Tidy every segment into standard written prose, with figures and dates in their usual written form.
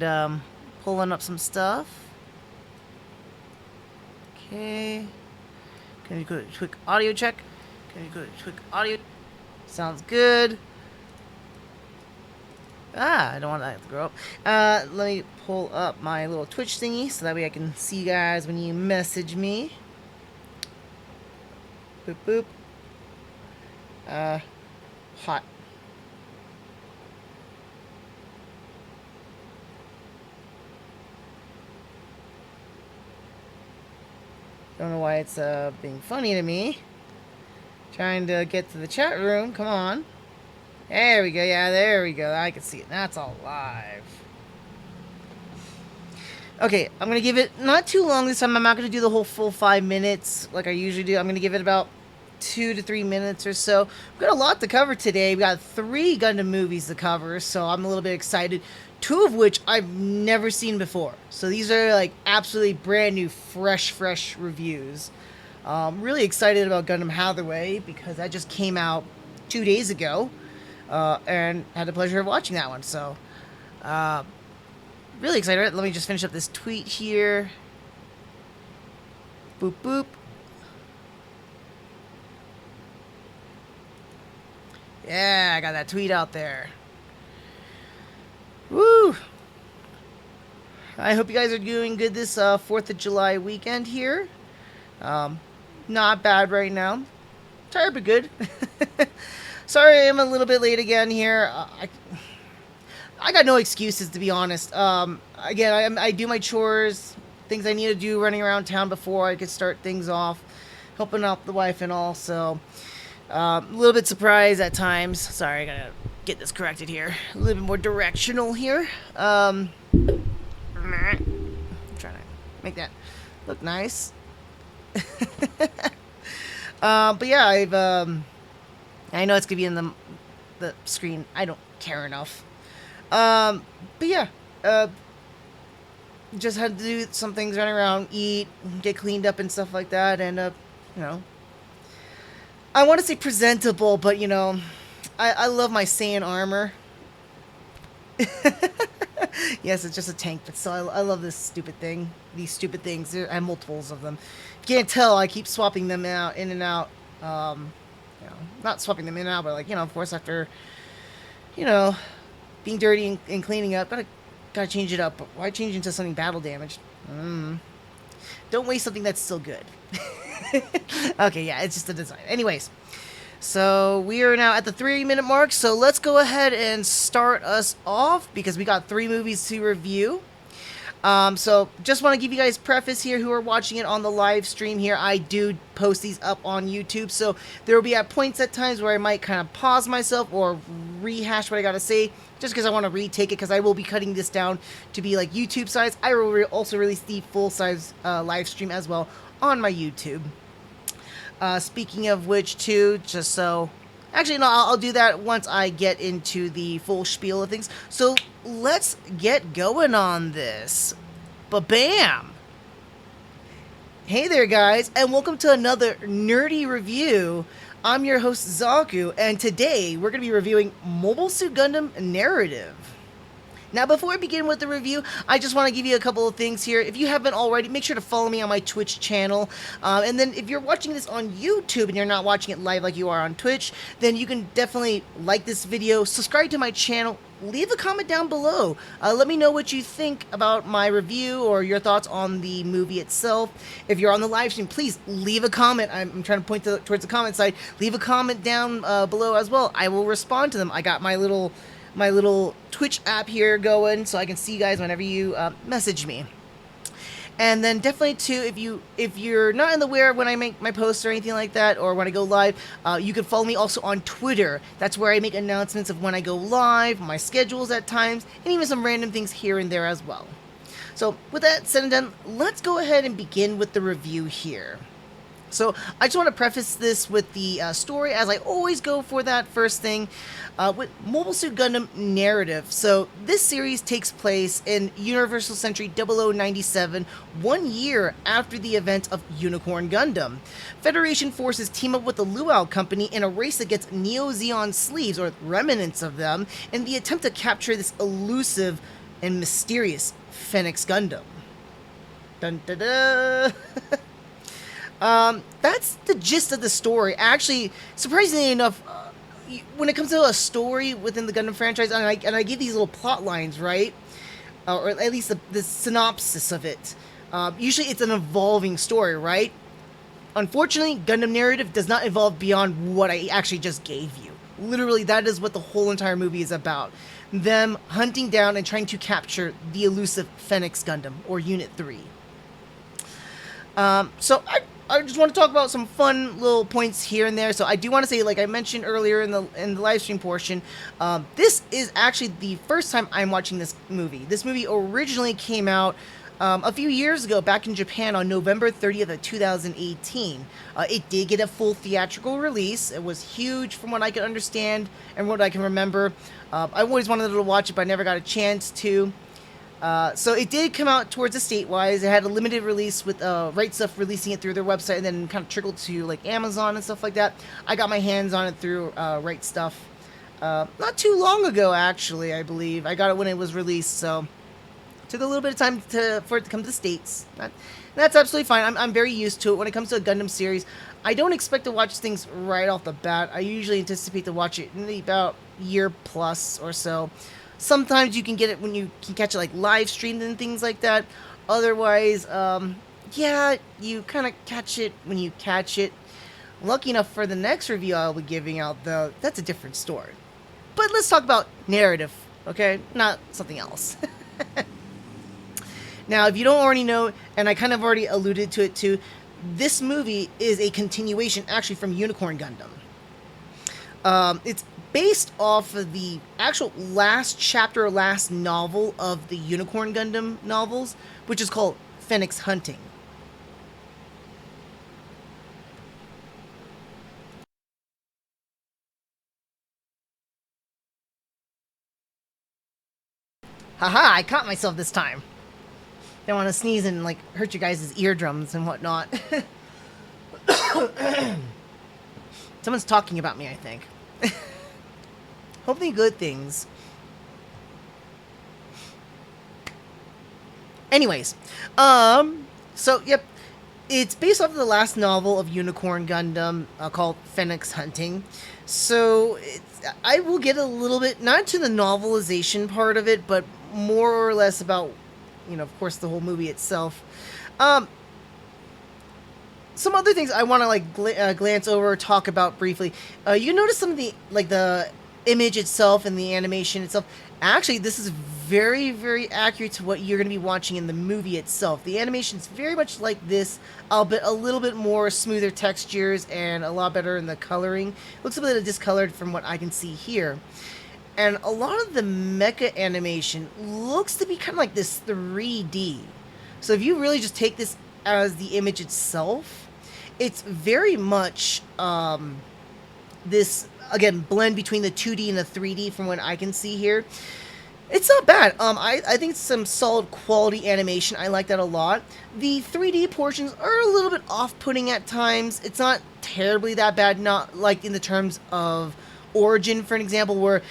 and pulling up some stuff. Okay. Can you go to quick audio check? Can you go to quick audio? Sounds good. I don't want that to grow up. Let me pull up my little Twitch thingy so that way I can see you guys when you message me. Boop boop. Hot. Don't know why it's being funny to me. Trying to get to the chat room. Come on. There we go. Yeah, there we go. I can see it. That's all live. Okay, I'm going to give it not too long this time. I'm not going to do the whole full 5 minutes like I usually do. I'm going to give it about 2 to 3 minutes or so. We've got a lot to cover today. We got 3 Gundam movies to cover, so I'm a little bit excited. 2 of which I've never seen before. So these are like absolutely brand new, fresh reviews. Really excited about Gundam Hathaway because that just came out 2 days ago. And had the pleasure of watching that one. So, really excited. Let me just finish up this tweet here. Boop, boop. Yeah, I got that tweet out there. Woo! I hope you guys are doing good this 4th of July weekend here. Not bad right now. Tired but good. Sorry I'm a little bit late again here. I got no excuses, to be honest. Again, I do my chores, things I need to do running around town before I could start things off, helping out the wife and all, so a little bit surprised at times. Sorry, I gotta get this corrected here. A little bit more directional here. I'm trying to make that look nice. But yeah, I know it's gonna be in the screen. I don't care enough. But yeah, just had to do some things, run around, eat, get cleaned up and stuff like that, and you know, I want to say presentable, but you know, I love my Saiyan armor. Yes, it's just a tank, but still, I love this stupid thing. These stupid things. I have multiples of them. If you can't tell, I keep swapping them out, in and out. You know, not swapping them in and out, but like, you know, of course, after, you know, being dirty and cleaning up, gotta change it up. But why change into something battle damaged? Don't waste something that's still good. Okay, yeah, it's just a design. Anyways, so we are now at the 3-minute mark, so let's go ahead and start us off because we got 3 movies to review. So just want to give you guys preface here who are watching it on the live stream here. I do post these up on YouTube, so there will be at points at times where I might kind of pause myself or rehash what I gotta say just because I want to retake it, because I will be cutting this down to be like YouTube size. I will also release the full size live stream as well on my YouTube. Speaking of which, too, just so... Actually, no, I'll do that once I get into the full spiel of things. So, let's get going on this. Ba-bam! Hey there, guys, and welcome to another nerdy review. I'm your host, Zaku, and today we're going to be reviewing Mobile Suit Gundam Narrative. Now, before I begin with the review, I just want to give you a couple of things here. If you haven't already, make sure to follow me on my Twitch channel. And then if you're watching this on YouTube and you're not watching it live like you are on Twitch, then you can definitely like this video, subscribe to my channel, leave a comment down below. Let me know what you think about my review or your thoughts on the movie itself. If you're on the live stream, please leave a comment. I'm trying to point towards the comment side. Leave a comment down below as well. I will respond to them. I got my little Twitch app here going, so I can see you guys whenever you message me. And then definitely too, if you're not in the aware when I make my posts or anything like that, or when I go live, you can follow me also on Twitter. That's where I make announcements of when I go live, my schedules at times, and even some random things here and there as well. So with that said and done, let's go ahead and begin with the review here. So I just want to preface this with the story, as I always go for that first thing, with Mobile Suit Gundam Narrative. So this series takes place in Universal Century 0097, 1 year after the event of Unicorn Gundam. Federation forces team up with the Luau Company in a race against Neo Zeon sleeves, or remnants of them, in the attempt to capture this elusive and mysterious Fenix Gundam. Dun, dun, dun. That's the gist of the story. Actually, surprisingly enough, when it comes to a story within the Gundam franchise, and I give these little plot lines, right? Or at least the synopsis of it. Usually it's an evolving story, right? Unfortunately, Gundam narrative does not evolve beyond what I actually just gave you. Literally, that is what the whole entire movie is about. Them hunting down and trying to capture the elusive Fenix Gundam, or Unit 3. So I just want to talk about some fun little points here and there. So I do want to say, like I mentioned earlier in the live stream portion, this is actually the first time I'm watching this movie. This movie originally came out a few years ago, back in Japan on November 30th of 2018. It did get a full theatrical release. It was huge from what I can understand and what I can remember. I always wanted to watch it, but I never got a chance to. So it did come out towards the state-wise. It had a limited release with Right Stuff releasing it through their website, and then kind of trickled to like Amazon and stuff like that. I got my hands on it through Right Stuff not too long ago, actually. I believe I got it when it was released, so it took a little bit of time for it to come to the States. That's absolutely fine. I'm very used to it. When it comes to a Gundam series, I don't expect to watch things right off the bat. I usually anticipate to watch it in about year plus or so. Sometimes you can get it when you can catch it like live streamed and things like that. Otherwise, yeah, you kind of catch it when you catch it. Lucky enough for the next review I'll be giving out, though, that's a different story. But let's talk about narrative, okay? Not something else. Now, if you don't already know, and I kind of already alluded to it too, this movie is a continuation actually from Unicorn Gundam. It's based off of the actual last chapter, last novel of the Unicorn Gundam novels, which is called Fenix Hunting. Haha, I caught myself this time. Don't want to sneeze and like hurt you guys' eardrums and whatnot. Someone's talking about me, I think. Hopefully good things. Anyways, so yep, it's based off of the last novel of Unicorn Gundam called Fenix Hunting. So I will get a little bit, not to the novelization part of it, but more or less about, you know, of course, the whole movie itself. Some other things I want to like glance over or talk about briefly. You notice some of the like the image itself and the animation itself. Actually, this is very, very accurate to what you're going to be watching in the movie itself. The animation is very much like this, albeit a little bit more smoother textures and a lot better in the coloring. Looks a bit discolored from what I can see here. And a lot of the mecha animation looks to be kind of like this 3D. So if you really just take this as the image itself, it's very much this, again, blend between the 2D and the 3D from what I can see here. It's not bad. I think it's some solid quality animation. I like that a lot. The 3D portions are a little bit off-putting at times. It's not terribly that bad, not like in the terms of Origin, for an example, where,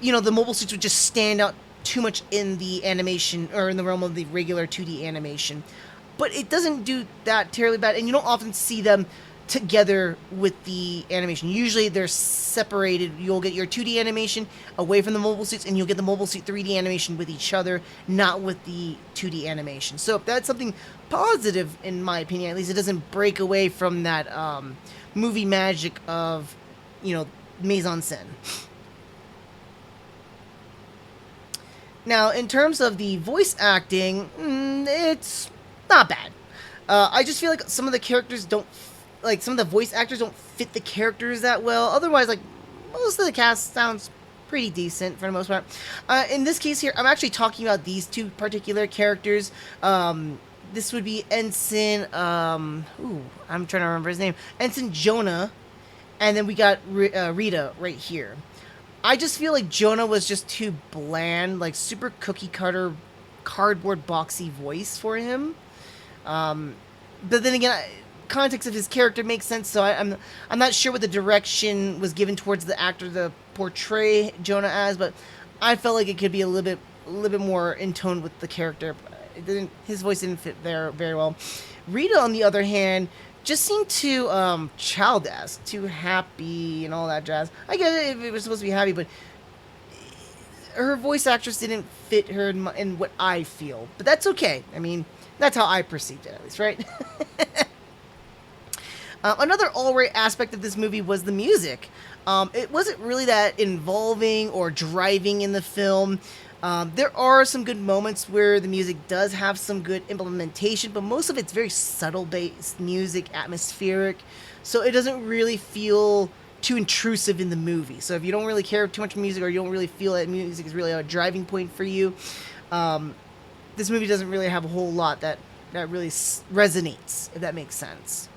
you know, the mobile suits would just stand out too much in the animation, or in the realm of the regular 2D animation. But it doesn't do that terribly bad, and you don't often see them together with the animation. Usually they're separated. You'll get your 2D animation away from the mobile suits, and you'll get the mobile suit 3D animation with each other, not with the 2D animation. So that's something positive, in my opinion. At least it doesn't break away from that movie magic of, you know, mise en scène. Now, in terms of the voice acting, it's not bad. I just feel like some of the characters don't, like, some of the voice actors don't fit the characters that well. Otherwise, like, most of the cast sounds pretty decent for the most part. In this case here, I'm actually talking about these two particular characters. This would be Ensign, I'm trying to remember his name. Ensign Jonah, and then we got Rita right here. I just feel like Jonah was just too bland, like super cookie cutter, cardboard boxy voice for him. But then again, context of his character makes sense, so I'm not sure what the direction was given towards the actor to portray Jonah as, but I felt like it could be a little bit a little bit more in tone with the character. His voice didn't fit there very well. Rita, on the other hand, just seemed too childish, too happy and all that jazz. I get it if it was supposed to be happy, but her voice actress didn't fit her in what I feel. But that's okay. I mean, that's how I perceived it, at least, right? Another all-right aspect of this movie was the music. It wasn't really that involving or driving in the film. There are some good moments where the music does have some good implementation, but most of it's very subtle-based music, atmospheric, so it doesn't really feel too intrusive in the movie. So if you don't really care too much music, or you don't really feel that music is really a driving point for you, this movie doesn't really have a whole lot that really resonates, if that makes sense.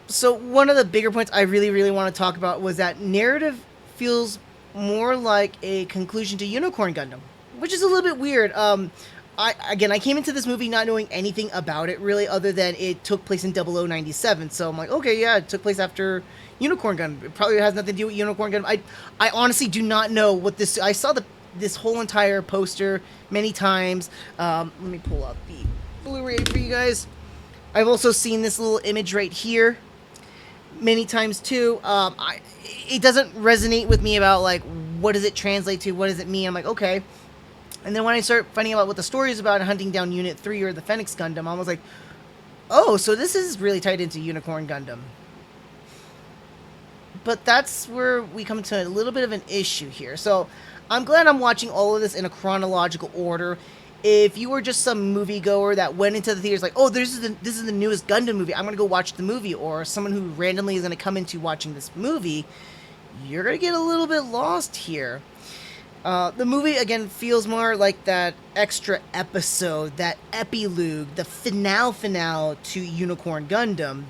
So one of the bigger points I really want to talk about was that narrative feels more like a conclusion to Unicorn Gundam, which is a little bit weird. I came into this movie not knowing anything about it really, other than it took place in 0097. So I'm like, okay, yeah, it took place after Unicorn Gundam. It probably has nothing to do with Unicorn Gundam. I honestly do not know what this. I saw this whole entire poster many times. Let me pull out the Blu-ray for you guys. I've also seen this little image right here many times too. It doesn't resonate with me about like what does it translate to, what does it mean. I'm like, okay. And then when I start finding out what the story is about, hunting down Unit 3 or the Fenix Gundam, I was like, oh, so this is really tied into Unicorn Gundam. But that's where we come to a little bit of an issue here. So I'm glad I'm watching all of this in a chronological order. If you were just some moviegoer that went into the theaters like, oh, this is the newest Gundam movie, I'm going to go watch the movie, or someone who randomly is going to come into watching this movie, you're going to get a little bit lost here. The movie, again, feels more like that extra episode, that epilogue, the finale to Unicorn Gundam,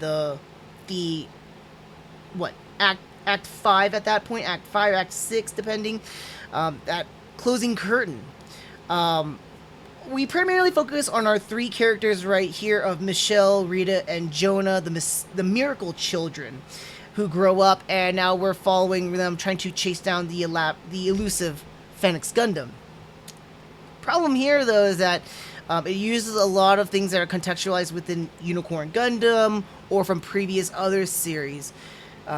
Act 5 at that point, Act 5, Act 6, depending, that closing curtain. We primarily focus on our three characters right here of Michelle, Rita, and Jonah, the miracle children, who grow up, and now we're following them trying to chase down the elusive Fenix Gundam. Problem here, though, is that it uses a lot of things that are contextualized within Unicorn Gundam or from previous other series.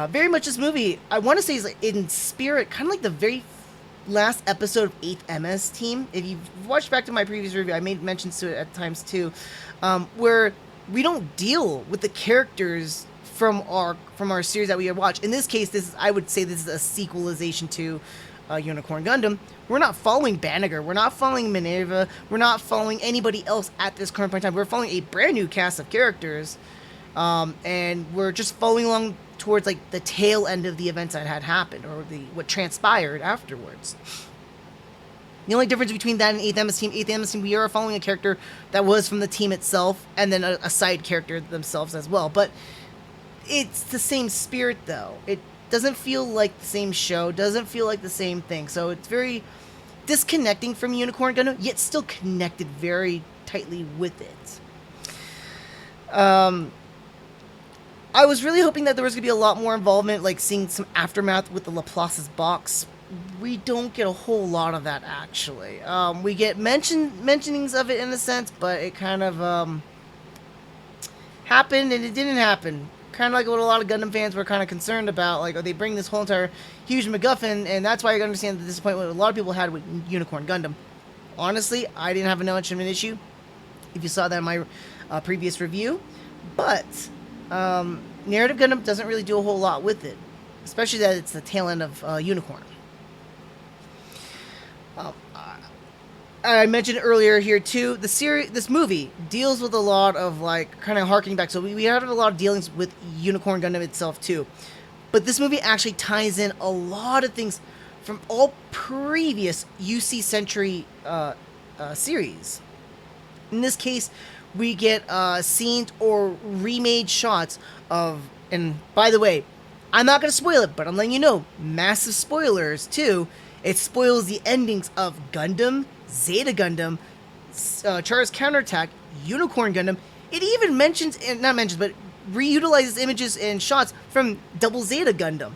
Very much this movie, I want to say, is in spirit, kind of like the very last episode of 8th MS Team. If you've watched back to my previous review, I made mentions to it at times too, where we don't deal with the characters from our series that we have watched. In this case, I would say this is a sequelization to Unicorn Gundam. We're not following Banneker, we're not following Minerva, we're not following anybody else at this current point in time. We're following a brand new cast of characters, and we're just following along towards like the tail end of the events that had happened, or what transpired afterwards. The only difference between that and 8th MS Team, we are following a character that was from the team itself, and then a side character themselves as well. But it's the same spirit, though. It doesn't feel like the same show, doesn't feel like the same thing. So it's very disconnecting from Unicorn Gundam, yet still connected very tightly with it. I was really hoping that there was going to be a lot more involvement, like seeing some aftermath with the Laplace's box. We don't get a whole lot of that, actually. We get mentionings of it in a sense, but it kind of happened and it didn't happen. Kind of like what a lot of Gundam fans were kind of concerned about. Like, oh, they bring this whole entire huge MacGuffin, and that's why I understand the disappointment a lot of people had with Unicorn Gundam. Honestly, I didn't have much of an issue, if you saw that in my previous review. But Narrative Gundam doesn't really do a whole lot with it, especially that it's the tail end of Unicorn. I mentioned earlier here too, this movie deals with a lot of like kind of harkening back. So we have a lot of dealings with Unicorn Gundam itself too, but this movie actually ties in a lot of things from all previous UC Century series. In this case, we get scenes or remade shots of, and by the way, I'm not going to spoil it, but I'm letting you know, massive spoilers too. It spoils the endings of Gundam, Zeta Gundam, Char's Counterattack, Unicorn Gundam. It even but reutilizes images and shots from Double Zeta Gundam.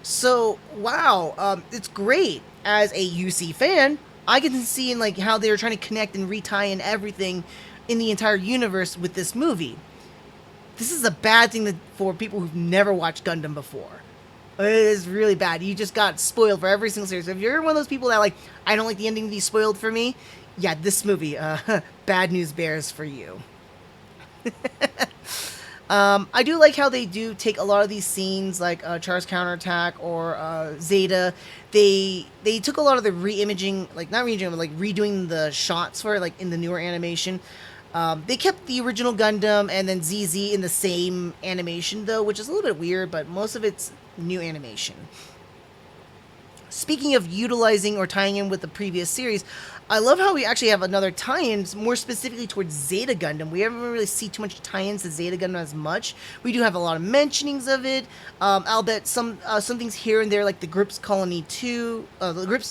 So wow, it's great as a UC fan. I can see in like how they're trying to connect and retie in everything in the entire universe with this movie. This is a bad thing for people who've never watched Gundam before. It is really bad. You just got spoiled for every single series. If you're one of those people that like, I don't like the ending to be spoiled for me, yeah, this movie, bad news bears for you. I do like how they do take a lot of these scenes, like Char's counterattack or Zeta. They took a lot of the re-imaging, like not re-imaging, but like redoing the shots for it, like in the newer animation. They kept the original Gundam and then ZZ in the same animation though, which is a little bit weird, but most of it's new animation. Speaking of utilizing or tying in with the previous series, I love how we actually have another tie-in more specifically towards Zeta Gundam. We haven't really seen too much tie-ins to Zeta Gundam as much. We do have a lot of mentionings of it. I'll bet some things here and there, like the Grips Colony 2, the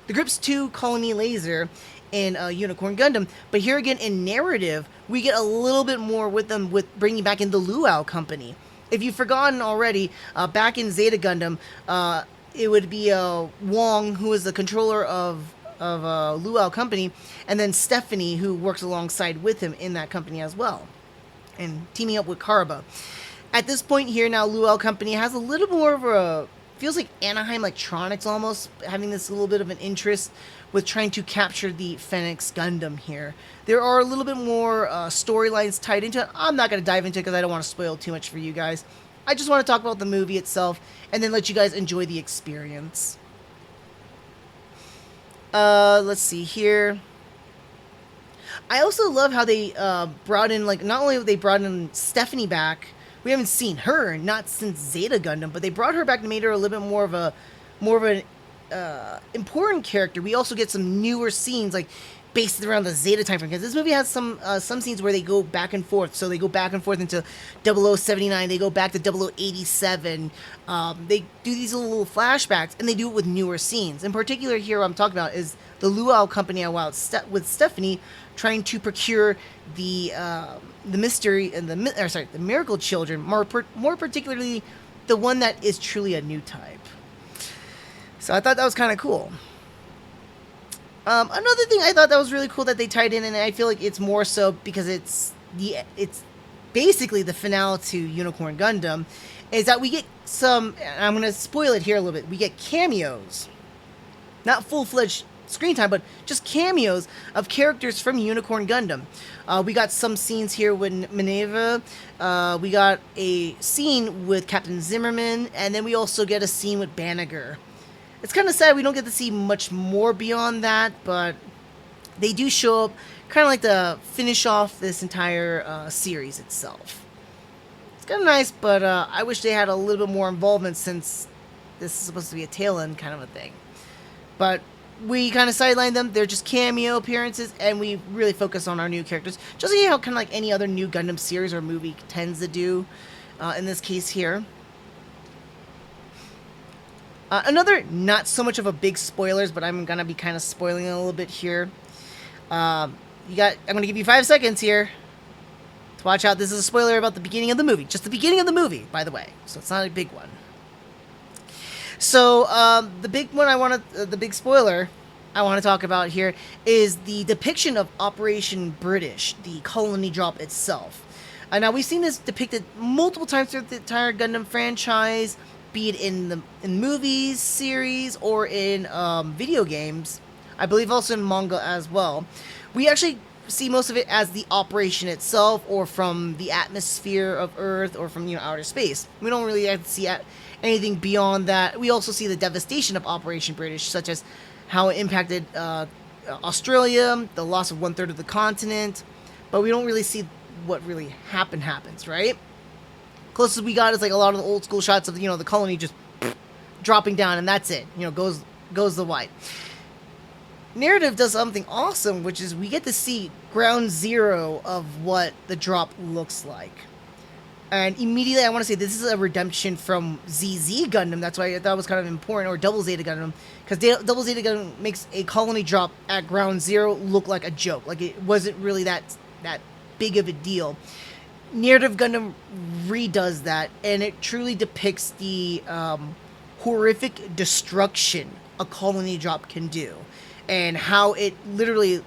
Grips 2 Colony Laser in Unicorn Gundam. But here again, in narrative, we get a little bit more with them with bringing back in the Luau Company. If you've forgotten already, back in Zeta Gundam, it would be Wong, who is the controller of Luau Company, and then Stephanie, who works alongside with him in that company as well, and teaming up with Karaba. At this point here now, Luau Company has a little more of a, feels like Anaheim Electronics almost, having this little bit of an interest with trying to capture the Fenix Gundam here. There are a little bit more storylines tied into it. I'm not going to dive into it because I don't want to spoil too much for you guys. I just want to talk about the movie itself and then let you guys enjoy the experience. Let's see here. I also love how they brought in, like, not only they brought in Stephanie back, we haven't seen her, not since Zeta Gundam, but they brought her back and made her a little bit more of an important character. We also get some newer scenes, like, based around the Zeta time frame, because this movie has some scenes where they go back and forth. So they go back and forth into 0079, they go back to 0087. They do these little flashbacks, and they do it with newer scenes. In particular, here what I'm talking about is the Luau Company with Stephanie trying to procure the mystery and the miracle children, more particularly the one that is truly a new type. So I thought that was kind of cool. Another thing I thought that was really cool that they tied in, and I feel like it's more so because it's basically the finale to Unicorn Gundam, is that we get some, and I'm going to spoil it here a little bit, we get cameos. Not full-fledged screen time, but just cameos of characters from Unicorn Gundam. We got some scenes here with Minerva, we got a scene with Captain Zimmerman, and then we also get a scene with Banagher. It's kind of sad we don't get to see much more beyond that, but they do show up kind of like to finish off this entire series itself. It's kind of nice, but I wish they had a little bit more involvement since this is supposed to be a tail end kind of a thing. But we kind of sidelined them. They're just cameo appearances, and we really focus on our new characters. Just like how kind of like any other new Gundam series or movie tends to do in this case here. Another, not so much of a big spoilers, but I'm going to be kind of spoiling it a little bit here. I'm going to give you 5 seconds here to watch out. This is a spoiler about the beginning of the movie. Just the beginning of the movie, by the way. So it's not a big one. So, the big one the big spoiler I want to talk about here is the depiction of Operation British, the colony drop itself. Now, we've seen this depicted multiple times throughout the entire Gundam franchise, be it in movies, series, or in video games. I believe also in manga as well. We actually see most of it as the operation itself, or from the atmosphere of Earth, or from outer space. We don't really have to see anything beyond that. We also see the devastation of Operation British, such as how it impacted Australia, the loss of 1/3 of the continent, but we don't really see what really happens, right? Closest we got is like a lot of the old school shots of the colony just dropping down, and that's it. Goes the white. Narrative does something awesome, which is we get to see ground zero of what the drop looks like. And immediately I want to say this is a redemption from ZZ Gundam. That's why I thought it was kind of important, or Double Zeta Gundam, because Double Zeta Gundam makes a colony drop at ground zero look like a joke. Like it wasn't really that big of a deal. Narrative Gundam redoes that, and it truly depicts the horrific destruction a colony drop can do, and how it literally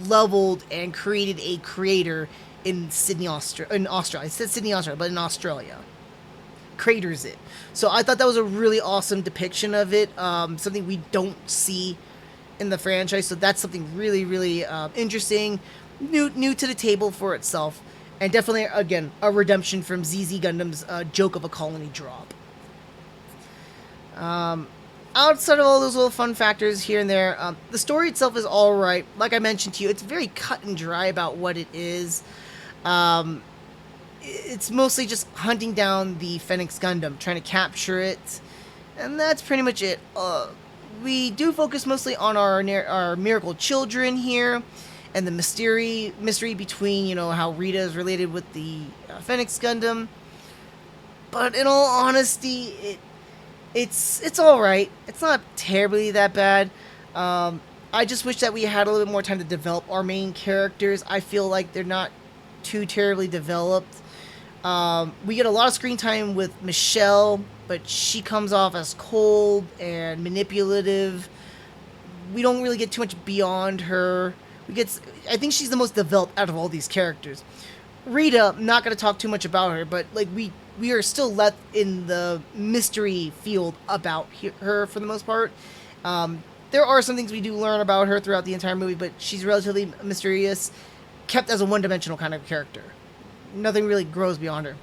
leveled and created a crater in Sydney, in Australia. I said Sydney, Australia, but in Australia. Craters it. So I thought that was a really awesome depiction of it. Something we don't see in the franchise. So that's something really, really interesting, new to the table for itself, and definitely again a redemption from ZZ Gundam's joke of a colony drop. Outside of all those little fun factors here and there, the story itself is all right. Like I mentioned to you, it's very cut and dry about what it is. It's mostly just hunting down the Fenix Gundam, trying to capture it, and that's pretty much it. We do focus mostly on our miracle children here, and the mystery between, you know, how Rita is related with the Fenix Gundam. But in all honesty, it's all right. It's not terribly that bad. I just wish that we had a little bit more time to develop our main characters. I feel like they're not too terribly developed. We get a lot of screen time with Michelle, but she comes off as cold and manipulative. We don't really get too much beyond her. I think she's the most developed out of all these characters. Rita, I'm not going to talk too much about her, but like we are still left in the mystery field about her for the most part. There are some things we do learn about her throughout the entire movie, but she's relatively mysterious, kept as a one-dimensional kind of character. Nothing really grows beyond her.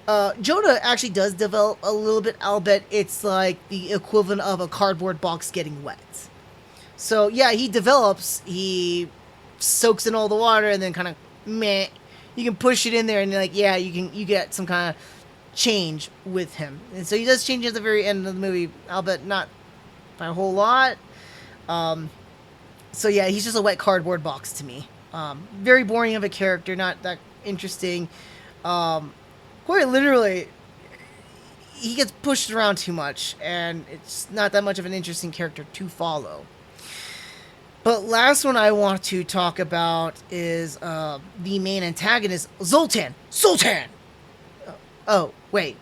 Joda actually does develop a little bit. I'll bet it's like the equivalent of a cardboard box getting wet. So yeah, he develops. He soaks in all the water and then kind of meh. You can push it in there and like, yeah, you get some kind of change with him. And so he does change at the very end of the movie. I'll bet not by a whole lot. So yeah, he's just a wet cardboard box to me. Very boring of a character, not that interesting. Quite literally, he gets pushed around too much, and it's not that much of an interesting character to follow. But last one I want to talk about is the main antagonist, Zoltan. Zoltan! Oh, wait.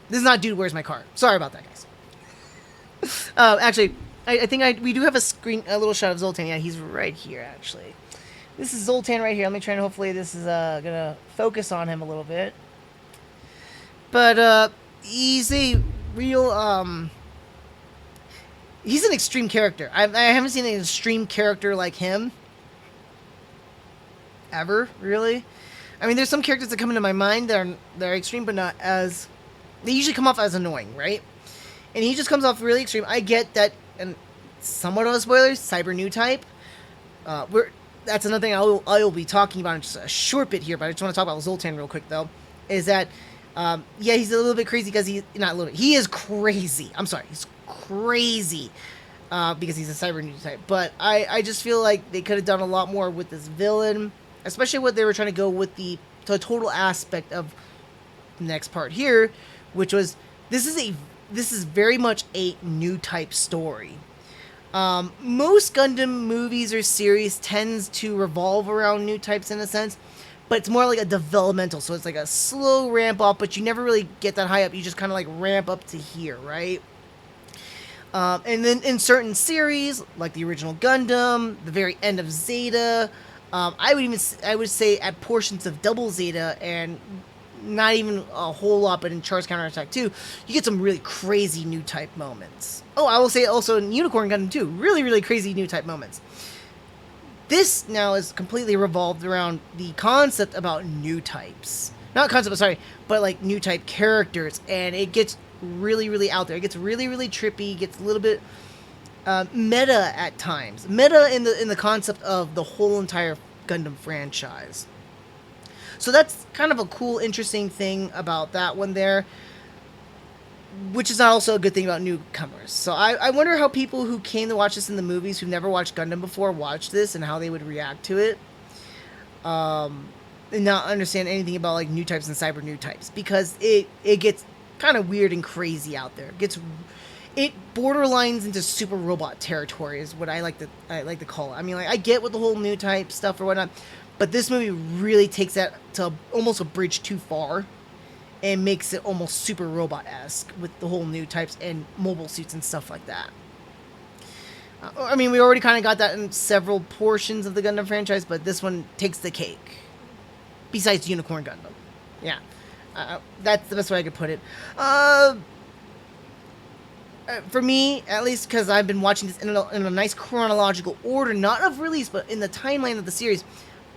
This is not Dude, Where's My Car? Sorry about that, guys. Actually, I think we do have a little shot of Zoltan. Yeah, he's right here, actually. This is Zoltan right here. Let me try and hopefully this is gonna focus on him a little bit. But he's a real he's an extreme character. I haven't seen an extreme character like him ever, really. I mean, there's some characters that come into my mind that are extreme, but not as. They usually come off as annoying, right? And he just comes off really extreme. I get that, and somewhat of a spoiler, Cyber New Type. That's another thing I will be talking about in just a short bit here, but I just want to talk about Zoltan real quick, though. Is that, yeah, he's a little bit crazy because he is crazy. I'm sorry, he's crazy because he's a Cyber New Type. But I just feel like they could have done a lot more with this villain, especially what they were trying to go with the total aspect of the next part here, which was, this is very much a new type story. Most Gundam movies or series tends to revolve around new types in a sense, but it's more like a developmental, so it's like a slow ramp up, but you never really get that high up, you just kind of like ramp up to here, right? And then in certain series, like the original Gundam, the very end of Zeta, I would say at portions of Double Zeta, and not even a whole lot, but in Charge Counterattack 2, you get some really crazy new type moments. Oh, I will say also in Unicorn Gundam 2, really, really crazy new type moments. This now is completely revolved around the concept about new types. Not concept, sorry, but like new type characters, and it gets really, really out there. It gets really, really trippy, gets a little bit meta at times. Meta in the concept of the whole entire Gundam franchise. So that's kind of a cool, interesting thing about that one there, which is not also a good thing about newcomers. So I wonder how people who came to watch this in the movies, who've never watched Gundam before, watch this and how they would react to it. And not understand anything about like new types and cyber new types, because it gets kind of weird and crazy out there. It borderlines into super robot territory is what I like to call it. I mean, like, I get with the whole new type stuff or whatnot, but this movie really takes that to almost a bridge too far, and makes it almost super robot-esque with the whole new types and mobile suits and stuff like that. I mean, we already kind of got that in several portions of the Gundam franchise, but this one takes the cake. Besides Unicorn Gundam. Yeah. That's the best way I could put it. For me, at least, because I've been watching this in a nice chronological order, not of release, but in the timeline of the series,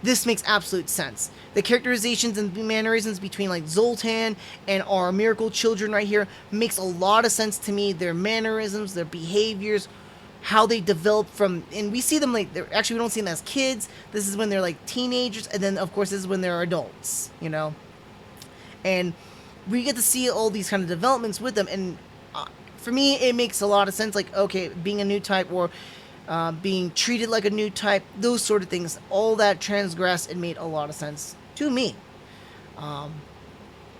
this makes absolute sense. The characterizations and mannerisms between like Zoltan and our miracle children right here makes a lot of sense to me. Their mannerisms, their behaviors, how they develop from, and we see them like, actually we don't see them as kids. This is when they're like teenagers, and then of course this is when they're adults, you know? And we get to see all these kind of developments with them, and for me it makes a lot of sense, like, okay, being a new type or being treated like a new type, those sort of things, all that transgressed and made a lot of sense to me.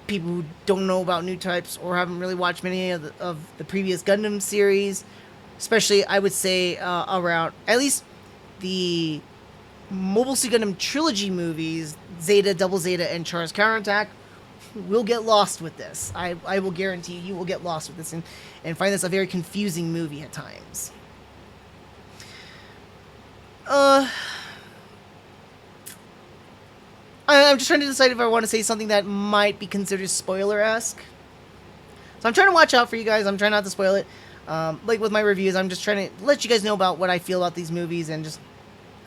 People who don't know about new types or haven't really watched many of the previous Gundam series, especially I would say around at least the Mobile Suit Gundam trilogy movies, Zeta, Double Zeta, and Char's Counterattack, will get lost with this. I will guarantee you will get lost with this and find this a very confusing movie at times. I'm just trying to decide if I want to say something that might be considered spoiler-esque. So I'm trying to watch out for you guys. I'm trying not to spoil it. Like with my reviews, I'm just trying to let you guys know about what I feel about these movies and just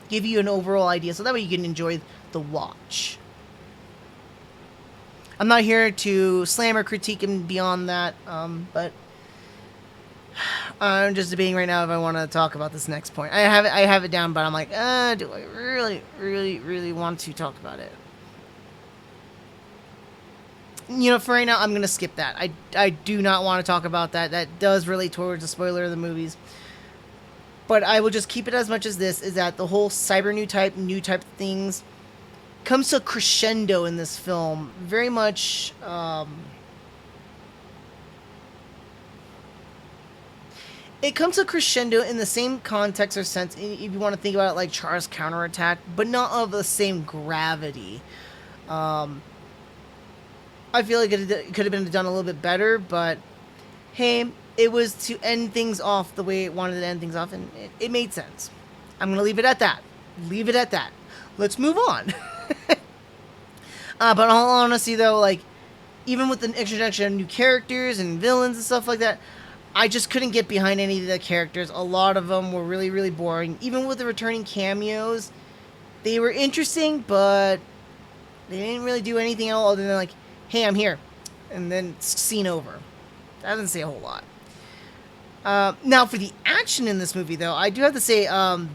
give you an overall idea so that way you can enjoy the watch. I'm not here to slam or critique him beyond that, but I'm just debating right now if I want to talk about this next point. I have it down, but I'm like, do I really want to talk about it? You know, for right now, I'm going to skip that. I do not want to talk about that. That does relate towards the spoiler of the movies. But I will just keep it as much as this, is that the whole cyber new type things comes to a crescendo in this film. Very much, it comes to a crescendo in the same context or sense, if you want to think about it like Char's Counterattack, but not of the same gravity. I feel like it could have been done a little bit better, but hey, it was to end things off the way it wanted to end things off, and it made sense. I'm going to leave it at that. Leave it at that. Let's move on. But in all honesty, though, like, even with the introduction of new characters and villains and stuff like that, I just couldn't get behind any of the characters. A lot of them were really boring. Even with the returning cameos, they were interesting, but they didn't really do anything else other than like, hey, I'm here, and then scene over. That doesn't say a whole lot. Now, for the action in this movie, though, I do have to say,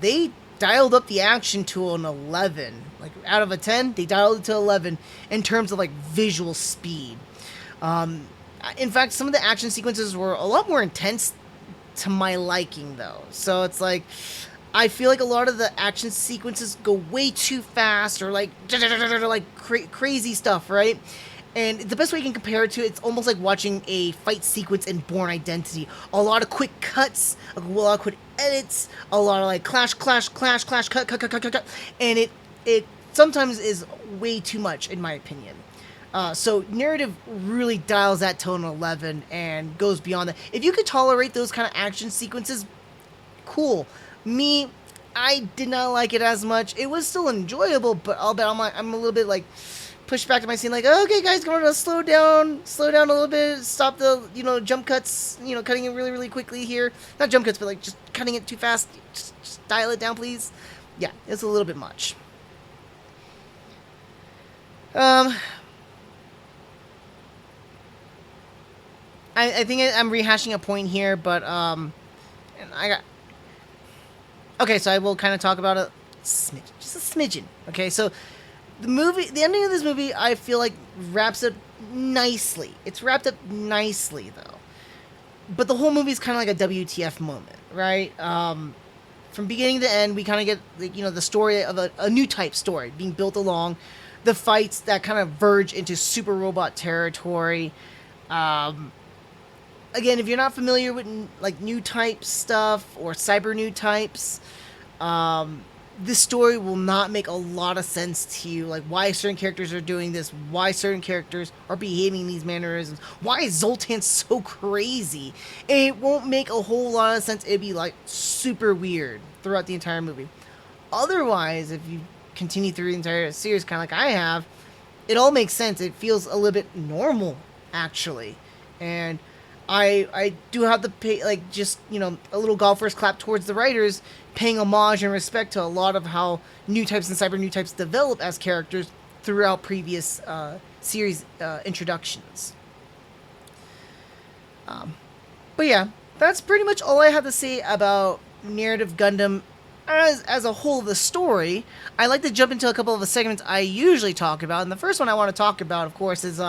they dialed up the action to an 11. Like, out of a 10, they dialed it to 11 in terms of, like, visual speed. In fact, some of the action sequences were a lot more intense to my liking, though. So it's like, I feel like a lot of the action sequences go way too fast, or like crazy stuff, right? And the best way you can compare it to, it's almost like watching a fight sequence in Bourne Identity. A lot of quick cuts, a lot of quick edits, a lot of like clash, cut. And it sometimes is way too much, in my opinion. So narrative really dials that to an 11 and goes beyond that. If you could tolerate those kind of action sequences, cool. Me, I did not like it as much. It was still enjoyable, but I'm a little bit like pushed back to my scene, like, okay guys, come on, slow down a little bit, stop the, jump cuts, cutting it really quickly here. Not jump cuts, but like just cutting it too fast. Just dial it down, please. Yeah, it's a little bit much. I think I'm rehashing a point here, but okay, so I will kind of talk about a smidgen, just a smidgen. Okay, so the ending of this movie, I feel like wraps up nicely. It's wrapped up nicely, though. But the whole movie is kind of like a WTF moment, right? From beginning to end, we kind of get, like, the story of a new type story being built along. The fights that kind of verge into super robot territory. Again, if you're not familiar with like new type stuff or cyber new types, this story will not make a lot of sense to you, like why certain characters are doing this, why certain characters are behaving these mannerisms, why is Zoltan so crazy. It won't make a whole lot of sense. It'd be like super weird throughout the entire movie. Otherwise, if you continue through the entire series, kind of like I have, it all makes sense. It feels a little bit normal, actually, and I do have to pay, like, just, you know, a little golfer's clap towards the writers, paying homage and respect to a lot of how new types and cyber new types develop as characters throughout previous series introductions. But yeah, that's pretty much all I have to say about Narrative Gundam as a whole of the story. I'd like to jump into a couple of the segments I usually talk about, and the first one I want to talk about, of course, is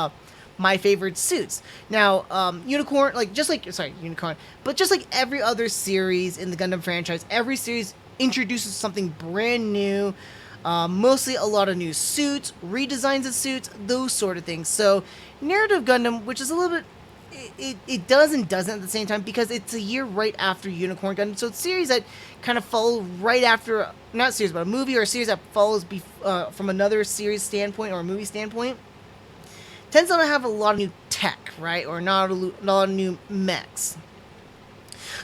my favorite suits. Now, Unicorn, Unicorn, but just like every other series in the Gundam franchise, every series introduces something brand new, mostly a lot of new suits, redesigns of suits, those sort of things. So, Narrative Gundam, which is a little bit, it does and doesn't at the same time, because it's a year right after Unicorn Gundam, so it's a series that kind of follow right after, not a series, but a movie or a series that follows from another series standpoint or a movie standpoint. Tends not to have a lot of new tech, right? Or not a lot of new mechs.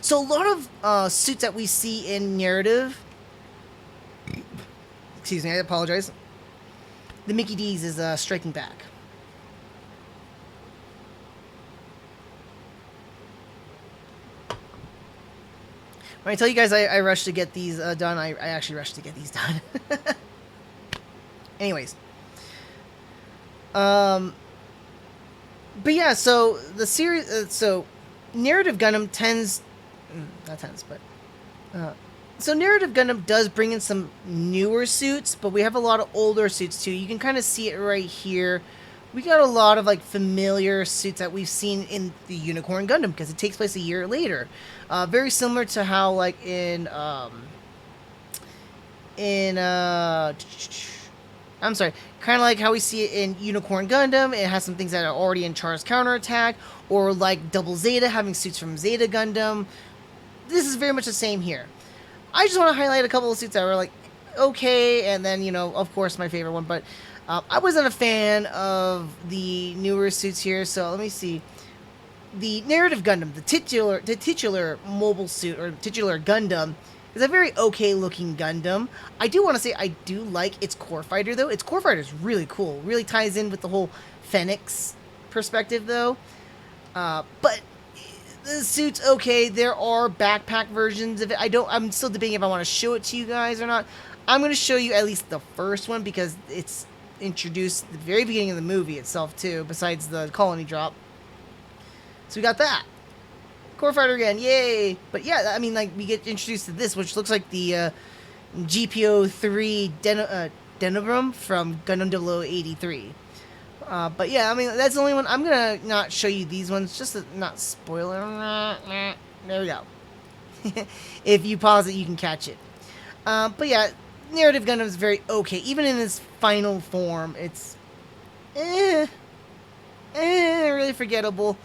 So a lot of suits that we see in Narrative... Excuse me, I apologize. The Mickey D's is striking back. When I tell you guys I rushed to get these done, I actually rushed to get these done. Anyways. But yeah, so the series, so Narrative Gundam so Narrative Gundam does bring in some newer suits, but we have a lot of older suits too. You can kind of see it right here. We got a lot of like familiar suits that we've seen in the Unicorn Gundam, because it takes place a year later. Very similar to how like I'm sorry, kind of like how we see it in Unicorn Gundam. It has some things that are already in Char's Counterattack, or like Double Zeta having suits from Zeta Gundam. This is very much the same here. I just want to highlight a couple of suits that were like okay, and then, you know, of course my favorite one, but I wasn't a fan of the newer suits here, so let me see. The Narrative Gundam, the titular mobile suit, or titular Gundam, is a very okay looking Gundam. I do want to say I do like its core fighter though. Its core fighter is really cool. Really ties in with the whole Fenix perspective though. But the suit's okay. There are backpack versions of it. I'm still debating if I want to show it to you guys or not. I'm going to show you at least the first one, because it's introduced at the very beginning of the movie itself too, besides the colony drop. So we got that. Core fighter again, yay! But yeah, I mean, like, we get introduced to this, which looks like the GPO-3 Denobrum from Gundam 0083. But yeah, I mean, that's the only one. I'm gonna not show you these ones, just to not spoil it. There we go. If you pause it, you can catch it. But yeah, Narrative Gundam is very okay. Even in its final form, it's really forgettable.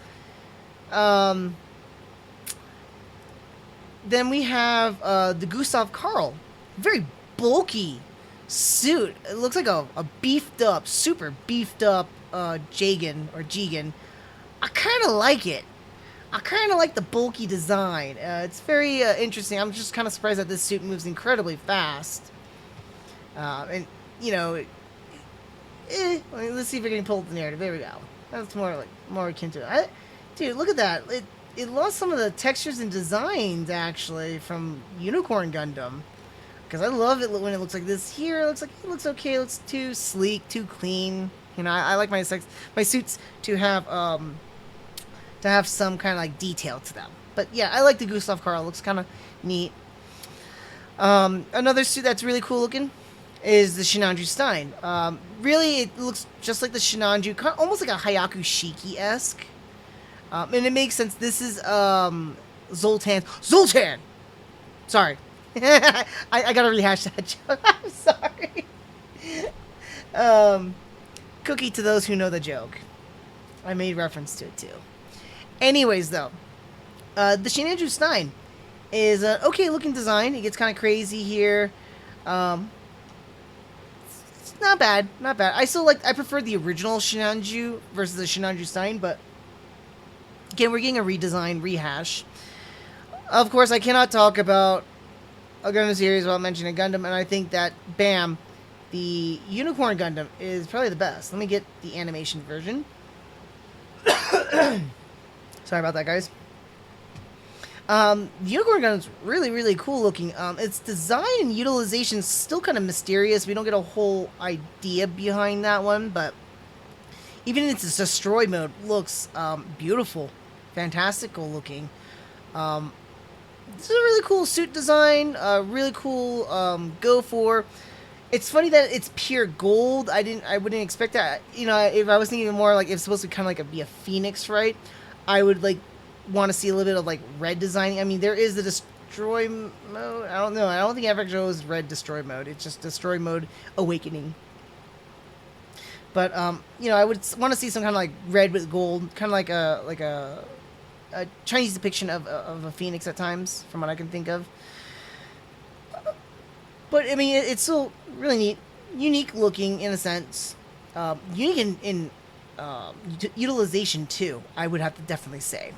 Then we have the Gustav Karl. Very bulky suit. It looks like a beefed up, super beefed up Jagan or Jigen. I kind of like it. I kind of like the bulky design. It's very interesting. I'm just kind of surprised that this suit moves incredibly fast. And, you know, let's see if we can pull up the narrative. There we go. That's more akin to it. Dude, look at that. It lost some of the textures and designs, actually, from Unicorn Gundam. Because I love it when it looks like this. Here, it looks okay. It looks too sleek, too clean. You know, I like my suits to have some kind of like detail to them. But yeah, I like the Gustav Karl. It looks kind of neat. Another suit that's really cool looking is the Shinanju Stein. Really, it looks just like the Shinanju, almost like a Hayaku Shiki-esque. And it makes sense. This is Zoltan. Sorry. I gotta rehash that joke. I'm sorry. Cookie to those who know the joke. I made reference to it too. Anyways, though, the Shinanju Stein is an okay looking design. It gets kind of crazy here. Um, it's not bad, not bad. I prefer the original Shinanju versus the Shinanju Stein, but again, we're getting a redesign, rehash. Of course, I cannot talk about a Gundam series without mentioning Gundam, and I think that, bam, the Unicorn Gundam is probably the best. Let me get the animation version. Sorry about that, guys. Unicorn Gundam's really, really cool looking. Its design and utilization is still kind of mysterious. We don't get a whole idea behind that one, but even in its destroy mode, looks beautiful, fantastical looking. This is a really cool suit design. Really cool go for. It's funny that it's pure gold. I wouldn't expect that. You know, if I was thinking more like if it's supposed to kind of like be a phoenix, right? I would like want to see a little bit of like red design. I mean, there is the destroy mode. I don't know. I don't think F91 is red destroy mode. It's just destroy mode awakening. But you know, I would want to see some kind of like red with gold, kind of like a Chinese depiction of a phoenix at times, from what I can think of. But I mean, it's still really neat, unique looking in a sense, unique in utilization too. I would have to definitely say.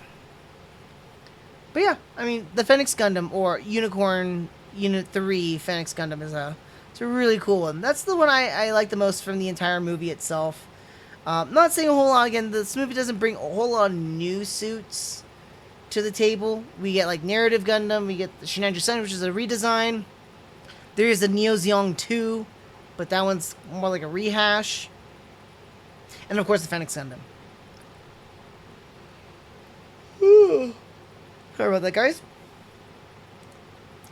But yeah, I mean, the Fenix Gundam or Unicorn Unit 3 Fenix Gundam it's a really cool one. That's the one I like the most from the entire movie itself. Not saying a whole lot. Again, this movie doesn't bring a whole lot of new suits to the table. We get like Narrative Gundam, we get the Shinanju Stein, which is a redesign. There is the Neo Zeong 2, but that one's more like a rehash. And of course the Fenix Gundam. Sorry about that, guys.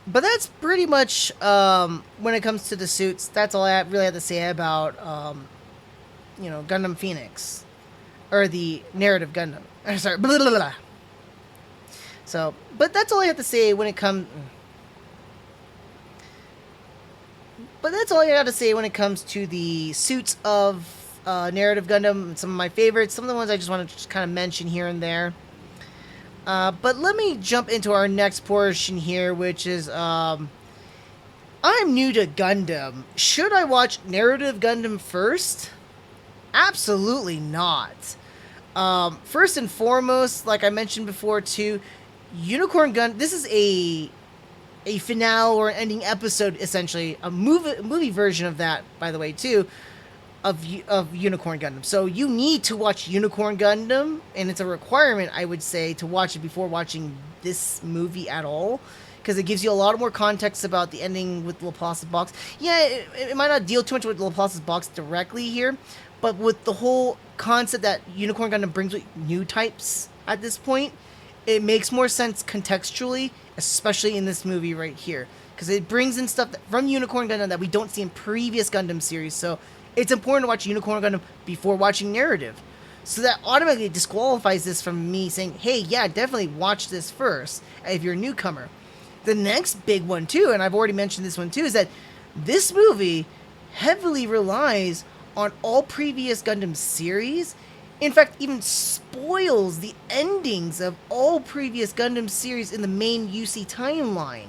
But that's pretty much, when it comes to the suits, that's all I really have to say about, you know, Gundam Phoenix. Or the Narrative Gundam. Sorry, blah, blah, blah. So, but that's all I have to say when it comes... But that's all I got to say when it comes to the suits of Narrative Gundam. Some of my favorites. Some of the ones I just want to just kind of mention here and there. But let me jump into our next portion here, which is... I'm new to Gundam. Should I watch Narrative Gundam first? Absolutely not. First and foremost, like I mentioned before too, Unicorn Gundam... This is a finale or an ending episode, essentially a movie version of that, by the way, too, of Unicorn Gundam. So you need to watch Unicorn Gundam, and it's a requirement, I would say, to watch it before watching this movie at all, because it gives you a lot more context about the ending with Laplace's box. Yeah, it might not deal too much with Laplace's box directly here, but with the whole concept that Unicorn Gundam brings with new types at this point, it makes more sense contextually, especially in this movie right here, because it brings in stuff from Unicorn Gundam that we don't see in previous Gundam series. So it's important to watch Unicorn Gundam before watching Narrative. So that automatically disqualifies this from me saying, hey, yeah, definitely watch this first if you're a newcomer. The next big one too, and I've already mentioned this one too, is that this movie heavily relies on all previous Gundam series. In fact, even spoils the endings of all previous Gundam series in the main UC timeline.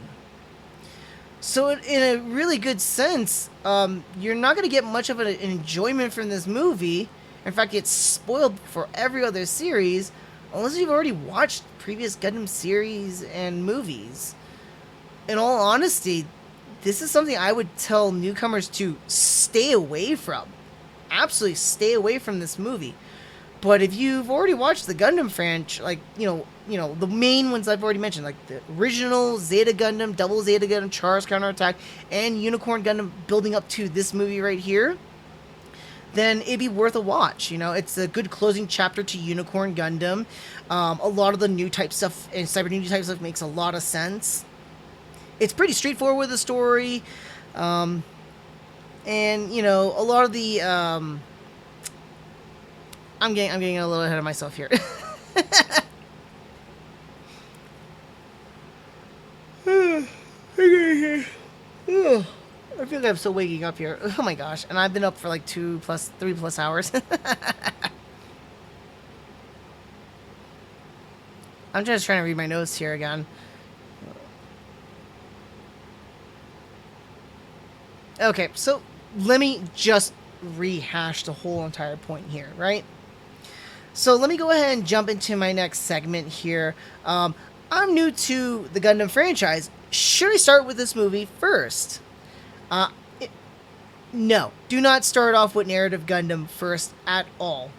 So in a really good sense, you're not going to get much of an enjoyment from this movie. In fact, it's spoiled for every other series, unless you've already watched previous Gundam series and movies. In all honesty, this is something I would tell newcomers to stay away from. Absolutely stay away from this movie. But if you've already watched the Gundam franchise, like, you know, the main ones I've already mentioned, like the original Zeta Gundam, Double Zeta Gundam, Char's Counterattack, and Unicorn Gundam building up to this movie right here, then it'd be worth a watch. You know, it's a good closing chapter to Unicorn Gundam. A lot of the new type stuff and Cyber new type stuff makes a lot of sense. It's pretty straightforward with the story. And, you know, a lot of the... I'm getting a little ahead of myself here. I feel like I'm still waking up here. Oh my gosh. And I've been up for like 3+ hours. I'm just trying to read my notes here again. Okay, so let me just rehash the whole entire point here, right? So let me go ahead and jump into my next segment here. I'm new to the Gundam franchise. Should I start with this movie first? Uh, it, no, do not start off with Narrative Gundam first at all.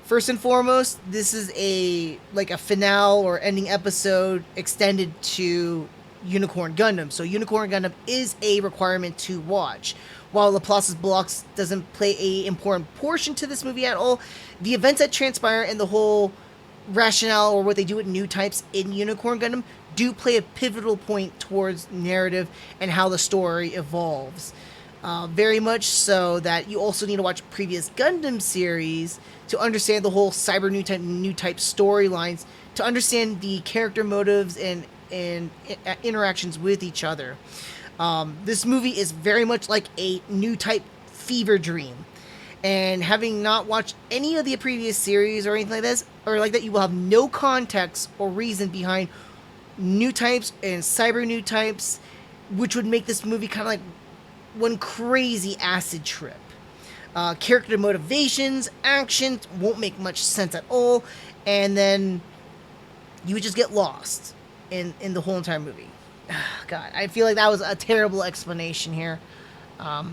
First and foremost, this is a finale or ending episode extended to Unicorn Gundam. So Unicorn Gundam is a requirement to watch. While Laplace's blocks doesn't play a important portion to this movie at all, the events that transpire and the whole rationale or what they do with new types in Unicorn Gundam do play a pivotal point towards narrative and how the story evolves. Very much so that you also need to watch previous Gundam series to understand the whole cyber new type storylines, to understand the character motives and interactions with each other. This movie is very much like a new type fever dream. And having not watched any of the previous series or anything like this, or like that, you will have no context or reason behind new types and cyber new types, which would make this movie kind of like one crazy acid trip. Character motivations, actions won't make much sense at all, and then you would just get lost in the whole entire movie. God, I feel like that was a terrible explanation here. I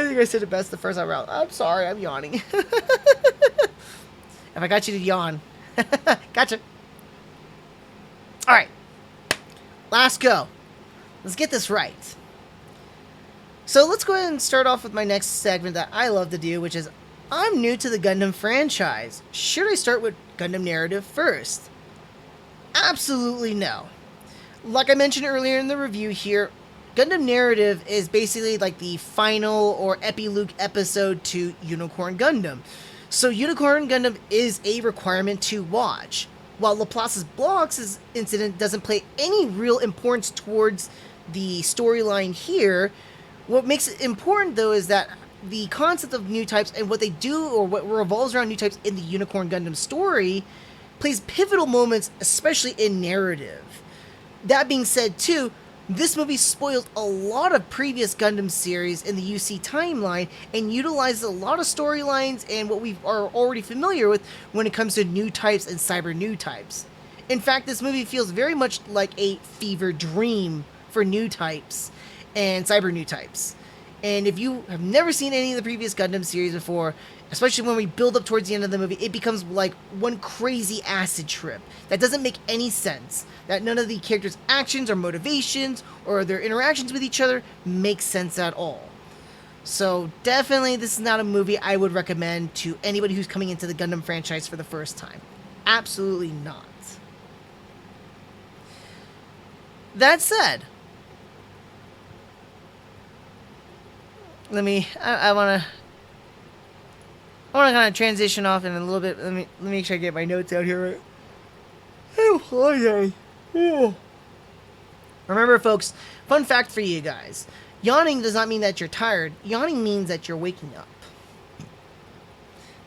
think I said it best the first time around. I'm sorry, I'm yawning. If I got you to yawn. Gotcha. Alright. Last go. Let's get this right. So let's go ahead and start off with my next segment that I love to do, which is I'm new to the Gundam franchise. Should I start with Gundam Narrative first? Absolutely no. Like I mentioned earlier in the review here, Gundam Narrative is basically like the final or epilogue episode to Unicorn Gundam. So Unicorn Gundam is a requirement to watch. While Laplace's blocks incident doesn't play any real importance towards the storyline here, what makes it important though is that the concept of new types and what they do or what revolves around new types in the Unicorn Gundam story plays pivotal moments, especially in narrative. That being said too, this movie spoiled a lot of previous Gundam series in the UC timeline and utilizes a lot of storylines and what we are already familiar with when it comes to new types and cyber new types. In fact, this movie feels very much like a fever dream for new types and cyber new types. And if you have never seen any of the previous Gundam series before, especially when we build up towards the end of the movie, it becomes like one crazy acid trip that doesn't make any sense. That none of the characters' actions or motivations or their interactions with each other make sense at all. So definitely this is not a movie I would recommend to anybody who's coming into the Gundam franchise for the first time. Absolutely not. That said, I want to kind of transition off in a little bit. Let me make sure I get my notes out here right. Oh. Remember, folks, fun fact for you guys. Yawning does not mean that you're tired. Yawning means that you're waking up.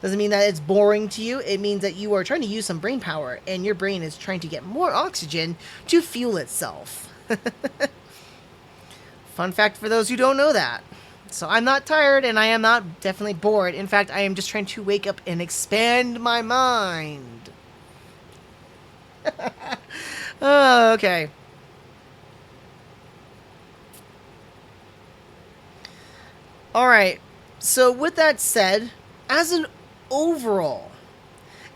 Doesn't mean that it's boring to you. It means that you are trying to use some brain power, and your brain is trying to get more oxygen to fuel itself. Fun fact for those who don't know that. So I'm not tired, and I am not definitely bored. In fact, I am just trying to wake up and expand my mind. Oh, okay. Alright, so with that said, as an overall,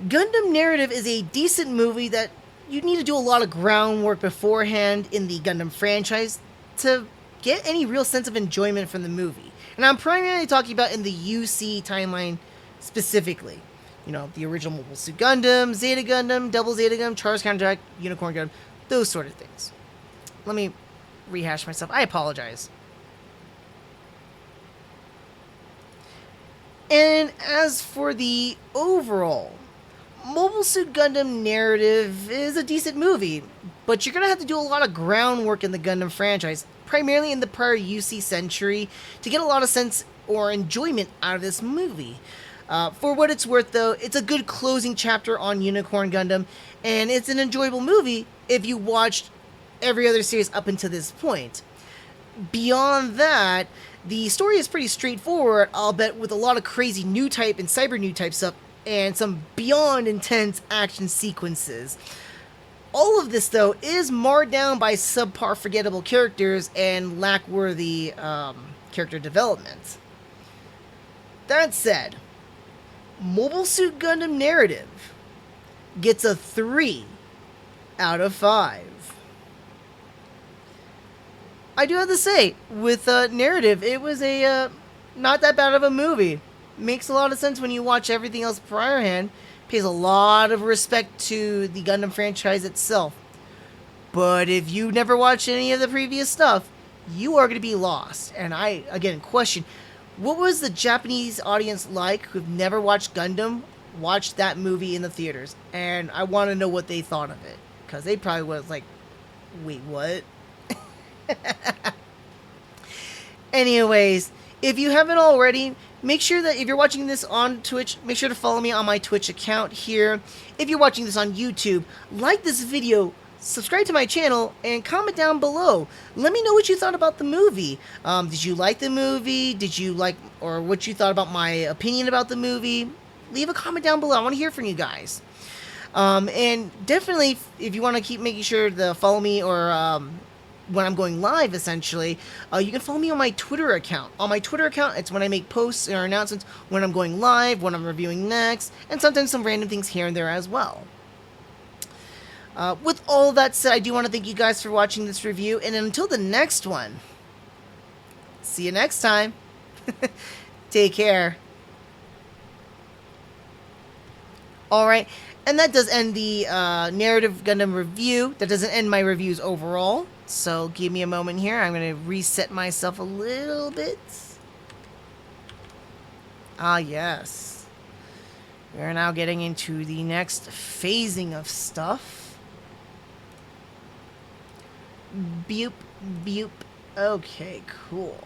Gundam Narrative is a decent movie that you need to do a lot of groundwork beforehand in the Gundam franchise to get any real sense of enjoyment from the movie. And I'm primarily talking about in the UC timeline specifically. You know, the original Mobile Suit Gundam, Zeta Gundam, Double Zeta Gundam, Charles Counterattack, Unicorn Gundam, those sort of things. Let me rehash myself. I apologize. And as for the overall, Mobile Suit Gundam Narrative is a decent movie, but you're going to have to do a lot of groundwork in the Gundam franchise, primarily in the prior UC century, to get a lot of sense or enjoyment out of this movie. For what it's worth, though, it's a good closing chapter on Unicorn Gundam, and it's an enjoyable movie if you watched every other series up until this point. Beyond that, the story is pretty straightforward, albeit with a lot of crazy new type and cyber new type stuff, and some beyond intense action sequences. All of this, though, is marred down by subpar forgettable characters and lack-worthy character development. That said, Mobile Suit Gundam narrative gets a 3 out of 5. I do have to say, with narrative, it was a not that bad of a movie. Makes a lot of sense when you watch everything else priorhand. Pays a lot of respect to the Gundam franchise itself. But if you never watched any of the previous stuff, you are going to be lost. And I, again, question, what was the Japanese audience like who've never watched Gundam, watched that movie in the theaters? And I want to know what they thought of it. Because they probably was like, wait, what? Anyways, if you haven't already, make sure that if you're watching this on Twitch, make sure to follow me on my Twitch account here. If you're watching this on YouTube, like this video, subscribe to my channel, and comment down below. Let me know what you thought about the movie. Did you like the movie? Did you like, or what you thought about my opinion about the movie? Leave a comment down below. I want to hear from you guys. And definitely, if you want to keep making sure to follow me or when I'm going live, essentially, you can follow me on my Twitter account. On my Twitter account, it's when I make posts or announcements when I'm going live, when I'm reviewing next, and sometimes some random things here and there as well. With all that said, I do want to thank you guys for watching this review, and until the next one, see you next time. Take care. Alright, and that does end the narrative Gundam review. That doesn't end my reviews overall. So give me a moment here. I'm going to reset myself a little bit. Ah, yes. We're now getting into the next phasing of stuff. Beep, beep. Okay, cool.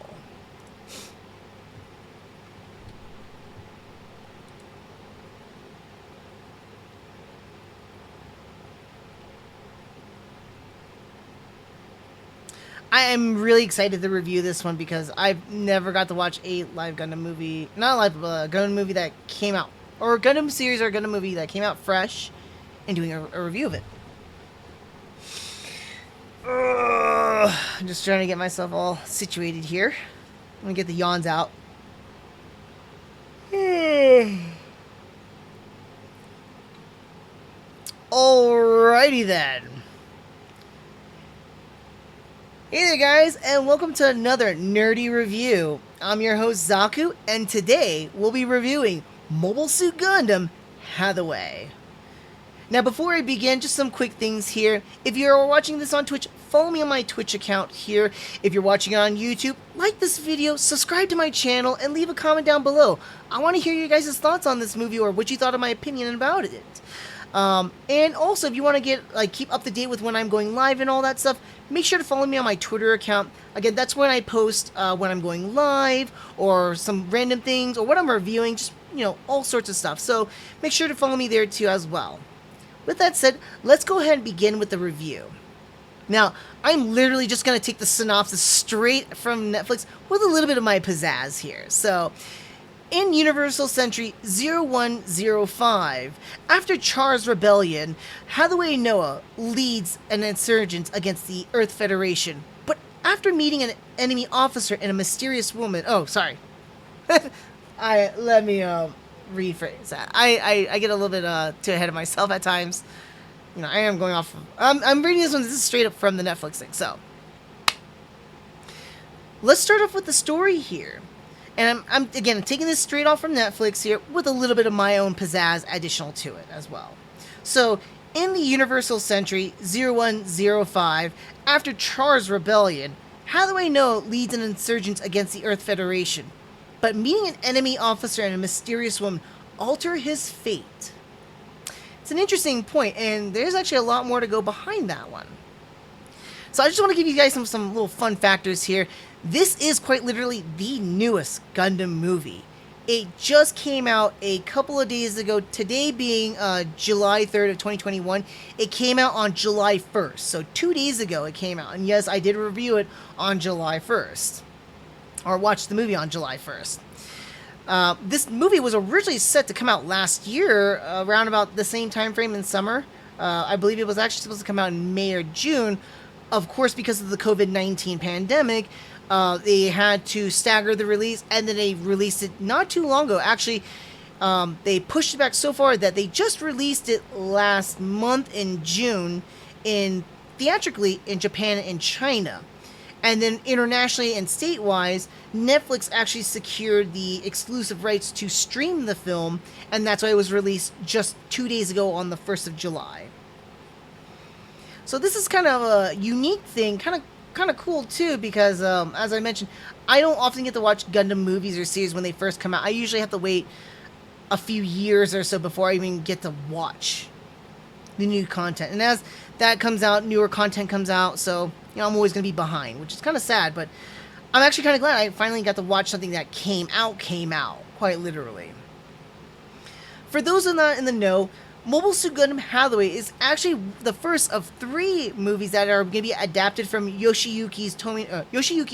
I am really excited to review this one because I've never got to watch a live Gundam movie, not a live Gundam movie that came out, or a Gundam series or a Gundam movie that came out fresh, and doing a review of it. I'm just trying to get myself all situated here. I'm gonna get the yawns out. Alrighty then. Hey there guys, and welcome to another nerdy review. I'm your host Zaku, and today we'll be reviewing Mobile Suit Gundam Hathaway. Now before I begin, just some quick things here. If you're watching this on Twitch, follow me on my Twitch account here. If you're watching it on YouTube, like this video, subscribe to my channel, and leave a comment down below. I want to hear you guys' thoughts on this movie or what you thought of my opinion about it. And also, if you want to get keep up to date with when I'm going live and all that stuff, make sure to follow me on my Twitter account. Again, that's when I post when I'm going live or some random things or what I'm reviewing, just, you know, all sorts of stuff. So make sure to follow me there too as well. With that said, let's go ahead and begin with the review. Now, I'm literally just going to take the synopsis straight from Netflix with a little bit of my pizzazz here. So, in Universal Century 0105, after Char's rebellion, Hathaway Noah leads an insurgent against the Earth Federation. But after meeting an enemy officer and a mysterious woman... Oh, sorry. Let me rephrase that. I get a little bit too ahead of myself at times. You know, I am going off of... I'm reading this one. This is straight up from the Netflix thing, so... Let's start off with the story here. And I'm again taking this straight off from Netflix here with a little bit of my own pizzazz additional to it as well. So, in the Universal Century 0105, after Char's rebellion, Hathaway Noah leads an insurgent against the Earth Federation. But meeting an enemy officer and a mysterious woman alter his fate. It's an interesting point, and there's actually a lot more to go behind that one. So I just want to give you guys some little fun factors here. This is quite literally the newest Gundam movie. It just came out a couple of days ago. Today being July 3rd of 2021. It came out on July 1st. So 2 days ago it came out. And yes, I did review it on July 1st. Or watched the movie on July 1st. This movie was originally set to come out last year, around about the same time frame in summer. I believe it was actually supposed to come out in May or June. Of course, because of the COVID-19 pandemic, they had to stagger the release, and then they released it not too long ago. Actually, they pushed it back so far that they just released it last month in June, theatrically in Japan and China. And then internationally and state-wise, Netflix actually secured the exclusive rights to stream the film, and that's why it was released just 2 days ago on the 1st of July. So this is kind of a unique thing, kind of cool too, because as I mentioned, I don't often get to watch Gundam movies or series when they first come out. I usually have to wait a few years or so before I even get to watch the new content. And as that comes out, newer content comes out, so I'm always going to be behind, which is kind of sad, but I'm actually kind of glad I finally got to watch something that came out, quite literally. For those who are not in the know, Mobile Suit Gundam Hathaway is actually the first of 3 movies that are going to be adapted from Yoshiyuki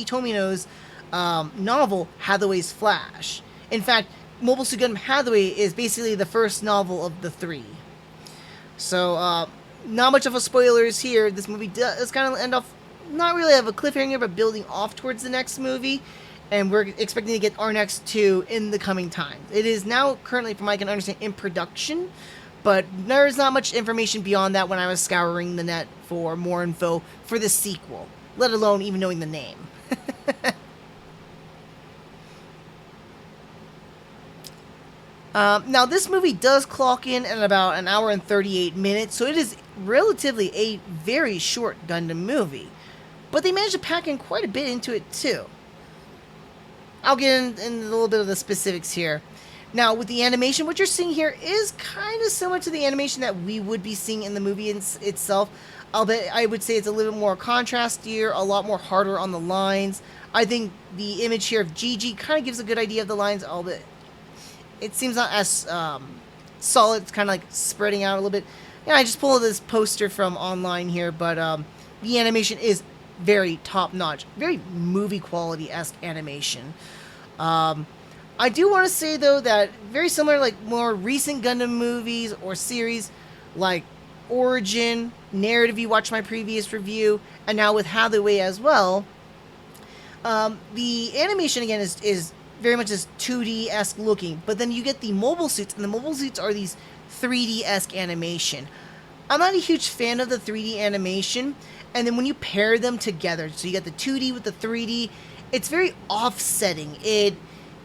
Tomino's novel, Hathaway's Flash. In fact, Mobile Suit Gundam Hathaway is basically the first novel of the 3. So, not much of a spoilers here. This movie does kind of end off, not really have a cliffhanger, but building off towards the next movie. And we're expecting to get our next 2 in the coming time. It is now currently, from what I can understand, in production. But there's not much information beyond that when I was scouring the net for more info for the sequel. Let alone even knowing the name. Now, this movie does clock in at about an hour and 38 minutes, so it is relatively a very short Gundam movie. But they managed to pack in quite a bit into it, too. I'll get in a little bit of the specifics here. Now, with the animation, what you're seeing here is kind of similar to the animation that we would be seeing in the movie itself. Albeit, I would say it's a little bit more contrastier, a lot more harder on the lines. I think the image here of Gigi kind of gives a good idea of the lines, albeit it seems not as solid. It's kind of like spreading out a little bit. Yeah, I just pulled this poster from online here, but the animation is very top-notch, very movie quality-esque animation. I do want to say, though, that very similar, like more recent Gundam movies or series, like Origin, Narrative, you watched my previous review, and now with Hathaway as well, the animation, again, is very much as 2D-esque looking, but then you get the mobile suits, and the mobile suits are these 3D-esque animation. I'm not a huge fan of the 3D animation, and then when you pair them together, so you get the 2D with the 3D, it's very offsetting.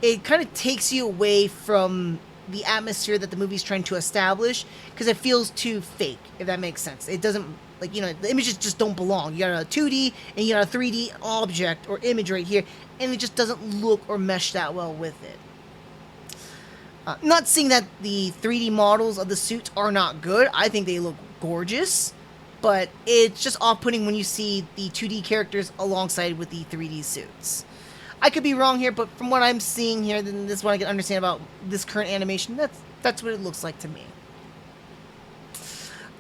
It kind of takes you away from the atmosphere that the movie's trying to establish, because it feels too fake, if that makes sense. It doesn't, like, the images just don't belong. You got a 2D and you got a 3D object or image right here, and it just doesn't look or mesh that well with it. Not saying that the 3D models of the suits are not good. I think they look gorgeous, but it's just off-putting when you see the 2D characters alongside with the 3D suits. I could be wrong here, but from what I'm seeing here, then this is what I can understand about this current animation. That's what it looks like to me.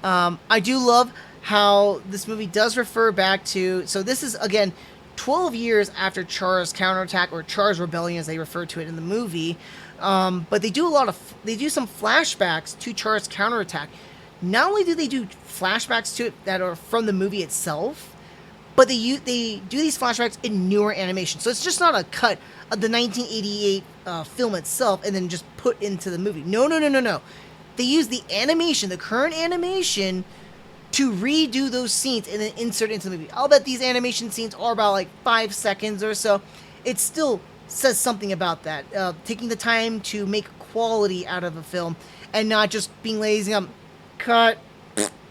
I do love how this movie does refer back to... So this is, again, 12 years after Char's counterattack, or Char's rebellion as they refer to it in the movie. But they do some flashbacks to Char's counterattack. Not only do they do flashbacks to it that are from the movie itself, but they do these flashbacks in newer animation. So it's just not a cut of the 1988 film itself and then just put into the movie. No. They use the animation, the current animation, to redo those scenes and then insert it into the movie. I'll bet these animation scenes are about like 5 seconds or so. It still says something about that. Taking the time to make quality out of a film and not just being lazy on cut,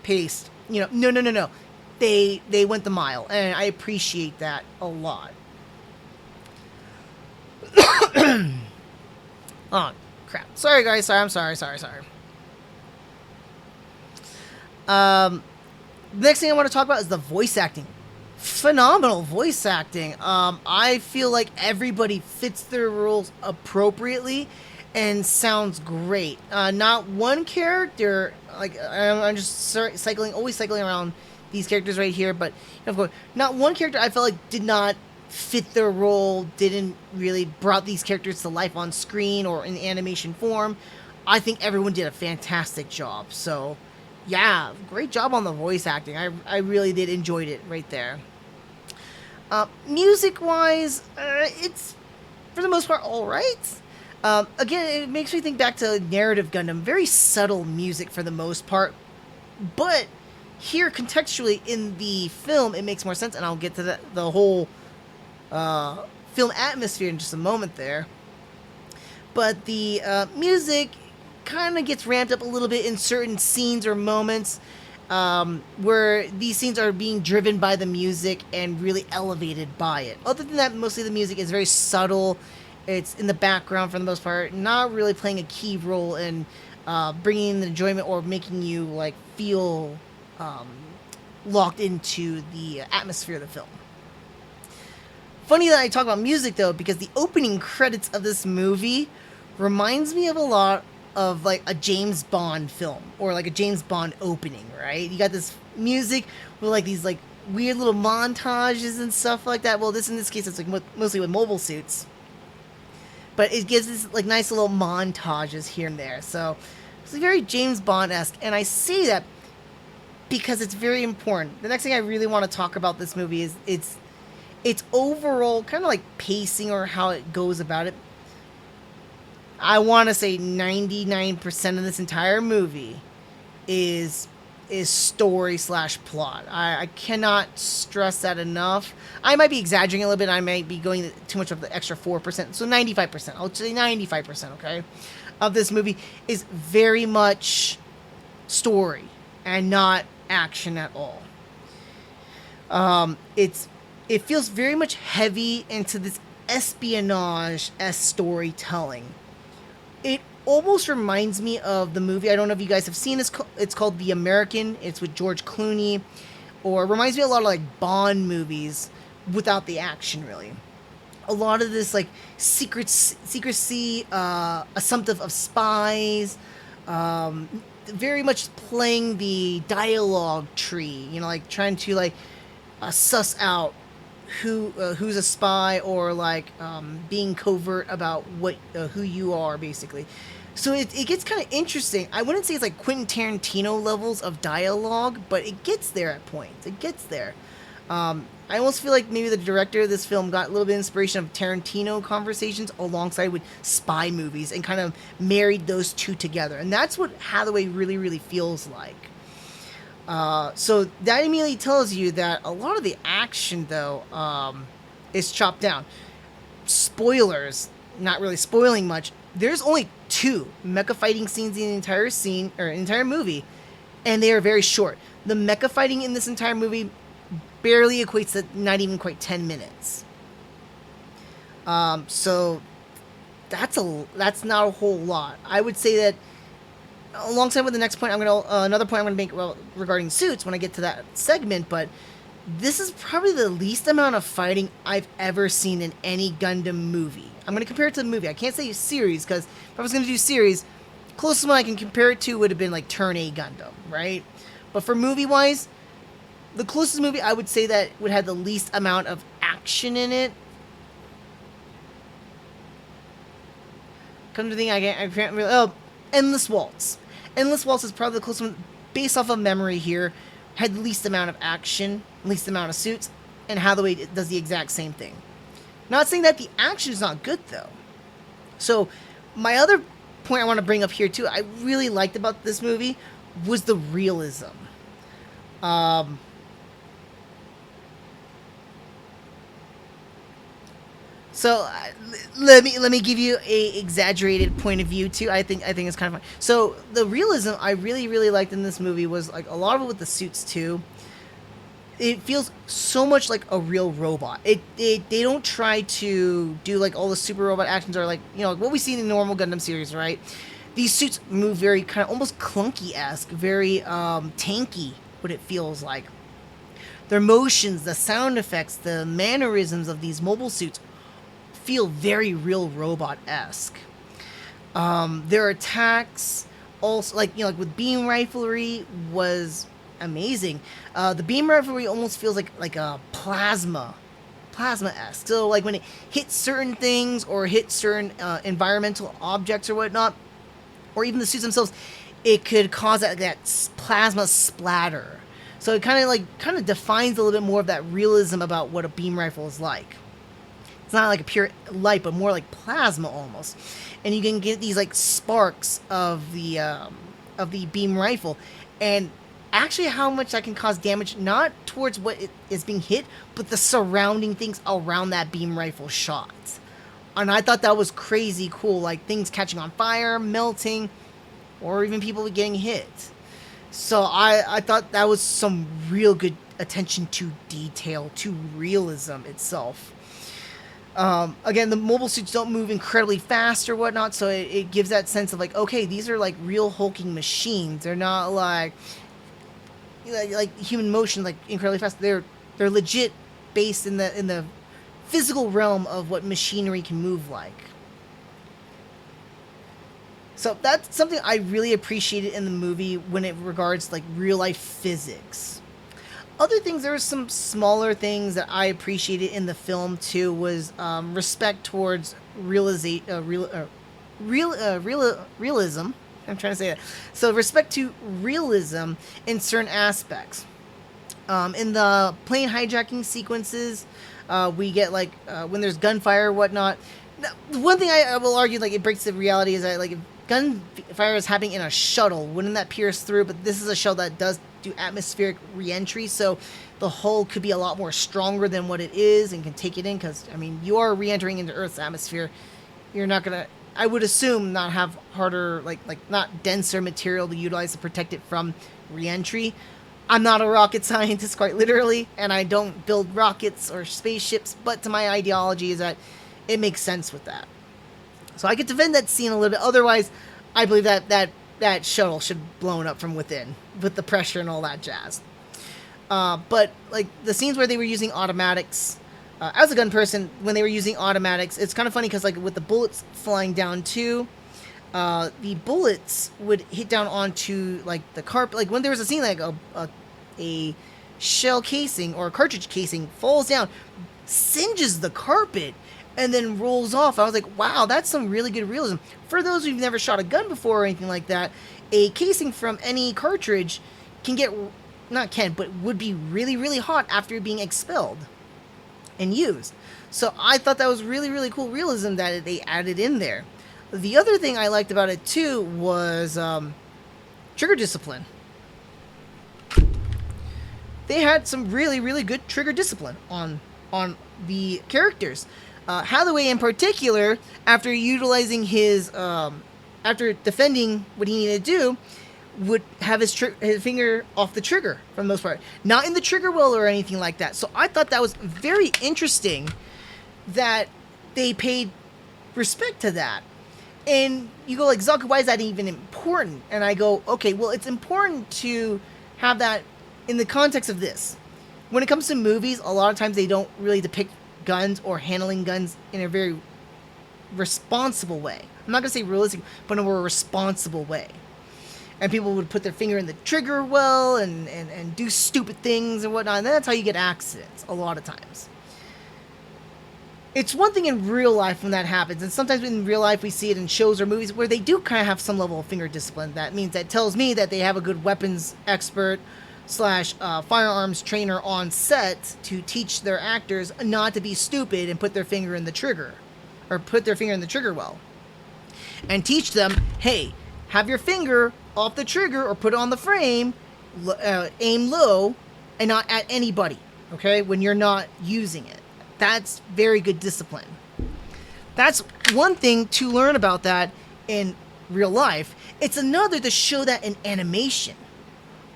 paste. No. They went the mile, and I appreciate that a lot. Oh, crap. Sorry, guys. I'm sorry. Next thing I want to talk about is the voice acting. Phenomenal voice acting. I feel like everybody fits their roles appropriately, and sounds great. Not one character, like I'm just always cycling around these characters right here, but of course, not one character I felt like did not fit their role, didn't really brought these characters to life on screen or in animation form. I think everyone did a fantastic job. So, yeah, great job on the voice acting. I really did enjoy it right there. Music-wise, it's for the most part all right. Again, it makes me think back to Narrative Gundam. Very subtle music for the most part, but here contextually in the film, it makes more sense, and I'll get to the whole film atmosphere in just a moment there. But the music kind of gets ramped up a little bit in certain scenes or moments where these scenes are being driven by the music and really elevated by it. Other than that, mostly the music is very subtle. It's in the background for the most part, not really playing a key role in bringing in the enjoyment or making you like feel locked into the atmosphere of the film. Funny that I talk about music though, because the opening credits of this movie reminds me of a lot of like a James Bond film or like a James Bond opening, right? You got this music with like these like weird little montages and stuff like that. Well, in this case, it's like mostly with mobile suits, but it gives this like nice little montages here and there. So it's very James Bond-esque, and I say that because it's very important. The next thing I really want to talk about this movie is its overall kind of like pacing or how it goes about it. I want to say 99% of this entire movie is story / plot. I cannot stress that enough. I might be exaggerating a little bit. I might be going too much of the extra 4%. So 95%. I'll say 95%, okay, of this movie is very much story and not action at all. It feels very much heavy into this espionage-esque storytelling. It almost reminds me of the movie, I don't know if you guys have seen this, it's called The American. It's with George Clooney, or it reminds me a lot of like Bond movies without the action, really. A lot of this like secrecy, assumptive of spies, very much playing the dialogue tree, you know, like trying to like suss out who's a spy, or like being covert about what who you are, basically. So it gets kind of interesting. I wouldn't say it's like Quentin Tarantino levels of dialogue, but it gets there at points. It gets there. I almost feel like maybe the director of this film got a little bit of inspiration of Tarantino conversations alongside with spy movies and kind of married those two together. And that's what Hathaway really feels like. So that immediately tells you that a lot of the action, though, is chopped down. Spoilers, not really spoiling much. There's only 2 mecha fighting scenes in the entire movie, and they are very short. The mecha fighting in this entire movie barely equates to not even quite 10 minutes. So that's not a whole lot. I would say that alongside with the next point, another point I'm gonna make regarding suits when I get to that segment. But this is probably the least amount of fighting I've ever seen in any Gundam movie. I'm gonna compare it to the movie. I can't say series, because if I was gonna do series, closest one I can compare it to would have been like Turn A Gundam, right? But for movie wise, the closest movie I would say that would have the least amount of action in it. Come to think, I can't really. Oh, Endless Waltz. Endless Waltz is probably the closest one, based off of memory here, had the least amount of action, least amount of suits, and Hathaway does the exact same thing. Not saying that the action is not good, though. So, my other point I want to bring up here, too, I really liked about this movie, was the realism. So let me give you a exaggerated point of view too. I think it's kind of fun. So the realism I really liked in this movie was like a lot of it with the suits too. It feels so much like a real robot. They don't try to do like all the super robot actions or like, you know, what we see in the normal Gundam series, right? These suits move very kind of almost clunky-esque, very tanky, what it feels like. Their motions, the sound effects, the mannerisms of these mobile suits feel very real robot-esque. Their attacks also, like, you know, like with beam riflery was amazing. The beam riflery almost feels like a plasma-esque. So like when it hits certain things or hits certain environmental objects or whatnot, or even the suits themselves, it could cause that plasma splatter. So it kind of defines a little bit more of that realism about what a beam rifle is like. It's not like a pure light, but more like plasma almost. And you can get these like sparks of the beam rifle, and actually how much that can cause damage, not towards what it is being hit, but the surrounding things around that beam rifle shot. And I thought that was crazy cool, like things catching on fire, melting, or even people getting hit. So I thought that was some real good attention to detail, to realism itself. Again, the mobile suits don't move incredibly fast or whatnot, so it gives that sense of like, okay, these are like real hulking machines. They're not like human motion, like incredibly fast. They're legit based in the physical realm of what machinery can move like. So that's something I really appreciated in the movie when it regards like real life physics. Other things, there were some smaller things that I appreciated in the film too, was respect towards realism. I'm trying to say that. So respect to realism in certain aspects. In the plane hijacking sequences, we get like when there's gunfire or whatnot. Now, one thing I will argue, like, it breaks the reality is that like if gunfire is happening in a shuttle, wouldn't that pierce through? But this is a shuttle that does do atmospheric re-entry, so the hull could be a lot more stronger than what it is and can take it in, because I mean, you are re-entering into Earth's atmosphere. You're not gonna, I would assume, not have harder, like not denser material to utilize to protect it from re-entry. I'm not a rocket scientist, quite literally, and I don't build rockets or spaceships, but to my ideology is that it makes sense with that. So I could defend that scene a little bit. Otherwise, I believe that shuttle should have blown up from within with the pressure and all that jazz. But like the scenes where they were using automatics, as a gun person, when they were using automatics, it's kind of funny because like with the bullets flying down too, the bullets would hit down onto like the carpet. Like when there was a scene like a shell casing or a cartridge casing falls down, singes the carpet, and then rolls off. I was like, wow, that's some really good realism. For those who've never shot a gun before or anything like that, a casing from any cartridge can get, but would be really, really hot after being expelled and used. So I thought that was really, really cool realism that they added in there. The other thing I liked about it too was trigger discipline. They had some really, really good trigger discipline on the characters. Hathaway in particular, after utilizing his, after defending what he needed to do, would have his finger off the trigger for the most part. Not in the trigger well or anything like that. So I thought that was very interesting that they paid respect to that. And you go like, Zuck, why is that even important? And I go, okay, well, it's important to have that in the context of this. When it comes to movies, a lot of times they don't really depict guns or handling guns in a very responsible way. I'm not going to say realistic, but in a more responsible way. And people would put their finger in the trigger well and do stupid things and whatnot. And that's how you get accidents a lot of times. It's one thing in real life when that happens. And sometimes in real life we see it in shows or movies where they do kind of have some level of finger discipline. That means that tells me that they have a good weapons expert / firearms trainer on set to teach their actors not to be stupid and put their finger in the trigger. Or put their finger in the trigger well. And teach them, hey, have your finger off the trigger or put it on the frame, aim low, and not at anybody, okay, when you're not using it. That's very good discipline. That's one thing to learn about that in real life. It's another to show that in animation.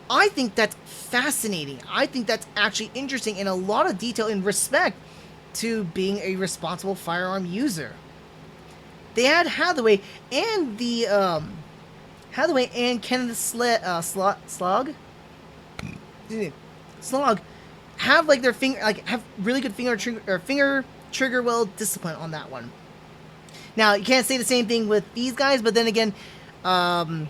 I think that's fascinating. I think that's actually interesting in a lot of detail in respect to being a responsible firearm user. They had Hathaway and the Kenneth Slog have like their finger, like have really good finger trigger well discipline on that one. Now, you can't say the same thing with these guys, but then again, I'm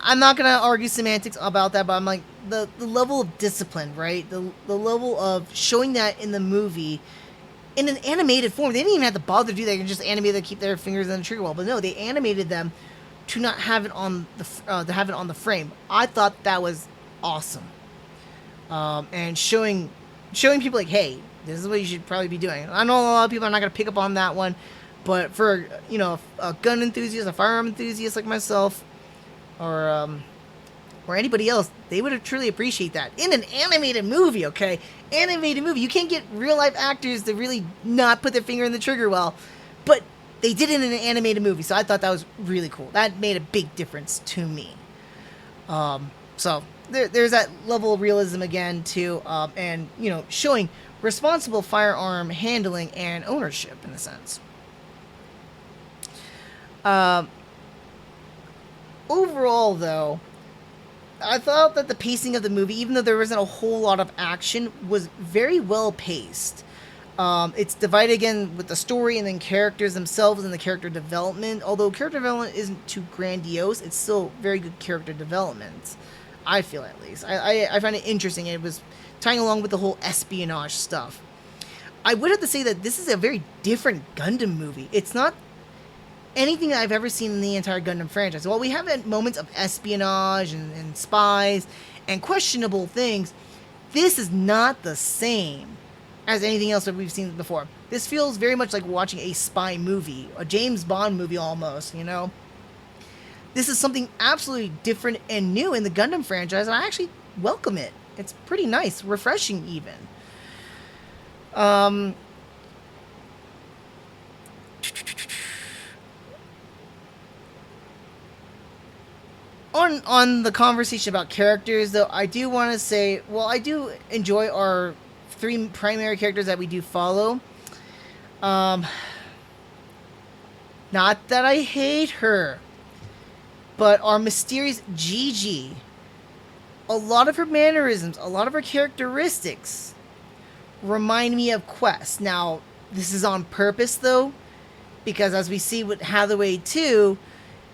not going to argue semantics about that, but I'm like, the level of discipline, right? The level of showing that in the movie in an animated form. They didn't even have to bother to do that. They can just animate them, keep their fingers on the trigger wheel. But no, they animated them to not have it on the frame. I thought that was awesome. And showing people like, hey, this is what you should probably be doing. I know a lot of people are not going to pick up on that one, but for, you know, a gun enthusiast, a firearm enthusiast like myself, or anybody else, they would truly appreciate that in an animated movie. Okay, animated movie. You can't get real life actors to really not put their finger in the trigger well, but they did it in an animated movie, so I thought that was really cool. That made a big difference to me. So there's that level of realism again too, and you know, showing responsible firearm handling and ownership in a sense. Overall, though, I thought that the pacing of the movie, even though there wasn't a whole lot of action, was very well paced. It's divided again with the story and then characters themselves and the character development. Although character development isn't too grandiose, it's still very good character development. I feel, at least. I find it interesting, and it was tying along with the whole espionage stuff. I would have to say that this is a very different Gundam movie. It's not anything that I've ever seen in the entire Gundam franchise. While we have had moments of espionage and spies and questionable things, this is not the same as anything else that we've seen before. This feels very much like watching a spy movie, a James Bond movie almost, you know? This is something absolutely different and new in the Gundam franchise, and I actually welcome it. It's pretty nice, refreshing even. On the conversation about characters, though, I do want to say, well, I do enjoy our 3 primary characters that we do follow. Not that I hate her, but our mysterious Gigi, a lot of her mannerisms, a lot of her characteristics remind me of Quest. Now, this is on purpose, though, because as we see with Hathaway too,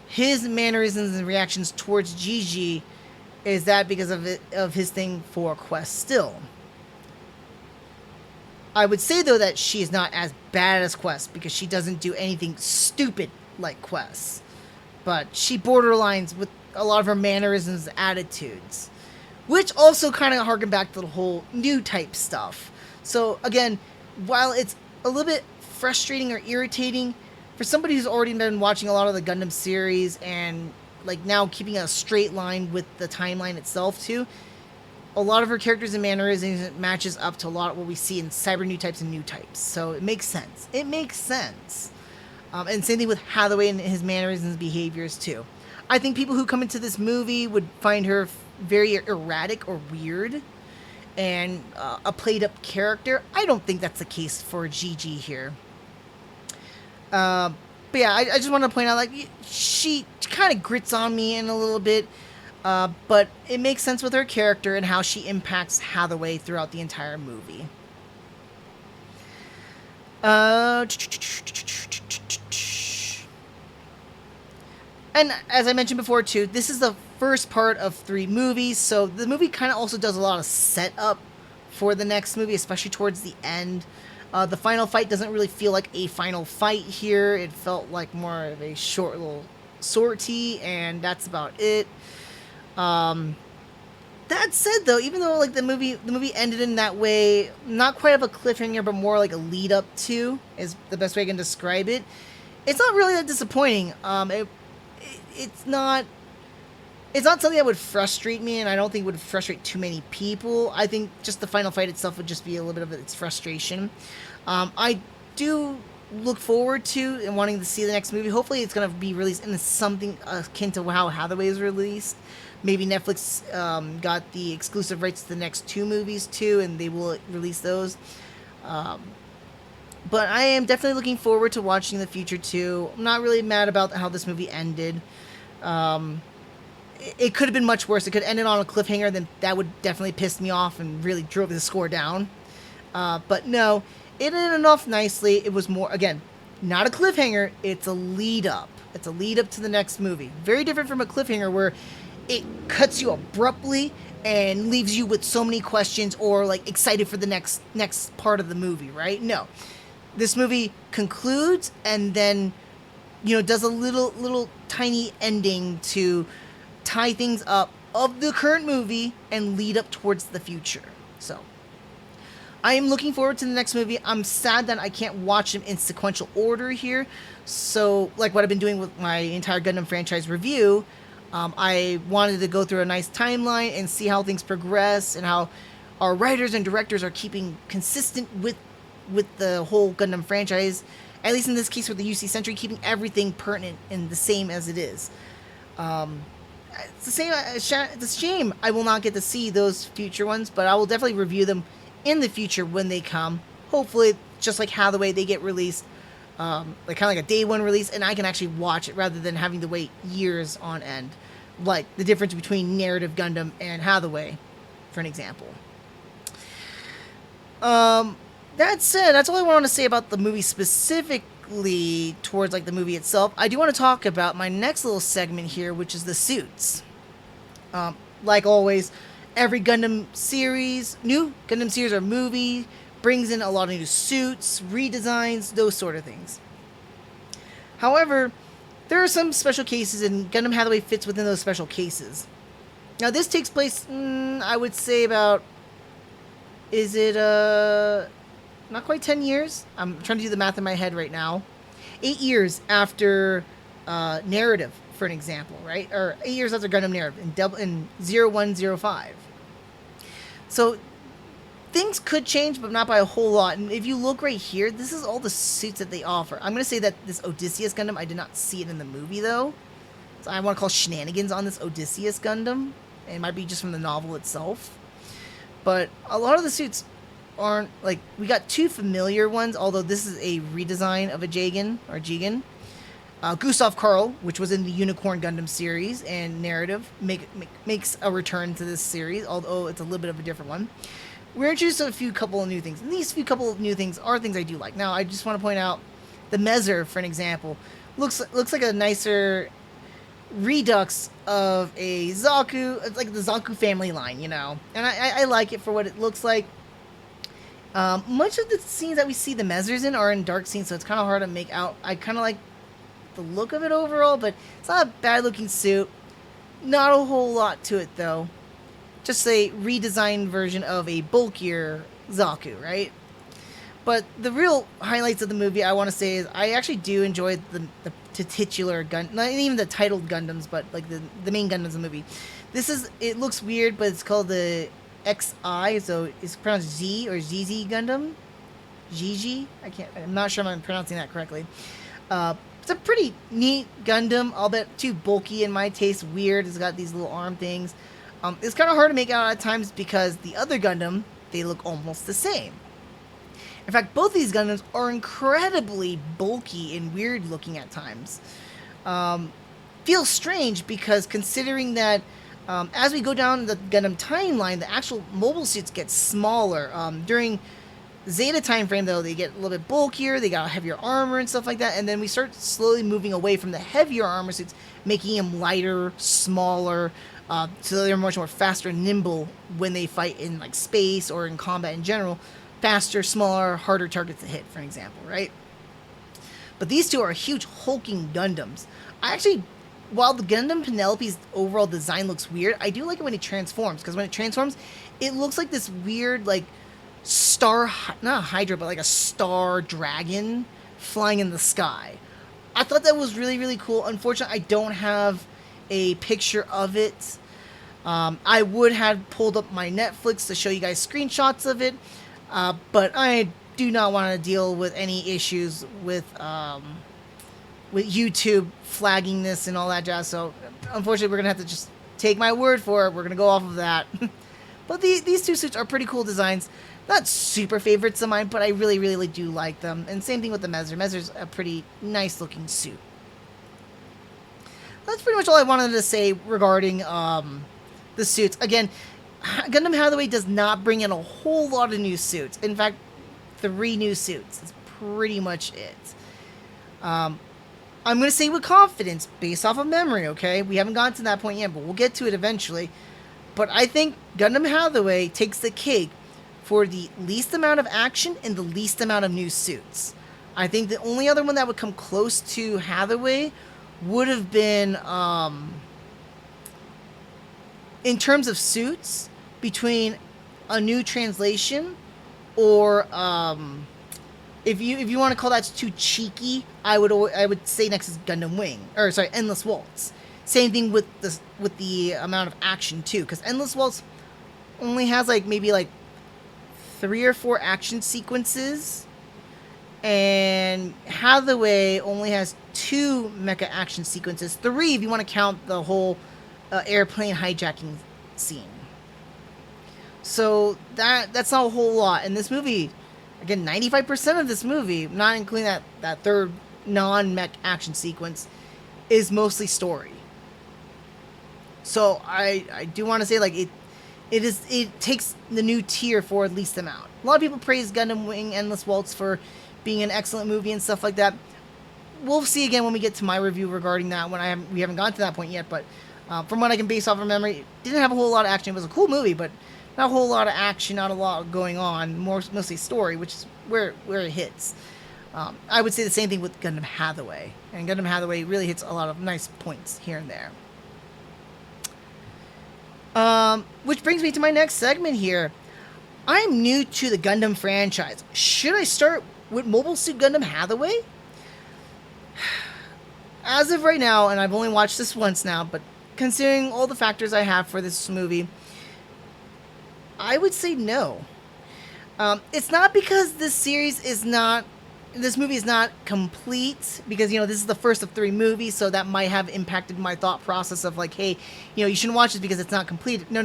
his mannerisms and reactions towards Gigi is that because of his thing for Quest still. I would say, though, that she is not as bad as Quest because she doesn't do anything stupid like Quest. But she borderlines with a lot of her mannerisms and attitudes, which also kind of harken back to the whole new type stuff. So, again, while it's a little bit frustrating or irritating, for somebody who's already been watching a lot of the Gundam series and like now keeping a straight line with the timeline itself too, a lot of her characters and mannerisms matches up to a lot of what we see in Cyber New Types and New Types. So it makes sense. It makes sense. And same thing with Hathaway and his mannerisms and behaviors too. I think people who come into this movie would find her very erratic or weird and a played up character. I don't think that's the case for Gigi here. But yeah, I just want to point out, like, she kind of grits on me in a little bit, but it makes sense with her character and how she impacts Hathaway throughout the entire movie. And as I mentioned before too, this is the first part of 3 movies, so the movie kind of also does a lot of setup for the next movie, especially towards the end. The final fight doesn't really feel like a final fight here. It felt like more of a short little sortie, and that's about it. That said, though, even though like the movie ended in that way, not quite of a cliffhanger, but more like a lead up to is the best way I can describe it. It's not really that disappointing. It's not something that would frustrate me, and I don't think would frustrate too many people. I think just the final fight itself would just be a little bit of its frustration. I do look forward to and wanting to see the next movie. Hopefully it's going to be released in something akin to how Hathaway is released. Maybe Netflix got the exclusive rights to the next 2 movies too, and they will release those. But I am definitely looking forward to watching the future too. I'm not really mad about how this movie ended. It could have been much worse. It could have ended on a cliffhanger, then that would definitely piss me off and really drove the score down. But no, it ended off nicely. It was more, again, Not a cliffhanger, it's a lead up. It's a lead up to the next movie. Very different from a cliffhanger where it cuts you abruptly and leaves you with so many questions or like excited for the next part of the movie, right? No. This movie concludes and then, you know, does a little tiny ending to tie things up of the current movie and lead up towards the future. So I am looking forward to the next movie. I'm sad that I can't watch them in sequential order here. So, like what I've been doing with my entire Gundam franchise review, I wanted to go through a nice timeline and see how things progress and how our writers and directors are keeping consistent with the whole Gundam franchise. At least in this case with the UC Century, keeping everything pertinent and the same as it is. It's the same. It's a shame I will not get to see those future ones, but I will definitely review them in the future when they come. Hopefully, just like Hathaway, they get released, like kind of like a day one release, and I can actually watch it rather than having to wait years on end. Like the difference between Narrative Gundam and Hathaway, for an example. That said, that's all I want to say about the movie specifically towards like the movie itself. I do want to talk about my next little segment here, which is the suits. Like always, every Gundam series, new Gundam series or movie, brings in a lot of new suits, redesigns, those sort of things. However, there are some special cases, and Gundam Hathaway fits within those special cases. Now, this takes place, I would say about, is it, not quite 10 years? I'm trying to do the math in my head right now. 8 years after Narrative, for an example, right? Or 8 years after Gundam Narrative in 0105. So things could change, but not by a whole lot. And if you look right here, this is all the suits that they offer. I'm going to say that this Odysseus Gundam, I did not see it in the movie, though. So I want to call shenanigans on this Odysseus Gundam. It might be just from the novel itself. But a lot of the suits aren't, like, we got two familiar ones, although this is a redesign of a Jigen, or Jigen. Gustav Karl, which was in the Unicorn Gundam series and Narrative, makes a return to this series, although it's a little bit of a different one. We're introduced to a couple of new things, and these few couple of new things are things I do like. Now, I just want to point out the Mezer, for an example, looks like a nicer redux of a Zaku. It's like the Zaku family line, you know, and I like it for what it looks like. Much of the scenes that we see the Mezers in are in dark scenes, so it's kind of hard to make out. I kind of like the look of it overall, but it's not a bad looking suit. Not a whole lot to it, though. Just a redesigned version of a bulkier Zaku, right? But the real highlights of the movie, I want to say, is I actually do enjoy the titular Gundam, not even the titled Gundams, but like the main Gundams of the movie. It looks weird, but it's called the XI, so it's pronounced Z or ZZ Gundam. Gigi? I'm not sure if I'm pronouncing that correctly. It's a pretty neat Gundam, albeit too bulky in my taste, weird. It's got these little arm things. It's kind of hard to make out at times because the other Gundam, they look almost the same. In fact, both these Gundams are incredibly bulky and weird looking at times. Feels strange because considering that as we go down the Gundam timeline, the actual mobile suits get smaller. During Zeta time frame, though, they get a little bit bulkier, they got heavier armor and stuff like that, and then we start slowly moving away from the heavier armor suits, making them lighter, smaller, so they're much more faster and nimble when they fight in like space or in combat in general. Faster, smaller, harder targets to hit, for an example, right? But these two are huge hulking Gundams. While the Gundam Penelope's overall design looks weird, I do like it when it transforms, because when it transforms, it looks like this weird, like, not a Hydra, but like a star dragon flying in the sky. I thought that was really, really cool. Unfortunately, I don't have a picture of it. I would have pulled up my Netflix to show you guys screenshots of it, but I do not want to deal with any issues with YouTube flagging this and all that jazz. So, unfortunately, we're going to have to just take my word for it. We're going to go off of that. But these two suits are pretty cool designs. Not super favorites of mine, but I really, really do like them. And same thing with the Mezer. Mezer's a pretty nice looking suit. That's pretty much all I wanted to say regarding the suits. Again, Gundam Hathaway does not bring in a whole lot of new suits. In fact, 3 new suits is pretty much it. I'm going to say with confidence, based off of memory, okay? We haven't gotten to that point yet, but we'll get to it eventually. But I think Gundam Hathaway takes the cake for the least amount of action and the least amount of new suits. I think the only other one that would come close to Hathaway would have been, in terms of suits, between a new translation or, if you want to call that too cheeky, I would say next is Gundam Wing, or sorry, Endless Waltz. Same thing with the amount of action too, because Endless Waltz only has like maybe like 3 or 4 action sequences, and Hathaway only has 2 mecha action sequences, 3 if you want to count the whole airplane hijacking scene. So that's not a whole lot. And this movie, again, 95% of this movie, not including that third non-mech action sequence, is mostly story. So I do want to say, like, it takes the new tier for at least amount. A lot of people praise Gundam Wing Endless Waltz for being an excellent movie and stuff like that. We'll see again when we get to my review regarding that, when we haven't gotten to that point yet, but from what I can base off of memory, it didn't have a whole lot of action. It was a cool movie, but not a whole lot of action, not a lot going on, mostly story, which is where it hits. I would say the same thing with Gundam Hathaway, and Gundam Hathaway really hits a lot of nice points here and there. Which brings me to my next segment here. I'm new to the Gundam franchise. Should I start with Mobile Suit Gundam Hathaway? As of right now, and I've only watched this once now, but considering all the factors I have for this movie, I would say no. It's not because this movie is not complete, because, this is the first of 3 movies, so that might have impacted my thought process of like, hey, you shouldn't watch this because it's not complete. No,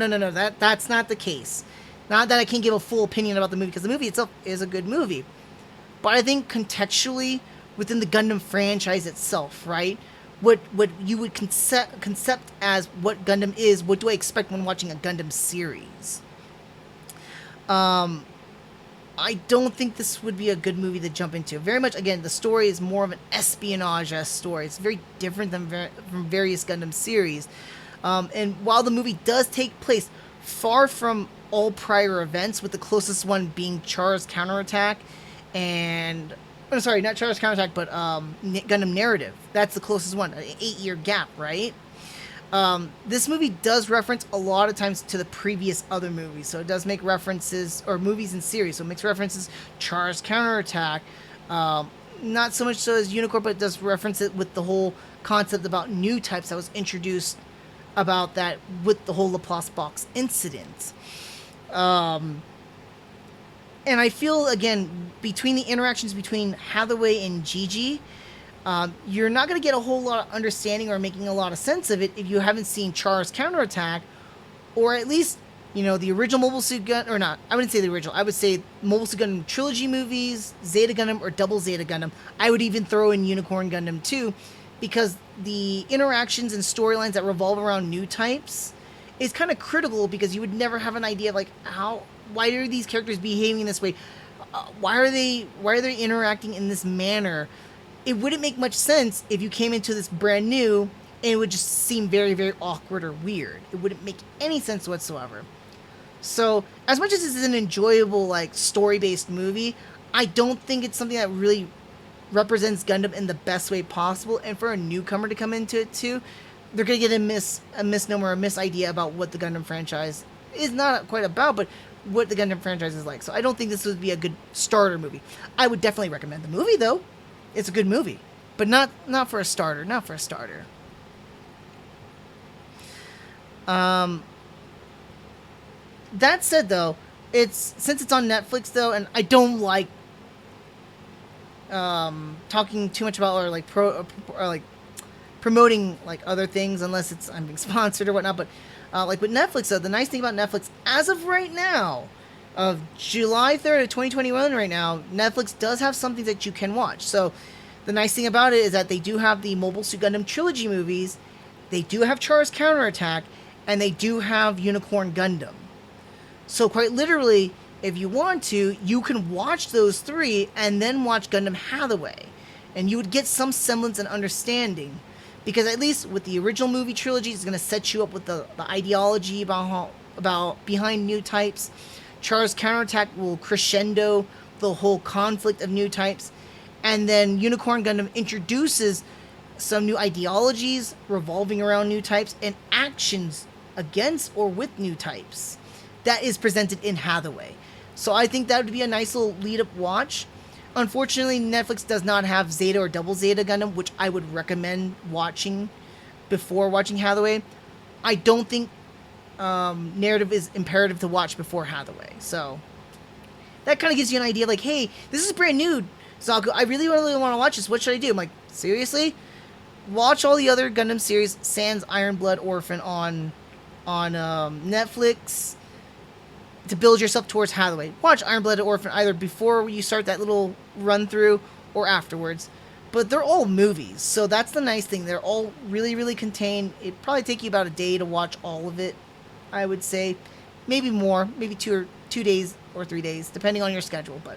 that's not the case. Not that I can't give a full opinion about the movie, because the movie itself is a good movie. But I think contextually, within the Gundam franchise itself, right, what you would concept as what Gundam is, what do I expect when watching a Gundam series? I don't think this would be a good movie to jump into. Very much, again, the story is more of an espionage-esque story. It's very different than from various Gundam series. And while the movie does take place far from all prior events, with the closest one being Char's counterattack and... Oh, sorry, not Char's counterattack, but Gundam Narrative. That's the closest one, an 8-year gap, right? This movie does reference a lot of times to the previous other movies, so it does make references, or movies and series, so it makes references Char's counterattack, not so much so as Unicorn, but it does reference it with the whole concept about new types that was introduced about that with the whole Laplace box incident. And I feel, again, between the interactions between Hathaway and Gigi, you're not going to get a whole lot of understanding or making a lot of sense of it if you haven't seen Char's counterattack, or at least, the original Mobile Suit Gundam, or not, I wouldn't say the original, I would say Mobile Suit Gundam trilogy movies, Zeta Gundam, or Double Zeta Gundam. I would even throw in Unicorn Gundam too, because the interactions and storylines that revolve around new types is kind of critical, because you would never have an idea of like why are these characters behaving this way? Why are they interacting in this manner? It wouldn't make much sense if you came into this brand new and it would just seem very, very awkward or weird. It wouldn't make any sense whatsoever. So, as much as this is an enjoyable, like, story-based movie, I don't think it's something that really represents Gundam in the best way possible. And for a newcomer to come into it too, they're gonna get a misnomer, a misidea about what the Gundam franchise is not quite about, but what the Gundam franchise is like. So I don't think this would be a good starter movie. I would definitely recommend the movie, though. It's a good movie, but not for a starter. Not for a starter. That said, though, since it's on Netflix, though, and I don't like talking too much about or like promoting like other things unless I'm being sponsored or whatnot. But like with Netflix, though, the nice thing about Netflix, as of right now, of July 3rd of 2021 right now, Netflix does have something that you can watch. So the nice thing about it is that they do have the Mobile Suit Gundam trilogy movies, they do have Char's counterattack, and they do have Unicorn Gundam. So quite literally, if you want to, you can watch those 3 and then watch Gundam Hathaway. and you would get some semblance and understanding. Because at least with the original movie trilogy, it's going to set you up with the ideology about behind new types. Char's counterattack will crescendo the whole conflict of new types. And then Unicorn Gundam introduces some new ideologies revolving around new types and actions against or with new types that is presented in Hathaway. So I think that would be a nice little lead-up watch. Unfortunately, Netflix does not have Zeta or Double Zeta Gundam, which I would recommend watching before watching Hathaway. I don't think narrative is imperative to watch before Hathaway. So that kind of gives you an idea, like, hey, this is brand new, Zaku. I really want to watch this. What should I do? I'm like, seriously? Watch all the other Gundam series, sans Iron Blood Orphan on Netflix to build yourself towards Hathaway. Watch Iron Blood Orphan either before you start that little run through or afterwards. But they're all movies, so that's the nice thing. They're all really, really contained. It'd probably take you about a day to watch all of it, I would say. Maybe more, maybe 2 days or 3 days, depending on your schedule. But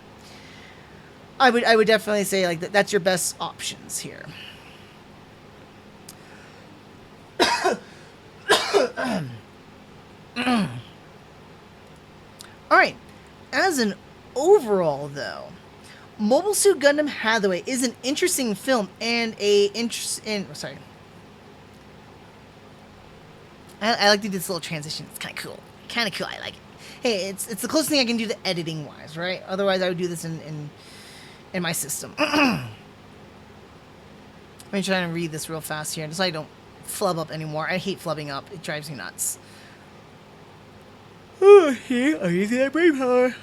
I would definitely say like that's your best options here. Alright, as an overall though, Mobile Suit Gundam Hathaway is an interesting film and I like to do this little transition. It's kind of cool. I like it. Hey, it's the closest thing I can do to editing wise, right? Otherwise I would do this in my system. Let me try and read this real fast here, just so I don't flub up anymore. I hate flubbing up. It drives me nuts. Oh, here, I'm using that brain power.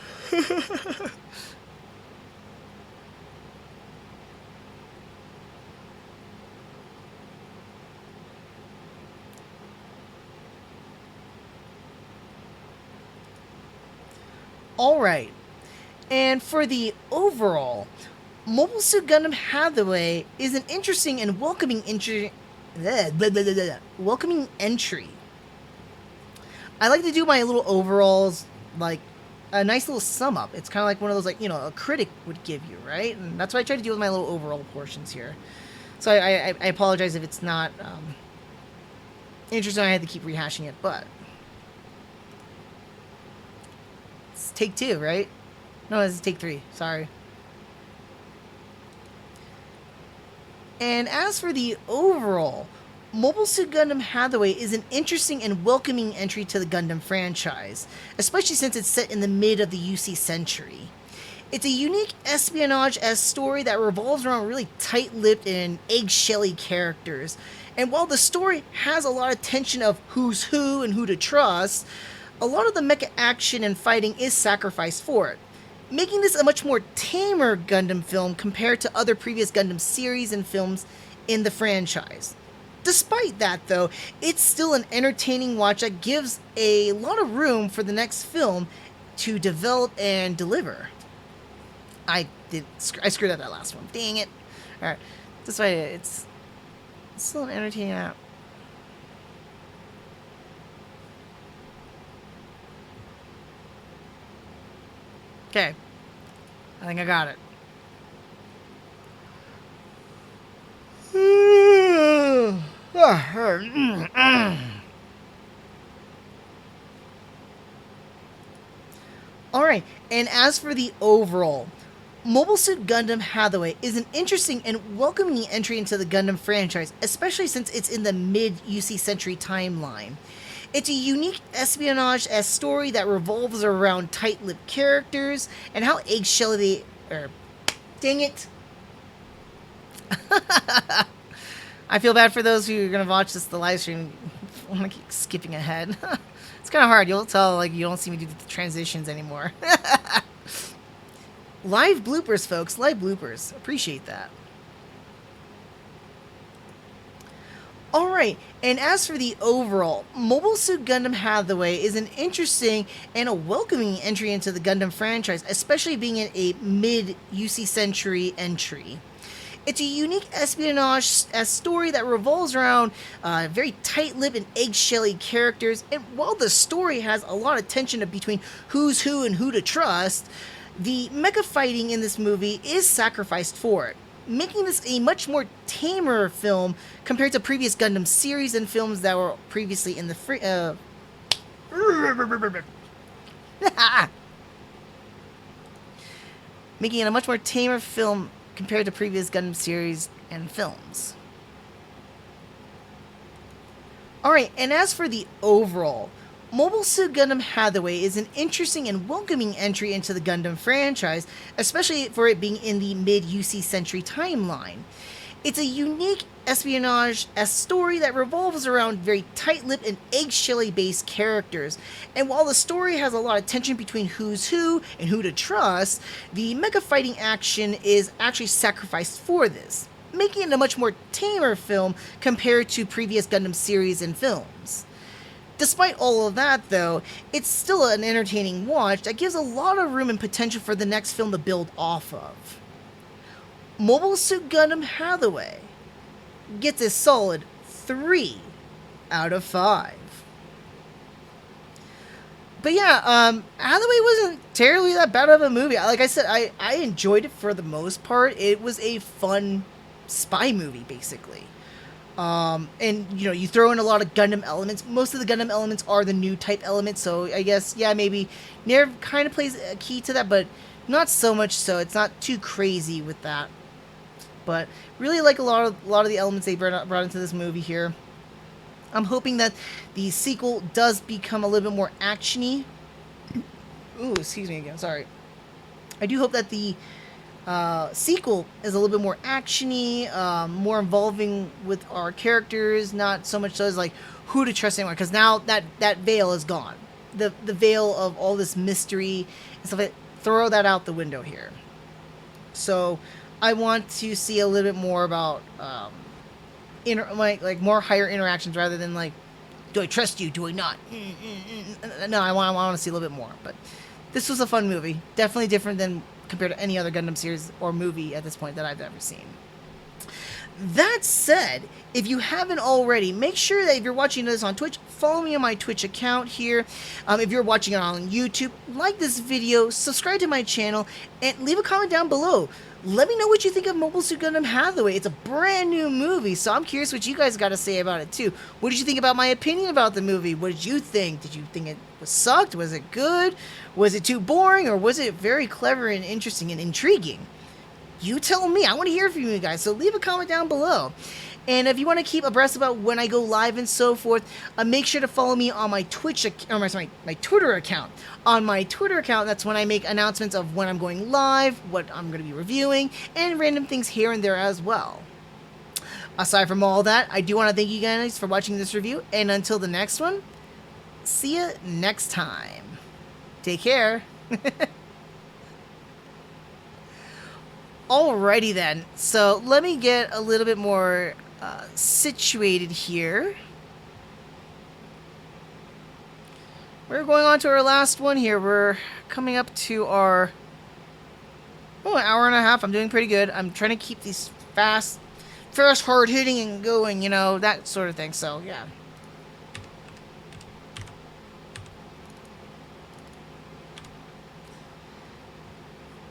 Alright, and for the overall, Mobile Suit Gundam Hathaway is an interesting and welcoming entry. I like to do my little overalls, like a nice little sum up. It's kind of like one of those, like, you know, a critic would give you, right? And that's what I try to do with my little overall portions here. So I apologize if it's not interesting. I had to keep rehashing it, but it's take 2, right? No, it's take 3. Sorry. And as for the overall, Mobile Suit Gundam Hathaway is an interesting and welcoming entry to the Gundam franchise, especially since it's set in the mid of the UC century. It's a unique espionage-esque story that revolves around really tight-lipped and egg-shelly characters. And while the story has a lot of tension of who's who and who to trust, a lot of the mecha action and fighting is sacrificed for it, making this a much more tamer Gundam film compared to other previous Gundam series and films in the franchise. Despite that, though, it's still an entertaining watch that gives a lot of room for the next film to develop and deliver. I screwed up that last one. Dang it. Alright, this way it's still an entertaining app. Okay. I think I got it. Alright, and as for the overall, Mobile Suit Gundam Hathaway is an interesting and welcoming entry into the Gundam franchise, especially since it's in the mid-UC century timeline. It's a unique espionage-esque story that revolves around tight-lipped characters and how eggshelly they... dang it. I feel bad for those who are going to watch the live stream. I'm going to keep skipping ahead. It's kind of hard. You'll tell, like, you don't see me do the transitions anymore. Live bloopers, folks. Live bloopers. Appreciate that. Alright, and as for the overall, Mobile Suit Gundam Hathaway is an interesting and a welcoming entry into the Gundam franchise, especially being in a mid-UC century entry. It's a unique espionage story that revolves around very tight-lipped and egg-shelly characters, and while the story has a lot of tension between who's who and who to trust, the mecha fighting in this movie is sacrificed for it, making this a much more tamer film compared to previous Gundam series and films that were previously in the making it a much more tamer film compared to previous Gundam series and films. Alright, and as for the overall, Mobile Suit Gundam Hathaway is an interesting and welcoming entry into the Gundam franchise, especially for it being in the mid-UC century timeline. It's a unique espionage-esque story that revolves around very tight-lipped and eggshelly based characters, and while the story has a lot of tension between who's who and who to trust, the mecha fighting action is actually sacrificed for this, making it a much more tamer film compared to previous Gundam series and films. Despite all of that, though, it's still an entertaining watch that gives a lot of room and potential for the next film to build off of. Mobile Suit Gundam Hathaway gets a solid 3 out of 5. But yeah, Hathaway wasn't terribly that bad of a movie. Like I said, I enjoyed it for the most part. It was a fun spy movie, basically. And, you know, you throw in a lot of Gundam elements. Most of the Gundam elements are the new type elements, so I guess, yeah, maybe Nair kind of plays a key to that, but not so much so. It's not too crazy with that. But really like a lot of the elements they brought into this movie here. I'm hoping that the sequel does become a little bit more action-y. Ooh, excuse me again, sorry. I do hope that the sequel is a little bit more action-y, more involving with our characters, not so much so as like who to trust anymore, because now that veil is gone. The veil of all this mystery and stuff like that, throw that out the window here. So I want to see a little bit more about like more higher interactions rather than like, do I trust you? Do I not? No, I want to see a little bit more. But this was a fun movie, definitely different than compared to any other Gundam series or movie at this point that I've ever seen. That said, if you haven't already, make sure that if you're watching this on Twitch, follow me on my Twitch account here. If you're watching it on YouTube, like this video, subscribe to my channel, and leave a comment down below. Let me know what you think of Mobile Suit Gundam Hathaway. It's a brand new movie, so I'm curious what you guys got to say about it too. What did you think about my opinion about the movie? What did you think? Did you think it was sucked? Was it good? Was it too boring? Or was it very clever and interesting and intriguing? You tell me. I want to hear from you guys, so leave a comment down below. And if you want to keep abreast about when I go live and so forth, make sure to follow me on my my Twitter account. On my Twitter account, that's when I make announcements of when I'm going live, what I'm going to be reviewing, and random things here and there as well. Aside from all that, I do want to thank you guys for watching this review, and until the next one, see ya next time. Take care. Alrighty then, so let me get a little bit more situated here. We're going on to our last one here. We're coming up to our an hour and a half. I'm doing pretty good. I'm trying to keep these fast, hard hitting and going, you know, that sort of thing. So yeah.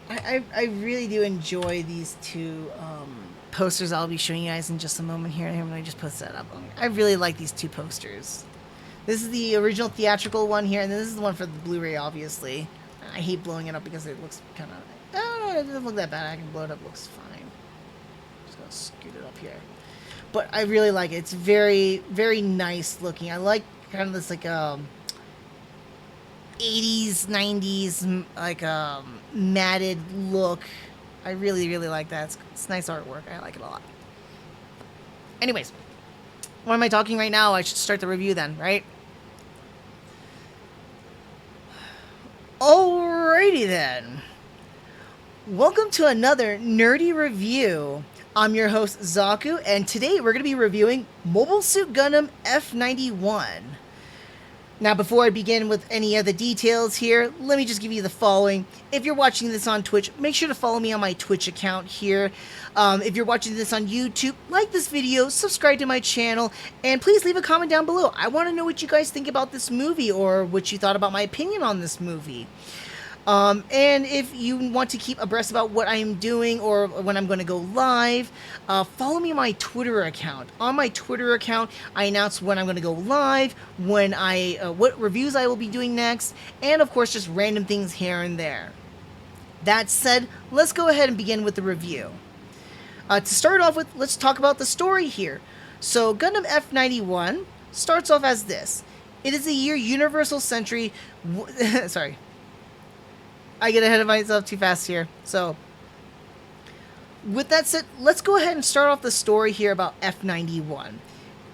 I really do enjoy these two posters I'll be showing you guys in just a moment here. Let me just post that up. I really like these two posters. This is the original theatrical one here, and then this is the one for the Blu-ray, obviously. I hate blowing it up because it looks kind of... Oh, it doesn't look that bad. I can blow it up. It looks fine. Just gonna scoot it up here. But I really like it. It's very, very nice looking. I like kind of this, like, 80s, 90s, like, matted look. I really, really like that. It's nice artwork. I like it a lot. Anyways, why am I talking right now? I should start the review then, right? Alrighty then. Welcome to another nerdy review. I'm your host, Zaku, and today we're going to be reviewing Mobile Suit Gundam F91. Now, before I begin with any of the details here, let me just give you the following. If you're watching this on Twitch, make sure to follow me on my Twitch account here. If you're watching this on YouTube, like this video, subscribe to my channel, and please leave a comment down below. I want to know what you guys think about this movie, or what you thought about my opinion on this movie. And if you want to keep abreast about what I am doing or when I'm going to go live, follow me on my Twitter account. On my Twitter account, I announce when I'm going to go live, what reviews I will be doing next, and of course, just random things here and there. That said, let's go ahead and begin with the review. To start off with, let's talk about the story here. So, Gundam F91 starts off as this. It is a year Universal Century... sorry. I get ahead of myself too fast here. So, with that said, let's go ahead and start off the story here about F91.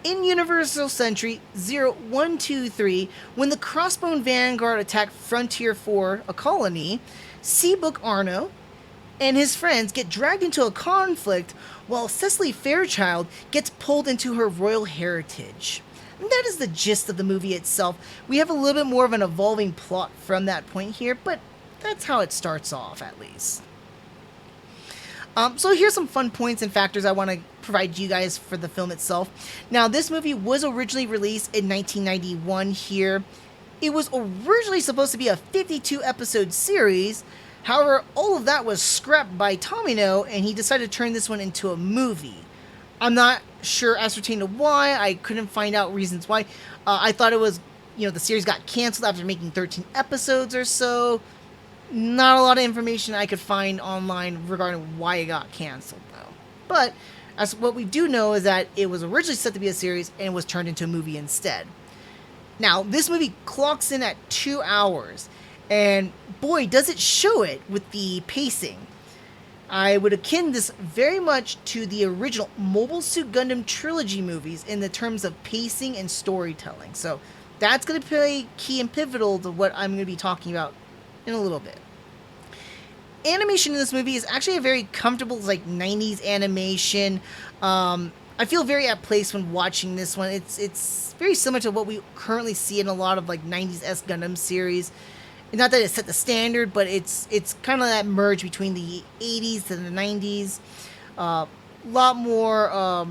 In Universal Century 0123, when the Crossbone Vanguard attacked Frontier 4, a colony, Seabook Arno and his friends get dragged into a conflict while Cecily Fairchild gets pulled into her royal heritage. And that is the gist of the movie itself. We have a little bit more of an evolving plot from that point here, but that's how it starts off, at least. So here's some fun points and factors I want to provide you guys for the film itself. Now, this movie was originally released in 1991 here. It was originally supposed to be a 52-episode series. However, all of that was scrapped by Tomino, and he decided to turn this one into a movie. I'm not sure ascertained why. I couldn't find out reasons why. I thought it was, the series got canceled after making 13 episodes or so. Not a lot of information I could find online regarding why it got canceled, though. But as what we do know is that it was originally set to be a series and was turned into a movie instead. Now, this movie clocks in at 2 hours, and boy, does it show it with the pacing. I would akin this very much to the original Mobile Suit Gundam trilogy movies in the terms of pacing and storytelling. So that's going to play key and pivotal to what I'm going to be talking about in a little bit. Animation in this movie is actually a very comfortable, 90s animation. I feel very at place when watching this one. It's very similar to what we currently see in a lot of 90s-esque Gundam series. Not that it set the standard, but it's kind of that merge between the 80s and the 90s. A lot more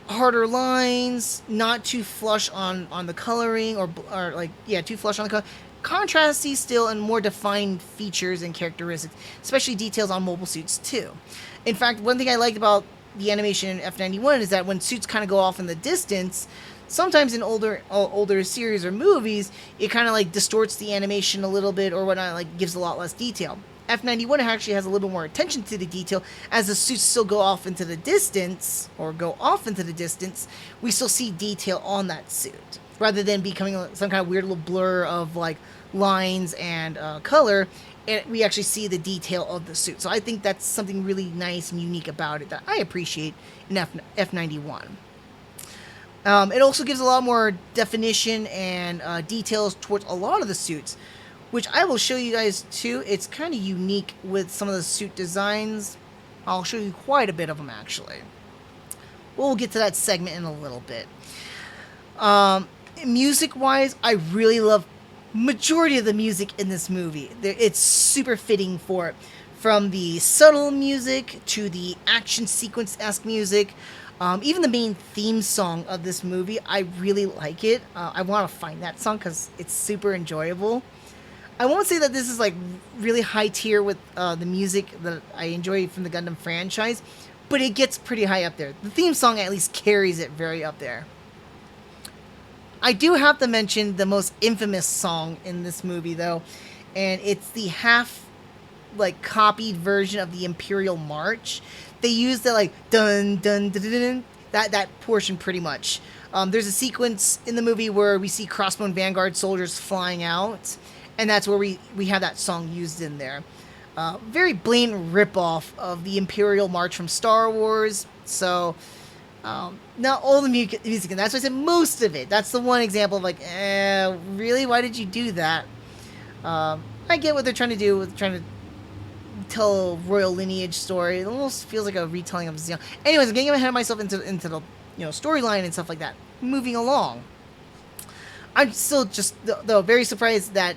harder lines, not too flush on the coloring, too flush on the color. Contrasty still, and more defined features and characteristics, especially details on mobile suits too. In fact, one thing I liked about the animation in F91 is that when suits kind of go off in the distance, sometimes in older series or movies, it kind of distorts the animation a little bit or whatnot, gives a lot less detail. F91 actually has a little bit more attention to the detail. As the suits still go off into the distance, we still see detail on that suit, rather than becoming some kind of weird little blur of lines and color. And we actually see the detail of the suit. So I think that's something really nice and unique about it that I appreciate in F91. It also gives a lot more definition and details towards a lot of the suits, which I will show you guys too. It's kind of unique with some of the suit designs. I'll show you quite a bit of them, actually. We'll get to that segment in a little bit. Music-wise, I really love majority of the music in this movie. It's super fitting for it. From the subtle music to the action sequence-esque music. Even the main theme song of this movie, I really like it. I want to find that song because it's super enjoyable. I won't say that this is really high tier with the music that I enjoy from the Gundam franchise, but it gets pretty high up there. The theme song at least carries it very up there. I do have to mention the most infamous song in this movie, though, and it's the half copied version of the Imperial March. They use the dun dun dun dun, dun that portion pretty much. There's a sequence in the movie where we see Crossbone Vanguard soldiers flying out, and that's where we have that song used in there. Very blatant ripoff of the Imperial March from Star Wars. So not all the music, and that's why I said most of it. That's the one example of really? Why did you do that? I get what they're trying to do with trying to tell a royal lineage story. It almost feels like a retelling of Xeon. Anyways, I'm getting ahead of myself into the storyline and stuff like that. Moving along, I'm still just though very surprised that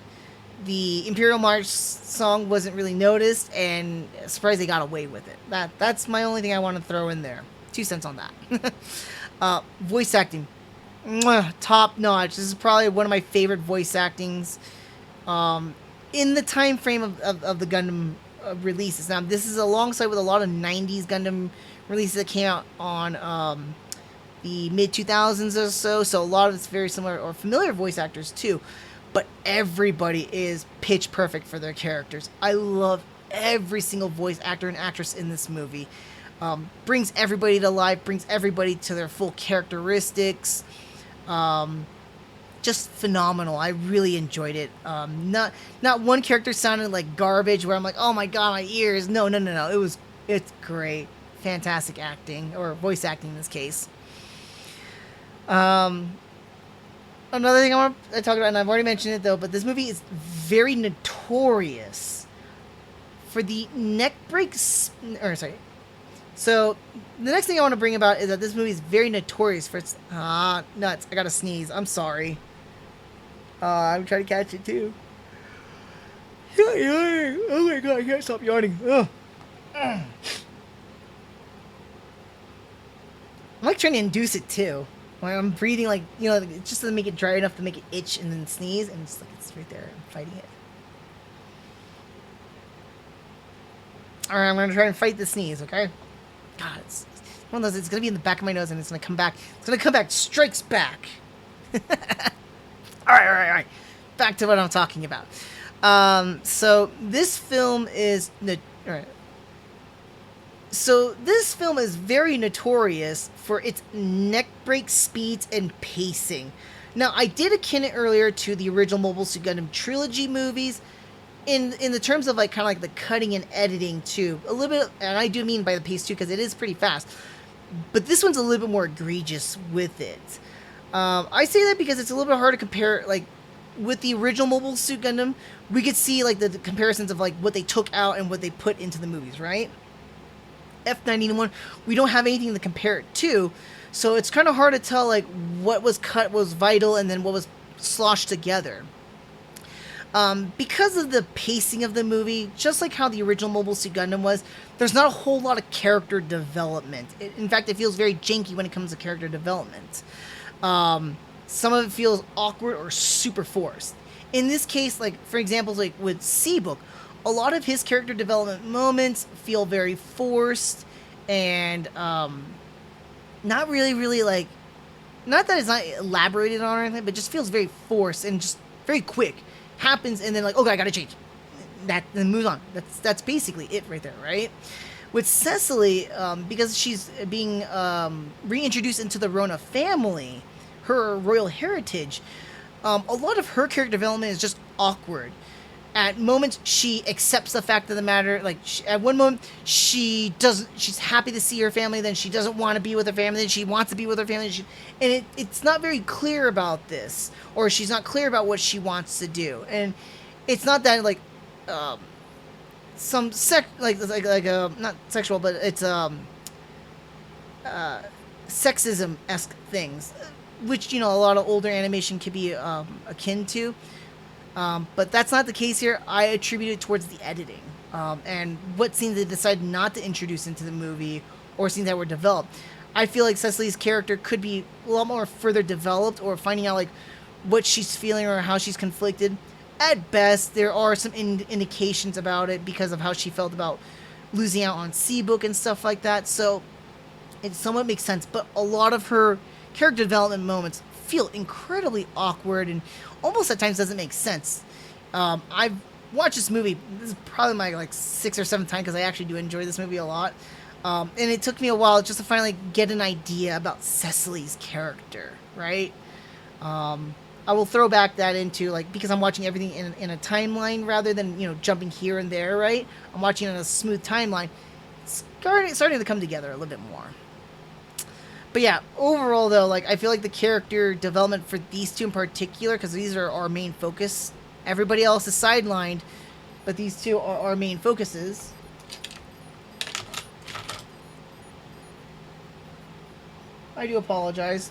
the Imperial March song wasn't really noticed, and surprised they got away with it. That's my only thing I want to throw in there. 2 cents on that. Voice acting, top notch. This is probably one of my favorite voice actings. in the time frame of the Gundam releases. Now, this is alongside with a lot of 90s Gundam releases that came out on the mid 2000s or so. So a lot of it's very similar or familiar voice actors too. But everybody is pitch perfect for their characters. I love every single voice actor and actress in this movie. Brings everybody to life, brings everybody to their full characteristics. Just phenomenal. I really enjoyed it. Not one character sounded like garbage where I'm like, oh my god, my ears. No. It's great. Fantastic acting, or voice acting in this case. Another thing I want to talk about, and I've already mentioned it though, but this movie is very notorious for the neck breaks. So the next thing I want to bring about is that this movie is very notorious for its nuts. I gotta sneeze. I'm sorry. I'm trying to catch it too. Oh my god, I can't stop yawning. Ugh. I'm like trying to induce it too. When I'm breathing, like, you know, just to make it dry enough to make it itch and then sneeze, and it's like it's right there. I'm fighting it. Alright, I'm gonna try and fight the sneeze, okay? God, it's one of those, it's gonna be in the back of my nose and it's gonna come back. It's gonna come back, strikes back. Alright. Back to what I'm talking about. So this film is So this film is very notorious for its neck break speeds and pacing. Now, I did akin it earlier to the original Mobile Suit Gundam trilogy movies in the terms of like kind of like the cutting and editing too. A little bit, and I do mean by the pace too, because it is pretty fast. But this one's a little bit more egregious with it. I say that because it's a little bit hard to compare, like, with the original Mobile Suit Gundam, we could see like the comparisons of like what they took out and what they put into the movies, right? F91, we don't have anything to compare it to, so it's kind of hard to tell like what was cut was vital and then what was sloshed together. Because of the pacing of the movie, just like how the original Mobile Suit Gundam was, there's not a whole lot of character development. In fact, it feels very janky when it comes to character development. Some of it feels awkward or super forced. In this case, like for example, like with Seabook, a lot of his character development moments feel very forced and not really like, not that it's not elaborated on or anything, but just feels very forced and just very quick. Happens and then like, okay, I gotta change. That then moves on. That's basically it right there, right? With Cecily, because she's being reintroduced into the Rona family, her royal heritage, a lot of her character development is just awkward. At moments, she accepts the fact of the matter. Like, at one moment, she's happy to see her family, then she doesn't want to be with her family, then she wants to be with her family. And it's not very clear about this, or she's not clear about what she wants to do. And it's not that, like, not sexual, but it's, sexism-esque things, which, you know, a lot of older animation could be, akin to. But that's not the case here. I attribute it towards the editing and what scenes they decided not to introduce into the movie or scenes that were developed. I feel like Cecily's character could be a lot more further developed, or finding out like what she's feeling or how she's conflicted. At best, there are some indications about it because of how she felt about losing out on Seabook and stuff like that. So it somewhat makes sense. But a lot of her character development moments feel incredibly awkward and almost at times doesn't make sense. I've watched this movie. This is probably my like 6th or 7th time because I actually do enjoy this movie a lot. And it took me a while just to finally get an idea about Cecily's character, right? I will throw back that into like, because I'm watching everything in a timeline rather than, you know, jumping here and there, right? I'm watching it on a smooth timeline. It's starting to come together a little bit more. But yeah, overall though, like I feel like the character development for these two in particular, because these are our main focus. Everybody else is sidelined, but these two are our main focuses. I do apologize.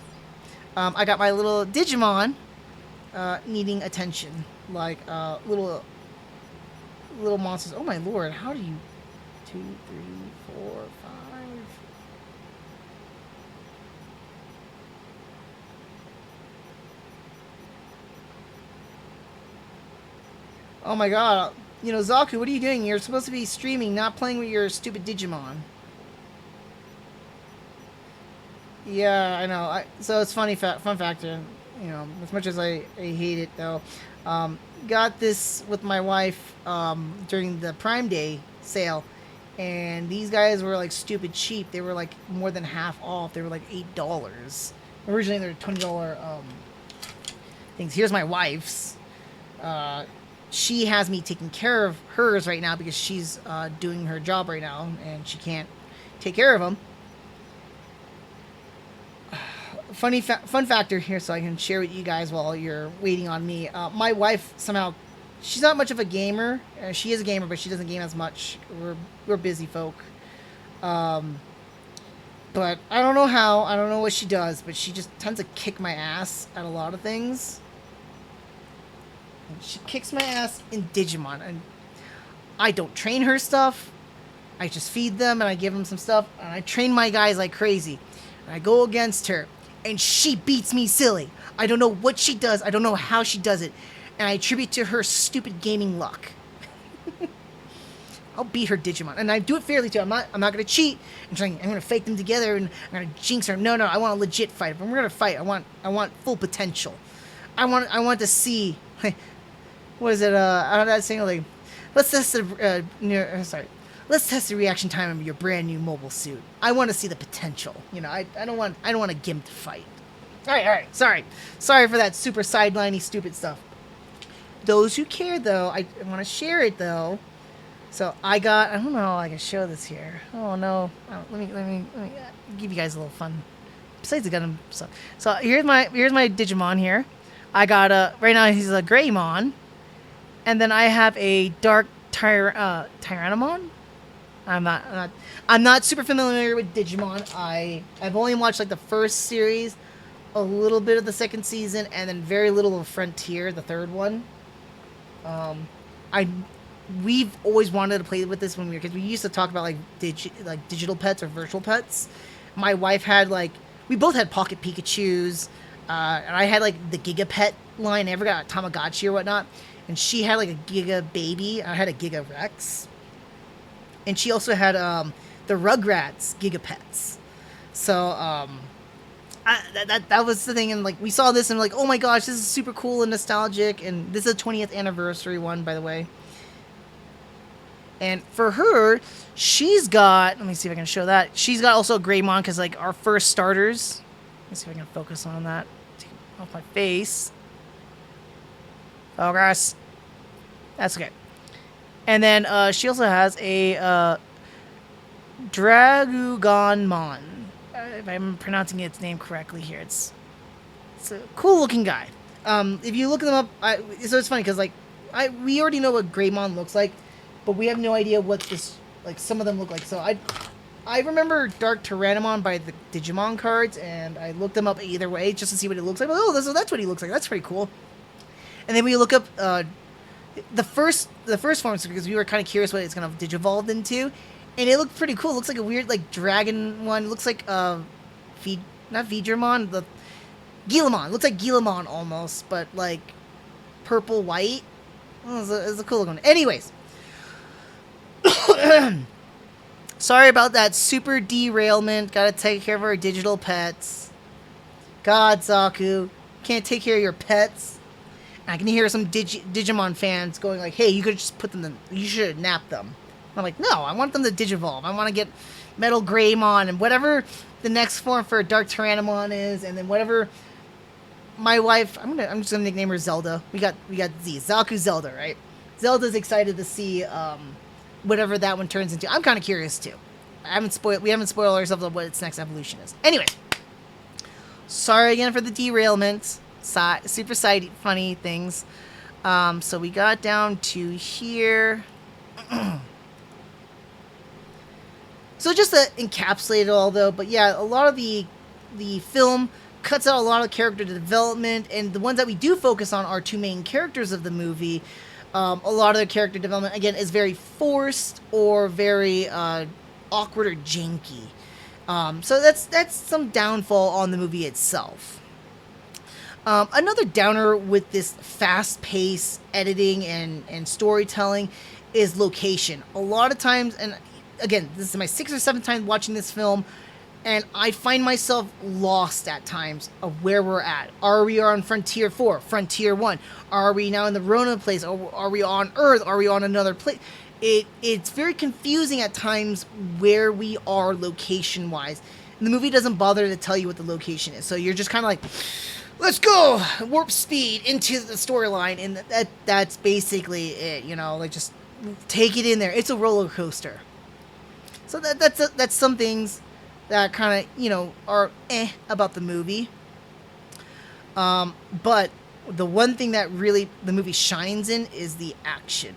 I got my little Digimon needing attention, like little monsters. Oh my lord! How do you? 2, 3, 4, 5. Oh my god. You know, Zaku, what are you doing? You're supposed to be streaming, not playing with your stupid Digimon. Yeah, I know. So it's funny, fun factor. You know, as much as I hate it, though. Got this with my wife during the Prime Day sale. And these guys were like stupid cheap. They were like more than half off. They were like $8. Originally, they were $20 things. Here's my wife's. She has me taking care of hers right now because she's doing her job right now and she can't take care of them. Fun factor here, so I can share with you guys while you're waiting on me. My wife somehow, she's not much of a gamer. She is a gamer, but she doesn't game as much. We're busy folk. But I don't know how. I don't know what she does, but she just tends to kick my ass at a lot of things. She kicks my ass in Digimon, and I don't train her stuff. I just feed them and I give them some stuff, and I train my guys like crazy. And I go against her, and she beats me silly. I don't know what she does. I don't know how she does it, and I attribute to her stupid gaming luck. I'll beat her Digimon, and I do it fairly too. I'm not gonna cheat. I'm gonna fake them together, and I'm gonna jinx her. No, I want a legit fight. If we're gonna fight, I want full potential. I want to see. What is it? That saying like, let's test the let's test the reaction time of your brand new mobile suit. I want to see the potential. You know, I don't want a gimped fight. All right. Sorry for that super sideliney stupid stuff. Those who care though, I want to share it though. So I don't know, I can show this here. Oh no, let me give you guys a little fun. Besides the Gundam stuff. So here's my Digimon here. I got right now he's a Greymon. And then I have a dark Tyrannomon. I'm not super familiar with Digimon. I've only watched like the first series, a little bit of the second season, and then very little of Frontier, the third one. We've always wanted to play with this when we were kids. We used to talk about like digital pets or virtual pets. My wife had we both had Pocket Pikachus, and I had like the Giga Pet line. I never got a Tamagotchi or whatnot. And she had like a Giga Baby. I had a Giga Rex. And she also had the Rugrats Giga Pets. So that was the thing. And like we saw this and like, oh my gosh, this is super cool and nostalgic. And this is a 20th anniversary one, by the way. And for her, she's got, let me see if I can show that. She's got also a Greymon because like our first starters. Let me see if I can focus on that. Take it off my face. Focus. That's okay. And then she also has a Dragugonmon. If I'm pronouncing its name correctly here, it's a cool looking guy. If you look them up, so it's funny because we already know what Greymon looks like, but we have no idea what this some of them look like. So I remember Dark Tyrannomon by the Digimon cards, and I looked them up either way just to see what it looks like. Oh, that's what he looks like. That's pretty cool. And then we look up the first forms because we were kind of curious what it's gonna digivolve into, and it looked pretty cool. It looks like a weird dragon one. It looks like not Vidramon, the Gilamon. It looks like Gilamon almost, but like purple white. Oh, it's a cool looking one. Anyways, sorry about that super derailment. Gotta take care of our digital pets. God, Zaku, can't take care of your pets. I can hear some Digimon fans going like, hey, you could just put them you should nap them. I'm like, no, I want them to digivolve. I want to get Metal Greymon and whatever the next form for Dark Tyrannomon is, and then whatever my wife, I'm just gonna nickname her Zelda. We got Zaku Zelda, right? Zelda's excited to see whatever that one turns into. I'm kind of curious too. We haven't spoiled ourselves on what its next evolution is. Anyways, sorry again for the derailment. Super side funny things. So we got down to here. So just to encapsulate it all though, but yeah, a lot of the film cuts out a lot of character development, and the ones that we do focus on are two main characters of the movie. A lot of their character development again is very forced or very awkward or janky. So that's some downfall on the movie itself. Another downer with this fast-paced editing and storytelling is location. A lot of times, and again, this is my 6th or 7th time watching this film, and I find myself lost at times of where we're at. Are we on Frontier 4? Frontier 1? Are we now in the Rona place? Are we on Earth? Are we on another place? It's very confusing at times where we are location-wise. And the movie doesn't bother to tell you what the location is. So you're just kind of like, let's go! Warp speed into the storyline. And that's basically it, you know? Like, just take it in there. It's a roller coaster. So that's some things that kind of, you know, are about the movie. But the one thing that really the movie shines in is the action.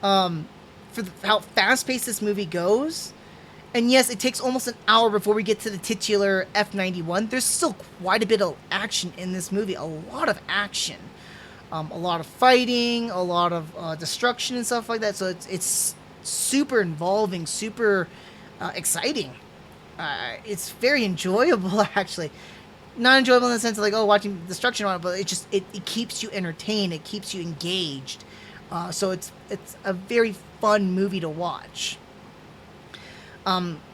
How fast-paced this movie goes. And yes, it takes almost an hour before we get to the titular F91. There's still quite a bit of action in this movie. A lot of action. A lot of fighting, a lot of destruction and stuff like that. So it's super involving, super exciting. It's very enjoyable, actually. Not enjoyable in the sense of like, oh, watching destruction on it, but it keeps you entertained. It keeps you engaged. So it's a very fun movie to watch.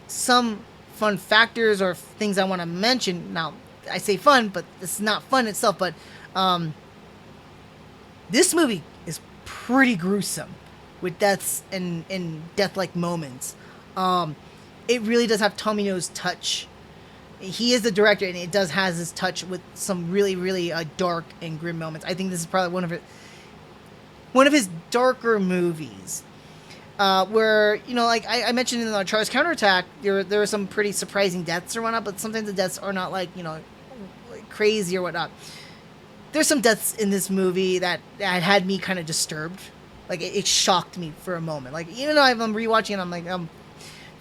Some fun factors or things I want to mention. Now, I say fun, but it's not fun itself. But this movie is pretty gruesome with deaths and death-like moments. It really does have Tomino's touch. He is the director, and it does has his touch with some really, really dark and grim moments. I think this is probably one of his darker movies, where, you know, like I mentioned in the Charles Counterattack, there are some pretty surprising deaths or whatnot, but sometimes the deaths are not like, you know, like crazy or whatnot. There's some deaths in this movie that had me kind of disturbed. Like it shocked me for a moment. Like, you know, I'm rewatching it, I'm like, I'm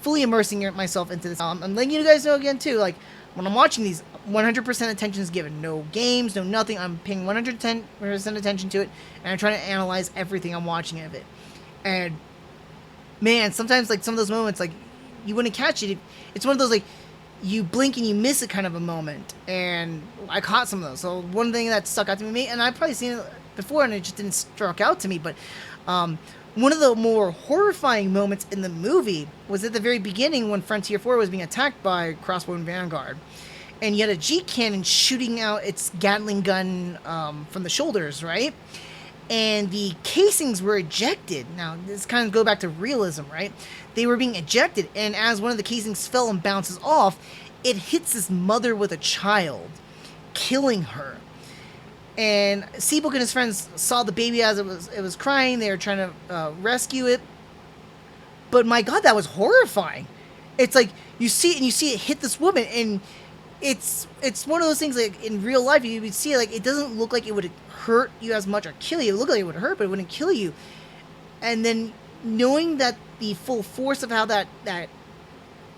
fully immersing myself into this. I'm letting you guys know again too, like when I'm watching these, 100% attention is given. No games, no nothing. I'm paying 110% attention to it, and I'm trying to analyze everything I'm watching of it. And man, sometimes like some of those moments, like you wouldn't catch it. It's one of those like you blink and you miss it kind of a moment. And I caught some of those. So one thing that stuck out to me, and I've probably seen it before, and it just didn't struck out to me, but one of the more horrifying moments in the movie was at the very beginning when Frontier 4 was being attacked by Crossbow and Vanguard. And you had a G cannon shooting out its Gatling gun from the shoulders, right? And the casings were ejected. Now, this kind of go back to realism, right? They were being ejected, and as one of the casings fell and bounces off, it hits this mother with a child, killing her. And Seabook and his friends saw the baby as it was crying. They were trying to rescue it. But my God, that was horrifying. It's like you see it hit this woman, and it's one of those things like in real life you would see like it doesn't look like it would hurt you as much or kill you. It looked like it would hurt, but it wouldn't kill you. And then knowing that the full force of how that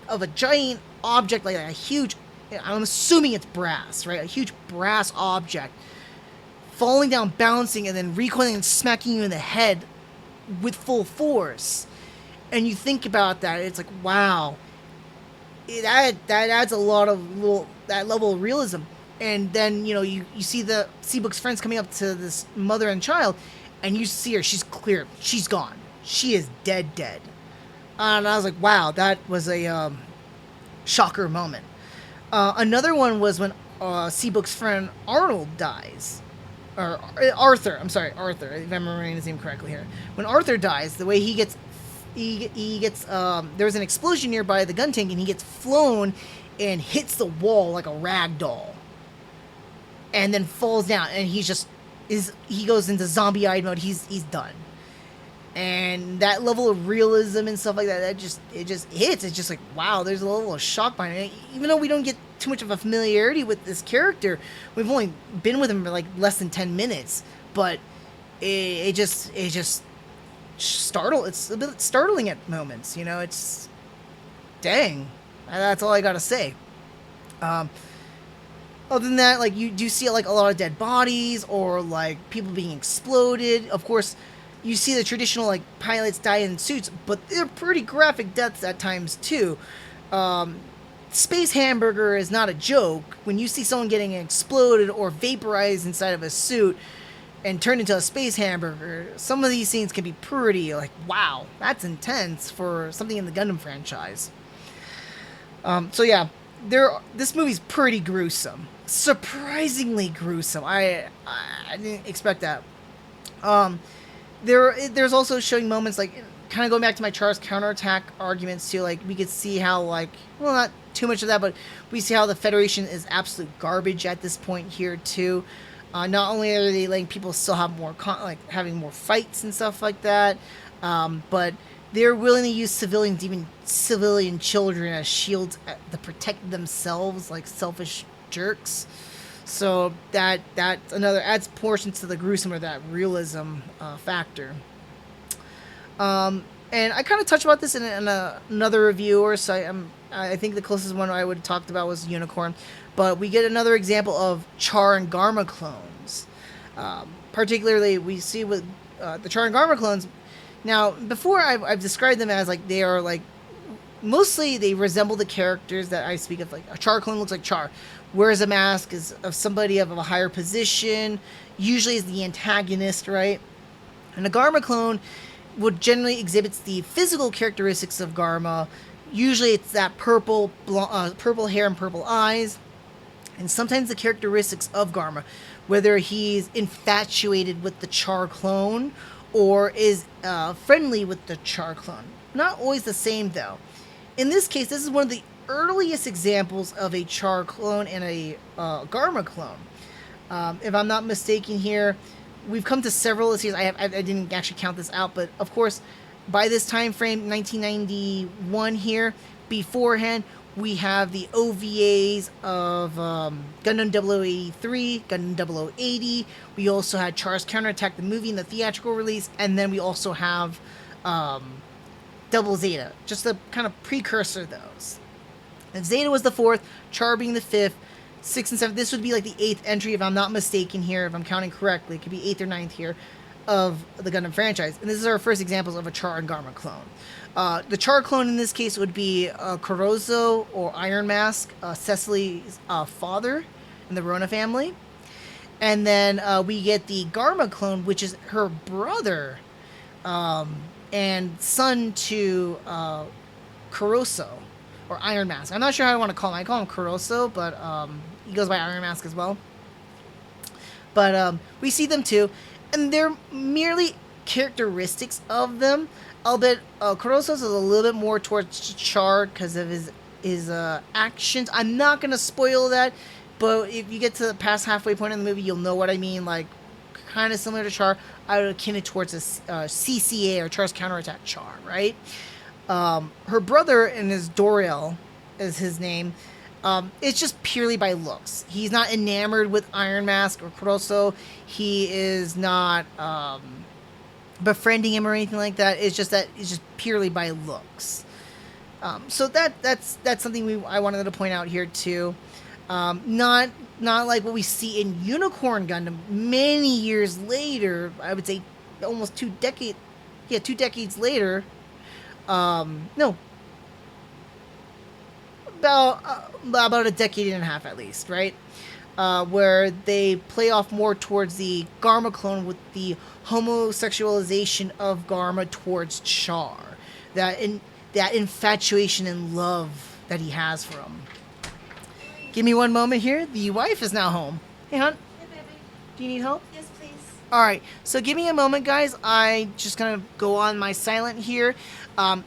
of a giant object like a huge, I'm assuming it's brass, right? A huge brass object falling down, bouncing, and then recoiling and smacking you in the head with full force. And you think about that, it's like, wow, that adds a lot of that level of realism. And then, you know, you see the Seabook's friends coming up to this mother and child, and you see her, she's clear, she's gone. She is dead. And I was like, wow, that was a shocker moment. Another one was when Seabook's friend Arnold dies. Or Arthur, I'm sorry, Arthur, if I'm remembering his name correctly here. When Arthur dies, the way he gets there was an explosion nearby the gun tank, and he gets flown and hits the wall like a rag doll. And then falls down, and he goes into zombie-eyed mode, he's done. And that level of realism and stuff like that, it just hits. It's just like, wow, there's a level of shock behind it. Even though we don't get too much of a familiarity with this character, we've only been with him for like less than 10 minutes, but it just it's a bit startling at moments, you know. It's dang, that's all I gotta say. Other than that, like, you do see like a lot of dead bodies or like people being exploded. Of course, you see the traditional like pilots die in suits, but they're pretty graphic deaths at times too. space hamburger is not a joke. When you see someone getting exploded or vaporized inside of a suit and turned into a space hamburger, some of these scenes can be pretty like, wow, that's intense for something in the Gundam franchise. So yeah, this movie's pretty gruesome, surprisingly gruesome. I didn't expect that. Um, there's also showing moments like kind of going back to my Char's counterattack arguments too. Like we could see how like, well, not too much of that, but we see how the Federation is absolute garbage at this point here too. Not only are they letting people still have more like having more fights and stuff like that, but they're willing to use civilians, even civilian children, as shields to protect themselves, like selfish jerks. So that another adds portions to the gruesome or that realism factor. And I kind of touched about this in another review, or so I think the closest one I would have talked about was Unicorn, but we get another example of Char and Garma clones. Particularly, we see with the Char and Garma clones. Now, before I've described them as like they are like mostly they resemble the characters that I speak of. Like a Char clone looks like Char, wears a mask, is of somebody of a higher position, usually is the antagonist, right? And a Garma clone would generally exhibits the physical characteristics of Garma. Usually, it's that purple hair and purple eyes, and sometimes the characteristics of Garma, whether he's infatuated with the Char clone or is friendly with the Char clone. Not always the same though. In this case, this is one of the earliest examples of a Char clone and a Garma clone. If I'm not mistaken here, we've come to several of these. I didn't actually count this out, but of course, by this time frame, 1991 here, beforehand, we have the OVAs of Gundam 0083, Gundam 0080. We also had Char's Counterattack, the movie, and the theatrical release, and then we also have Double Zeta, just a kind of precursor of those. And Zeta was the fourth, Char being the fifth, 6th and 7th. This would be like the 8th entry, if I'm not mistaken here, if I'm counting correctly. It could be 8th or 9th here of the Gundam franchise. And this is our first examples of a Char and Garma clone. The Char clone in this case would be Kuroso or Iron Mask, Cecily's father in the Rona family. And then we get the Garma clone, which is her brother and son to Kuroso or Iron Mask. I'm not sure how I want to call him. I call him Kuroso, but he goes by Iron Mask as well. But we see them too, and they're merely characteristics of them. Albeit Kuroso's is a little bit more towards Char because of his actions. I'm not gonna spoil that, but if you get to the past halfway point in the movie, you'll know what I mean. Like, kind of similar to Char, I would akin it towards a CCA or Char's Counterattack Char, right? Her brother, and his Dorel is his name. It's just purely by looks. He's not enamored with Iron Mask or Kuroso. He is not befriending him or anything like that. It's just that it's just purely by looks. So that's something I wanted to point out here too. Not like what we see in Unicorn Gundam many years later. I would say almost 2 decades. Yeah, 2 decades later. No. About a decade and a half at least, right? Where they play off more towards the Garma clone with the homosexualization of Garma towards Char. That infatuation and love that he has for him. Give me one moment here. The wife is now home. Hey, hon. Hey, baby. Do you need help? Yes, please. Alright, so give me a moment, guys. I just gonna go on my silent here.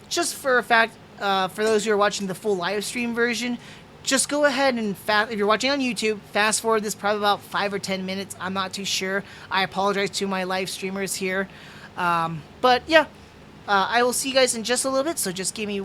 Just for a fact, for those who are watching the full live stream version, just go ahead and if you're watching on YouTube, fast forward this probably about 5 or 10 minutes. I'm not too sure. I apologize to my live streamers here. But yeah, I will see you guys in just a little bit, so just give me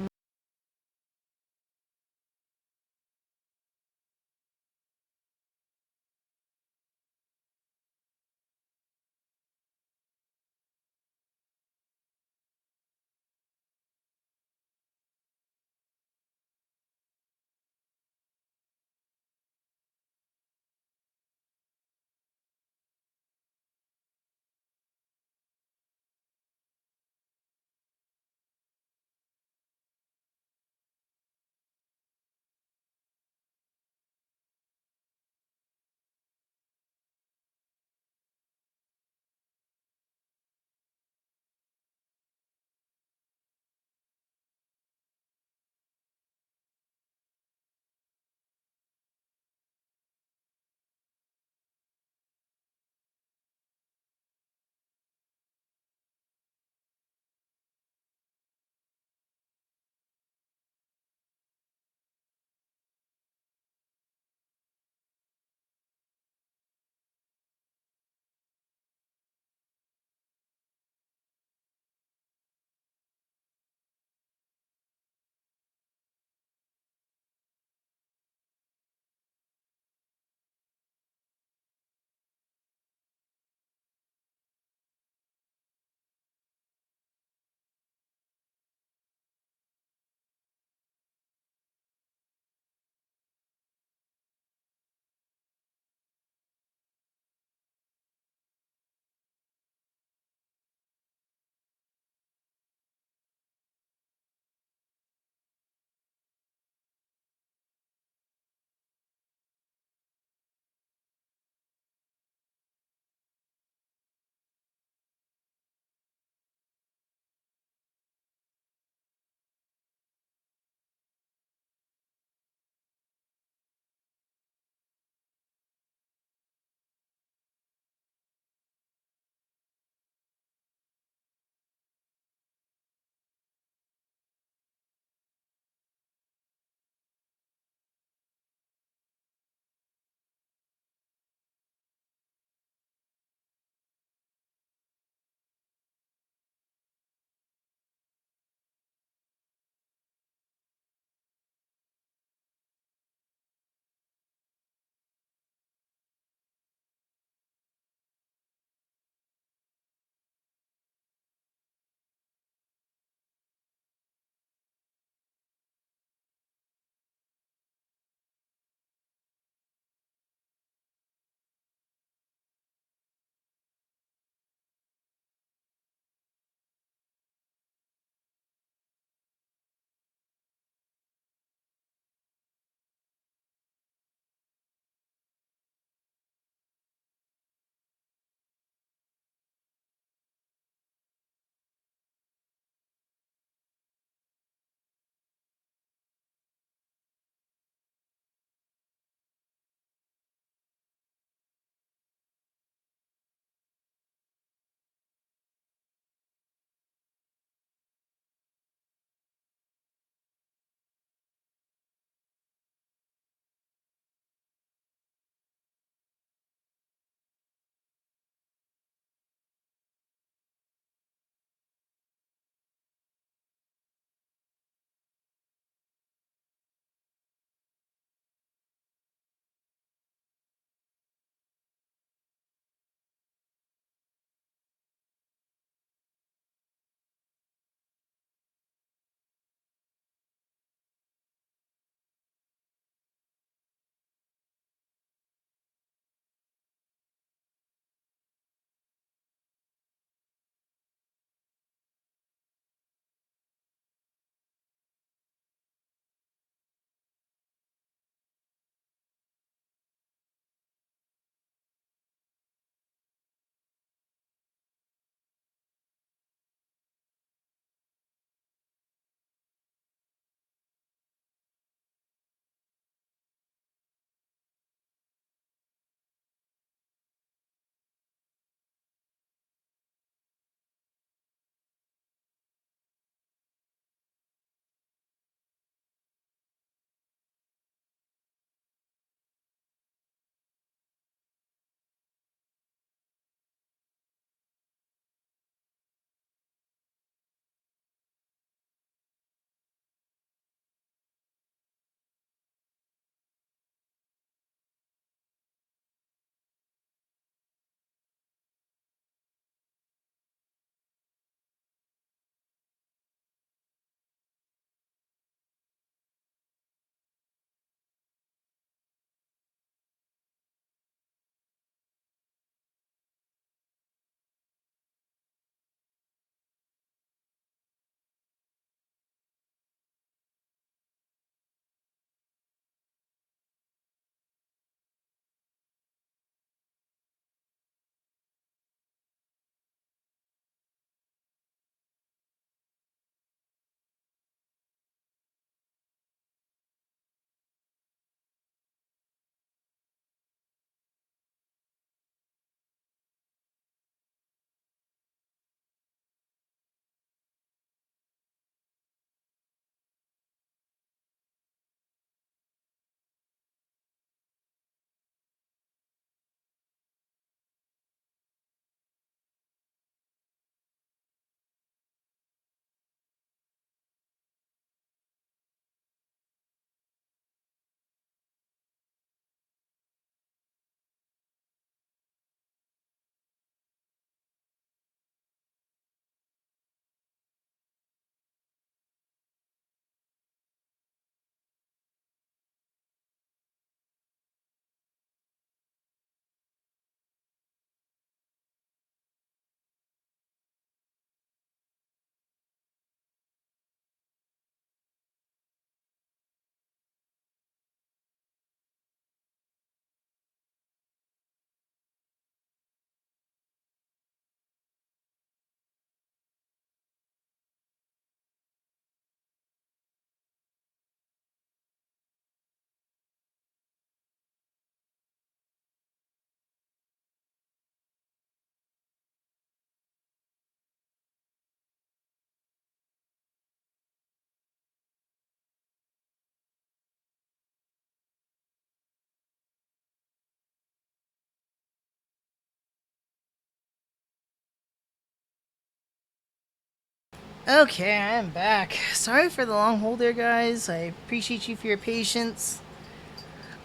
Okay, I'm back. Sorry for the long hold there, guys. I appreciate you for your patience.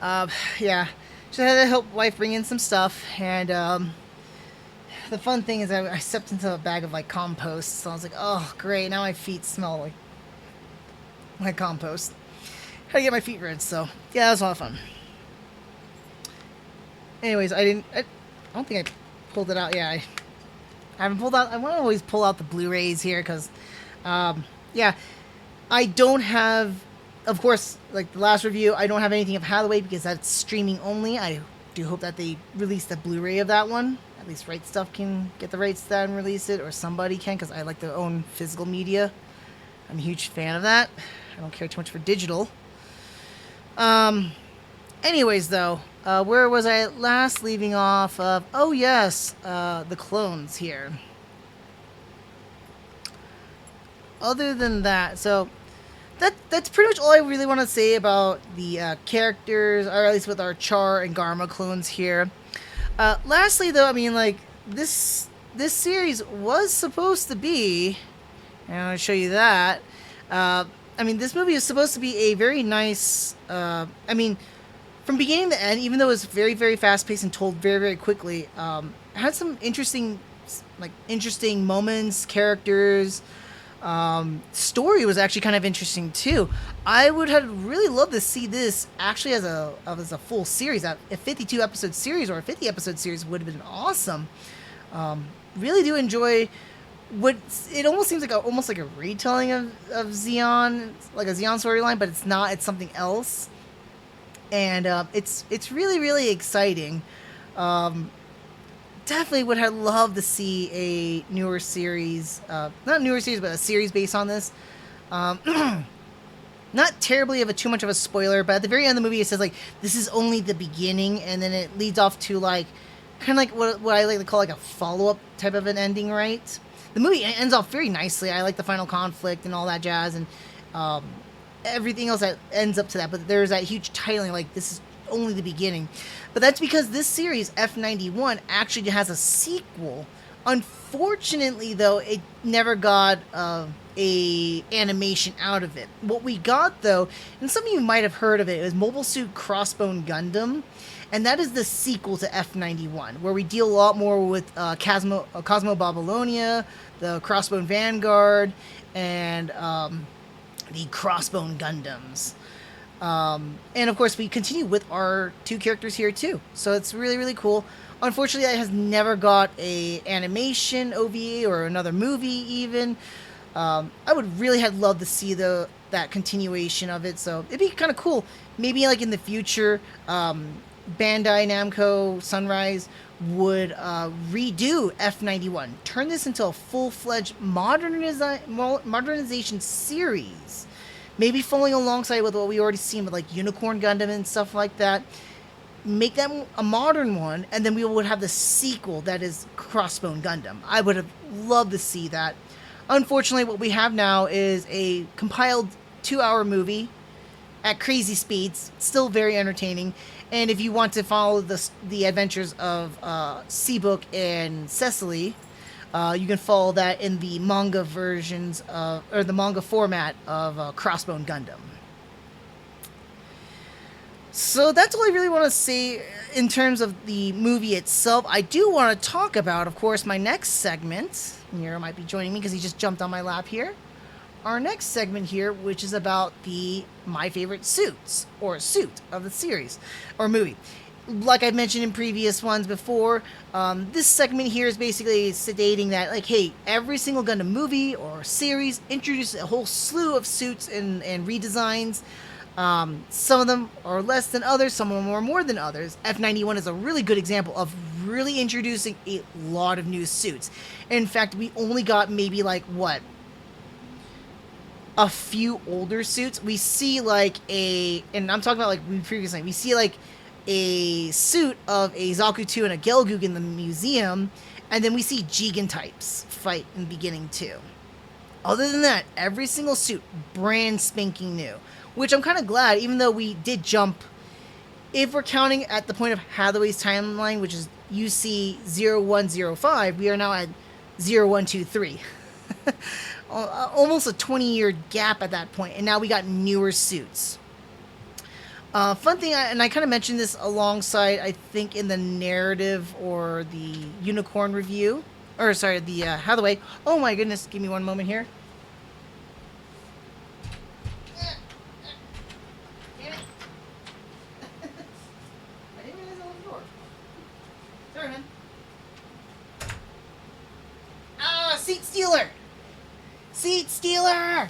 Uh, yeah, just had to help wife bring in some stuff, and the fun thing is I stepped into a bag of like compost, so I was like, oh great, now my feet smell like compost. Had to get my feet rinsed, so yeah, that was a lot of fun. Anyways, I don't think I pulled it out. Yeah, I haven't pulled out. I want to always pull out the Blu-rays here because, yeah, I don't have, of course, like the last review, I don't have anything of Hathaway because that's streaming only. I do hope that they release the Blu-ray of that one. At least Right Stuff can get the rights to that and release it, or somebody can, because I like to own physical media. I'm a huge fan of that. I don't care too much for digital. Anyways, though, where was I last leaving off of? Oh, yes, the clones here. Other than that, so that's pretty much all I really want to say about the characters, or at least with our Char and Garma clones here. Lastly, though, I mean, like, this series was supposed to be, and I'll show you that. I mean, this movie is supposed to be a very nice, I mean, from beginning to end, even though it's very, very fast-paced and told very, very quickly, had some interesting moments, characters. Story was actually kind of interesting too. I would have really loved to see this actually as a full series. A 52 episode series or a 50 episode series would have been awesome. Really do enjoy what it almost seems like almost like a retelling of Zeon, like a Zeon storyline, but it's not. It's something else, and it's really, really exciting. Definitely would have loved to see a newer series, not newer series, but a series based on this. Not terribly of a too much of a spoiler, but at the very end of the movie, it says like this is only the beginning, and then it leads off to like kind of like what I like to call like a follow up type of an ending, right? The movie ends off very nicely. I like the final conflict and all that jazz, and everything else that ends up to that. But there's that huge titling, like this is only the beginning. But that's because this series, F91, actually has a sequel. Unfortunately, though, it never got a animation out of it. What we got, though, and some of you might have heard of it, is Mobile Suit Crossbone Gundam. And that is the sequel to F91, where we deal a lot more with Cosmo Babylonia, the Crossbone Vanguard, and the Crossbone Gundams. And of course, we continue with our two characters here too, so it's really, really cool. Unfortunately, it has never got a animation OVA or another movie even. I would really have loved to see that continuation of it, so it'd be kind of cool. Maybe like in the future, Bandai Namco Sunrise would redo F91, turn this into a full-fledged modernization series. Maybe following alongside with what we already seen with like Unicorn Gundam and stuff like that. Make that a modern one, and then we would have the sequel that is Crossbone Gundam. I would have loved to see that. Unfortunately, what we have now is a compiled 2-hour movie at crazy speeds, still very entertaining. And if you want to follow the adventures of Seabook and Cecily, you can follow that in the manga versions or the manga format of Crossbone Gundam. So that's all I really want to say in terms of the movie itself. I do want to talk about, of course, my next segment. Nero might be joining me because he just jumped on my lap here. Our next segment here, which is about my favorite suits, or suit of the series, or movie. Like I mentioned in previous ones before, this segment here is basically stating that, like, hey, every single Gundam movie or series introduces a whole slew of suits and redesigns. Some of them are less than others, some of them are more than others. F91 is a really good example of really introducing a lot of new suits. In fact, we only got maybe like, a few older suits. We see like and I'm talking about like we see like a suit of a Zaku 2 and a Gelgoog in the museum, and then we see Jigen types fight in the beginning too. Other than that, every single suit brand spanking new, which I'm kind of glad, even though we did jump, if we're counting at the point of Hathaway's timeline, which is UC 0105, we are now at 0123. almost a 20-year gap at that point, and now we got newer suits. Fun thing, and I kind of mentioned this alongside, I think, in the narrative or the Unicorn review, or sorry, the Hathaway. Oh my goodness, give me one moment here. Damn it. I didn't realize I was the door. Sorry, man. Ah, seat stealer! Seat stealer!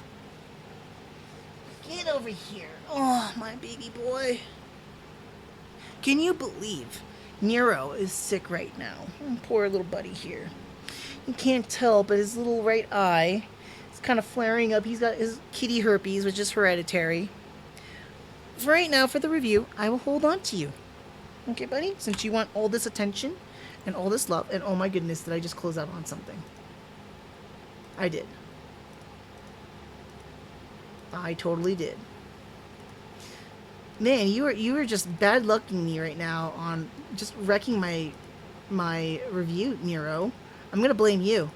Get over here. Oh, my baby boy. Can you believe Nero is sick right now? Poor little buddy here. You can't tell, but his little right eye is kind of flaring up. He's got his kitty herpes, which is hereditary. For right now, for the review, I will hold on to you. Okay, buddy? Since you want all this attention and all this love. And oh my goodness, did I just close out on something? I did. I totally did. Man, you were just bad lucking me right now on just wrecking my review, Nero. I'm gonna blame you.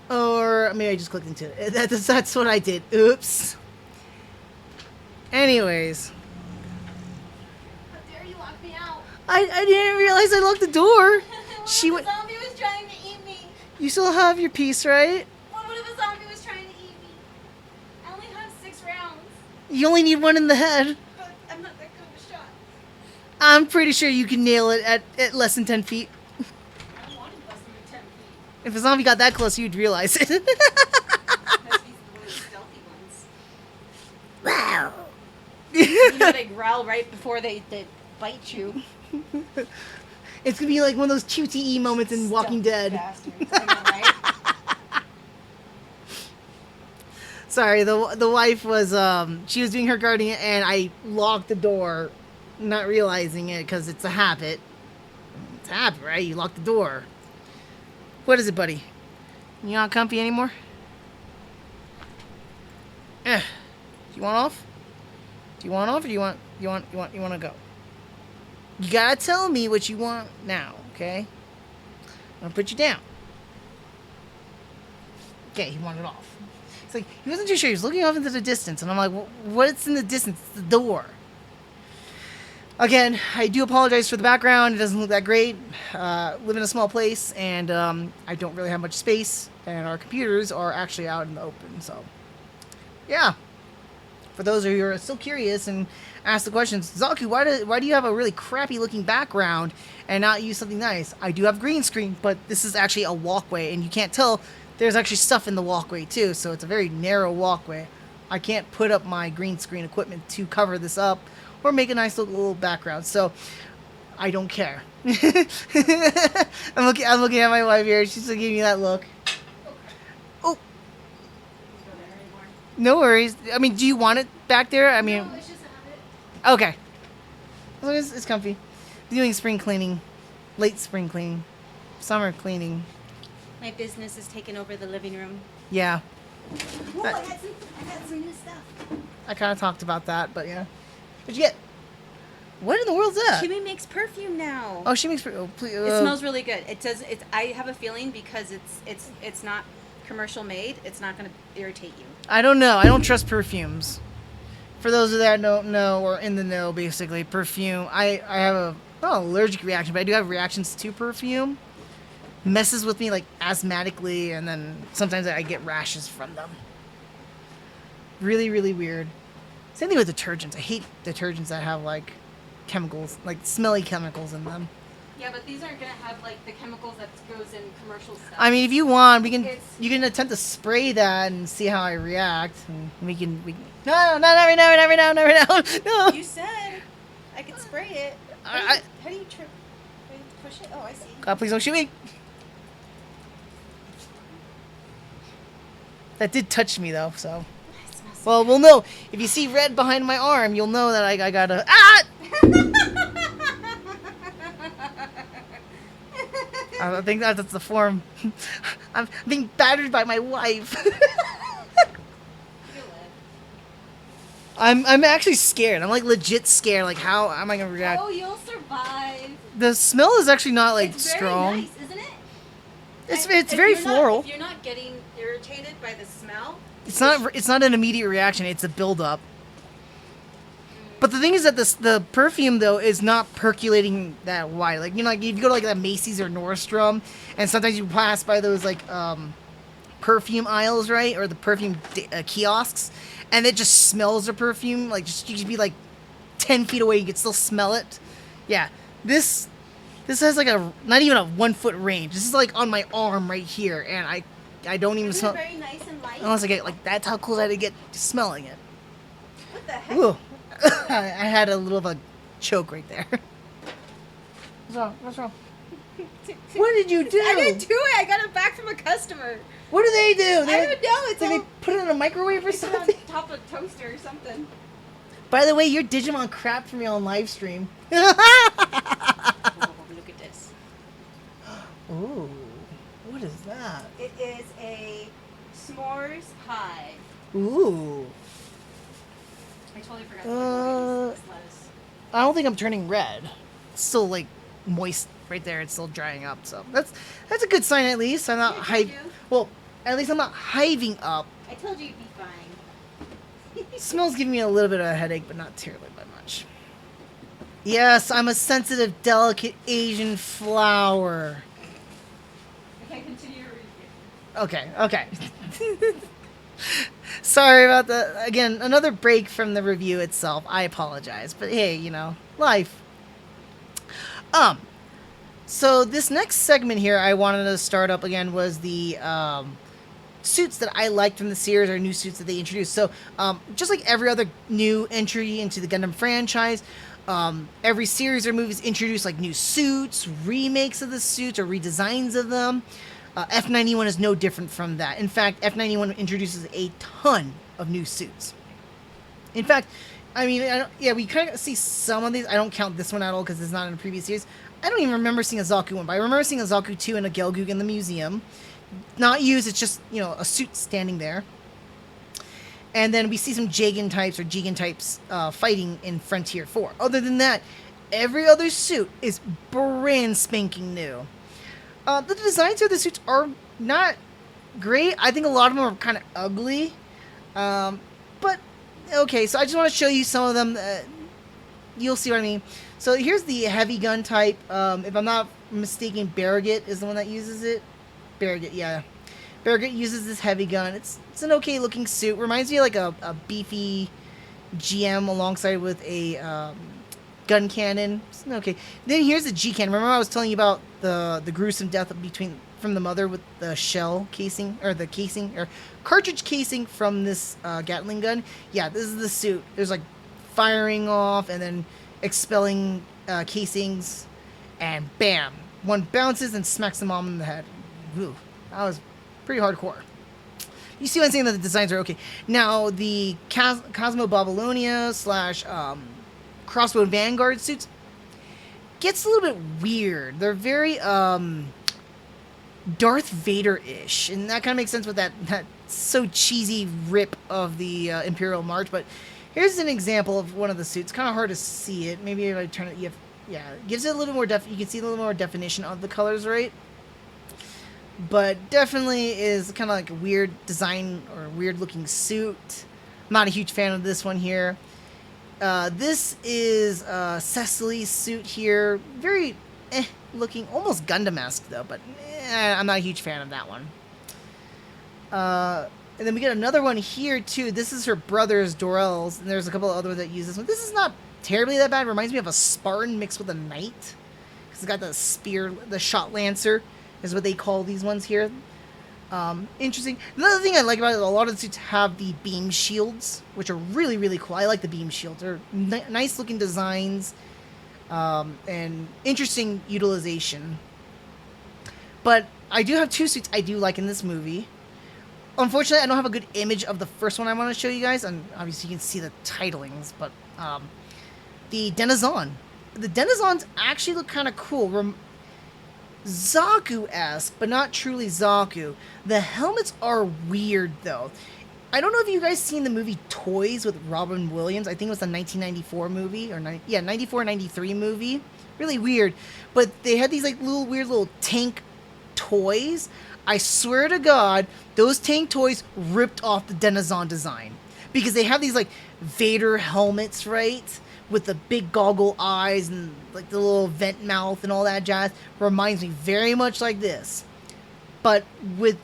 Or maybe I just clicked into it. That's what I did. Oops. Anyways. How dare you lock me out? I didn't realize I locked the door. She went. The zombie was trying to eat me. You still have your piece, right? What if a zombie was trying to eat me? I only have 6 rounds. You only need one in the head. But I'm not that good of a shot. I'm pretty sure you can nail it at less than 10 feet. I don't want it less than 10 feet. If a zombie got that close, you'd realize it. Because he's one of the stealthy ones. Wow. You know they growl right before they bite you. It's gonna be like one of those QTE moments in Walking Dead. Bastards. I know, right? Sorry, the wife was she was doing her guarding and I locked the door, not realizing it because it's a habit. It's a habit, right? You lock the door. What is it, buddy? You not comfy anymore? Do you want off? Do you want off, or do you want to go? You gotta tell me what you want now, okay? I'm gonna put you down. Okay, he wanted off. It's like, he wasn't too sure. He was looking off into the distance, and I'm like, what's in the distance? It's the door. Again, I do apologize for the background. It doesn't look that great. Live in a small place, and I don't really have much space, and our computers are actually out in the open, so yeah. For those of you who are still curious and ask the questions, Zaku, why do you have a really crappy looking background and not use something nice? I do have green screen, but this is actually a walkway, and you can't tell there's actually stuff in the walkway too, so it's a very narrow walkway. I can't put up my green screen equipment to cover this up or make a nice little background, so I don't care. I'm looking at my wife here. She's still giving me that look. Oh. No worries. I mean, do you want it back there? I mean, No, it's just a habit. okay. As long as it's comfy. Doing spring cleaning, late spring cleaning, summer cleaning. My business has taken over the living room. Yeah. Ooh, I got some new stuff. I kind of talked about that, but yeah. What'd you get? What in the world's that? Shimi makes perfume now. Oh, she makes. Oh, please. It smells really good. It does. It's. I have a feeling because it's not commercial made. It's not going to irritate you. I don't know. I don't trust perfumes. For those of that don't know or in the know, basically, perfume. I have a not an allergic reaction, but I do have reactions to perfume. Messes with me like asthmatically, and then sometimes I get rashes from them. Really, really weird. Same thing with detergents. I hate detergents that have like chemicals, like smelly chemicals in them. Yeah, but these aren't going to have like the chemicals that goes in commercial stuff. I mean, if you want, you can attempt to spray that and see how I react, and we can. No, not right now, not right now, not right now. No. You said I could spray it. I How do you trip? Do you push it? Oh, I see. God, please don't shoot me. That did touch me though, so. It smells so Well, we'll know. If you see red behind my arm, you'll know that I got a. Ah! I think that's the form. I'm being battered by my wife. I'm actually scared. I'm like legit scared. Like, how am I gonna react? Oh, you'll survive. The smell is actually not like It's strong. very nice, isn't it? It's And very if floral. if you're not getting irritated by the smell, It's not an immediate reaction. It's a build-up. But the thing is that the perfume though is not percolating that wide. Like, you know, like if you go to like that Macy's or Nordstrom, and sometimes you pass by those like perfume aisles, right, or the perfume kiosks, and it just smells the perfume. Like, just you could be like 10 feet away, you could still smell it. Yeah, this has like a not even a 1 foot range. This is like on my arm right here, and I don't even isn't smell. it very nice and light? Unless I get like that's how close I had to get to smelling it. What the heck? Ooh. I had a little of a choke right there. What's wrong? What's wrong? What did you do? I didn't do it. I got it back from a customer. What do they do? I don't know. It's Did all they put it in a microwave or it's on something? top of a toaster or something. By the way, your Digimon crapped for me on live stream. Oh, look at this. Ooh, what is that? It is a s'mores pie. Ooh. I totally forgot to put this lettuce. I don't think I'm turning red. It's still like moist right there. It's still drying up. So that's a good sign at least. I'm not Yeah, hiving. you. Well, at least I'm not hiving up. I told you you'd be fine. Smells giving me a little bit of a headache, but not terribly by much. Yes, I'm a sensitive, delicate Asian flower. Okay, continue your review. Okay. Sorry about the again, another break from the review itself. I apologize, but hey, you know, life. So this next segment here I wanted to start up again was the suits that I liked from the series, or new suits that they introduced. So just like every other new entry into the Gundam franchise, every series or movies introduce like new suits, remakes of the suits, or redesigns of them. F91 is no different from that. In fact, F91 introduces a ton of new suits. In fact, I mean, we kind of see some of these. I don't count this one at all because it's not in the previous series. I don't even remember seeing a Zaku one, but I remember seeing a Zaku 2 and a Gelgoog in the museum. Not used, it's just, you know, a suit standing there. And then we see some Jagan types or Jigen types fighting in Frontier 4. Other than that, every other suit is brand spanking new. The designs of the suits are not great. I think a lot of them are kind of ugly. But, okay, so I just want to show you some of them. You'll see what I mean. So here's the heavy gun type. If I'm not mistaken, Barragate is the one that uses it. Barragate, yeah. Barragate uses this heavy gun. It's an okay looking suit. Reminds me of like a beefy GM alongside with a gun cannon. It's okay. Then here's the G cannon. Remember I was telling you about the gruesome death from the mother with the shell casing, or the casing, or cartridge casing from this Gatling gun. Yeah, this is the suit. There's like firing off and then expelling casings, and bam, one bounces and smacks the mom in the head. Ooh, that was pretty hardcore. You see what I'm saying, that the designs are okay. Now the Cosmo Babylonia / Crossbow Vanguard suits gets a little bit weird. They're very Darth Vader-ish, and that kind of makes sense with that so cheesy rip of the Imperial March. But here's an example of one of the suits. Kind of hard to see it. Maybe if I turn it, yeah, it gives it a little more you can see a little more definition of the colors, right? But definitely is kind of like a weird design or weird looking suit. I'm not a huge fan of this one here. This is Cecily's suit here. Very looking, almost Gundam-esque though, but I'm not a huge fan of that one. And then we get another one here too. This is her brother's, Dorel's, and there's a couple of other that use this one. This is not terribly that bad. Reminds me of a Spartan mixed with a knight, because it's got the spear, the shot lancer is what they call these ones here. Interesting. Another thing I like about it, a lot of the suits have the beam shields, which are really, really cool. I like the beam shields. They're nice looking designs, and interesting utilization. But I do have two suits I do like in this movie. Unfortunately, I don't have a good image of the first one I want to show you guys, and obviously you can see the titlings, but the Denizon. The Denizons actually look kind of cool. Zaku-esque, but not truly Zaku. The helmets are weird, though. I don't know if you guys seen the movie Toys with Robin Williams. I think it was the 1994 movie, or 94, 93 movie. Really weird. But they had these like weird little tank toys, I swear to God, those tank toys ripped off the Denizen design. Because they have these, like, Vader helmets, right? With the big goggle eyes and, like, the little vent mouth and all that jazz. Reminds me very much like this. But with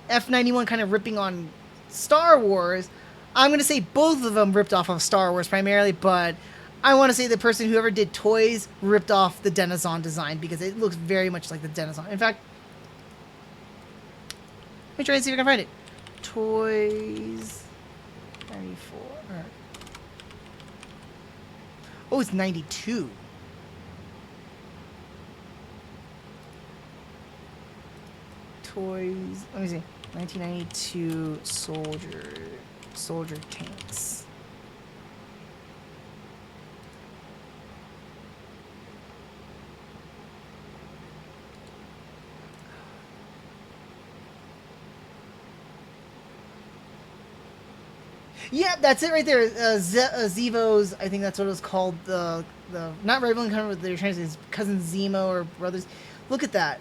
F91 kind of ripping on Star Wars, I'm going to say both of them ripped off of Star Wars primarily, but I want to say the person whoever did toys ripped off the Denizen design because it looks very much like the Denizen. In fact, let me try and see if I can find it. Toys 94. Oh, it's 92. Toys. Let me see. 1992 soldier tanks. Yeah, that's it right there. Zevo's, I think that's what it was called. The not rivaling cousin, but they're trying to say his cousin Zemo or brothers. Look at that.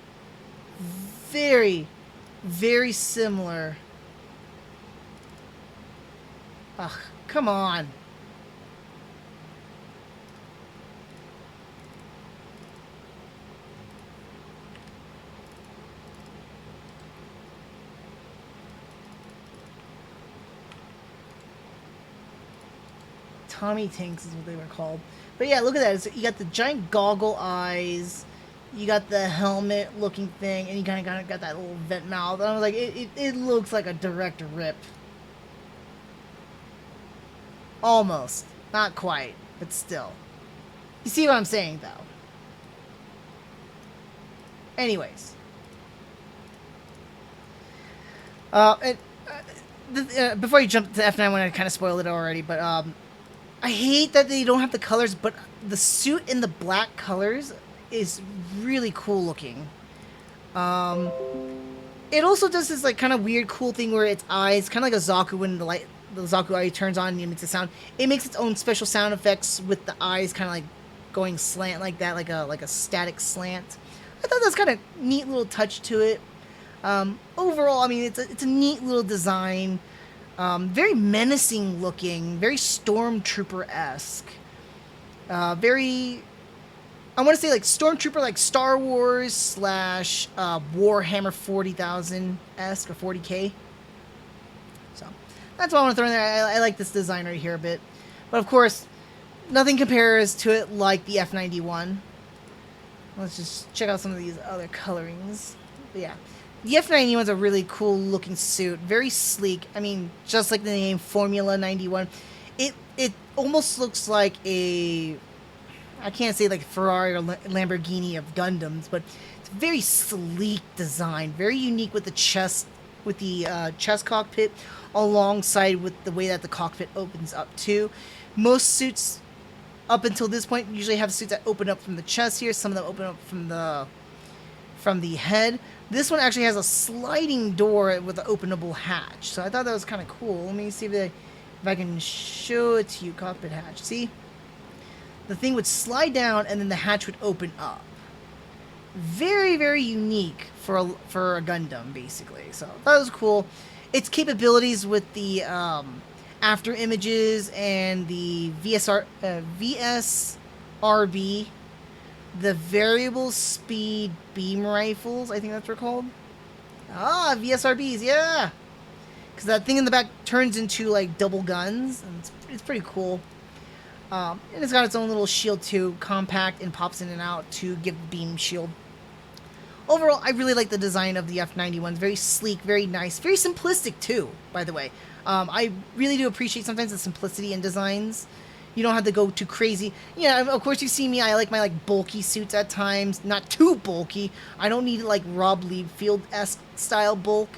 Very, very similar. Ugh, come on. Tommy tanks is what they were called. But yeah, look at that. So you got the giant goggle eyes, you got the helmet looking thing, and you kind of got that little vent mouth. And I was like, it looks like a direct rip. Almost. Not quite, but still. You see what I'm saying, though. Anyways. Before you jump to F91, I kind of spoiled it already, but I hate that they don't have the colors, but the suit in the black colors is really cool looking. It also does this like kind of weird cool thing where its eyes, kind of like a Zaku when the Zaku eye turns on and it makes a sound. It makes its own special sound effects with the eyes kind of like going slant like that, like a static slant. I thought that was kind of neat little touch to it. Overall, I mean, it's a neat little design. Very menacing looking, very Stormtrooper-esque. Very, I want to say like Stormtrooper, like Star Wars / Warhammer 40,000-esque or 40K. So that's what I want to throw in there. I like this design right here a bit. But of course, nothing compares to it like the F91. Let's just check out some of these other colorings. But yeah. The F91 is a really cool looking suit, very sleek. I mean, just like the name Formula 91, it almost looks like a, I can't say like Ferrari or Lamborghini of Gundams, but it's a very sleek design, very unique with the chest cockpit, alongside with the way that the cockpit opens up too. Most suits up until this point usually have suits that open up from the chest here. Some of them open up from the head. This one actually has a sliding door with an openable hatch. So I thought that was kind of cool. Let me see if I can show it to you. Cockpit hatch. See? The thing would slide down and then the hatch would open up. Very, very unique for a Gundam, basically. So I thought it was cool. Its capabilities with the after images and the VSRB, the variable speed beam rifles, I think that's what they're called. Ah, VSRBs, yeah. Because that thing in the back turns into like double guns, and it's pretty cool. And it's got its own little shield too, compact and pops in and out to give beam shield. Overall, I really like the design of the F91. Very sleek, very nice, very simplistic too, by the way. I really do appreciate sometimes the simplicity in designs. You don't have to go too crazy. Yeah, of course you see me. I like my like bulky suits at times. Not too bulky. I don't need like Rob Liefeld-esque style bulk.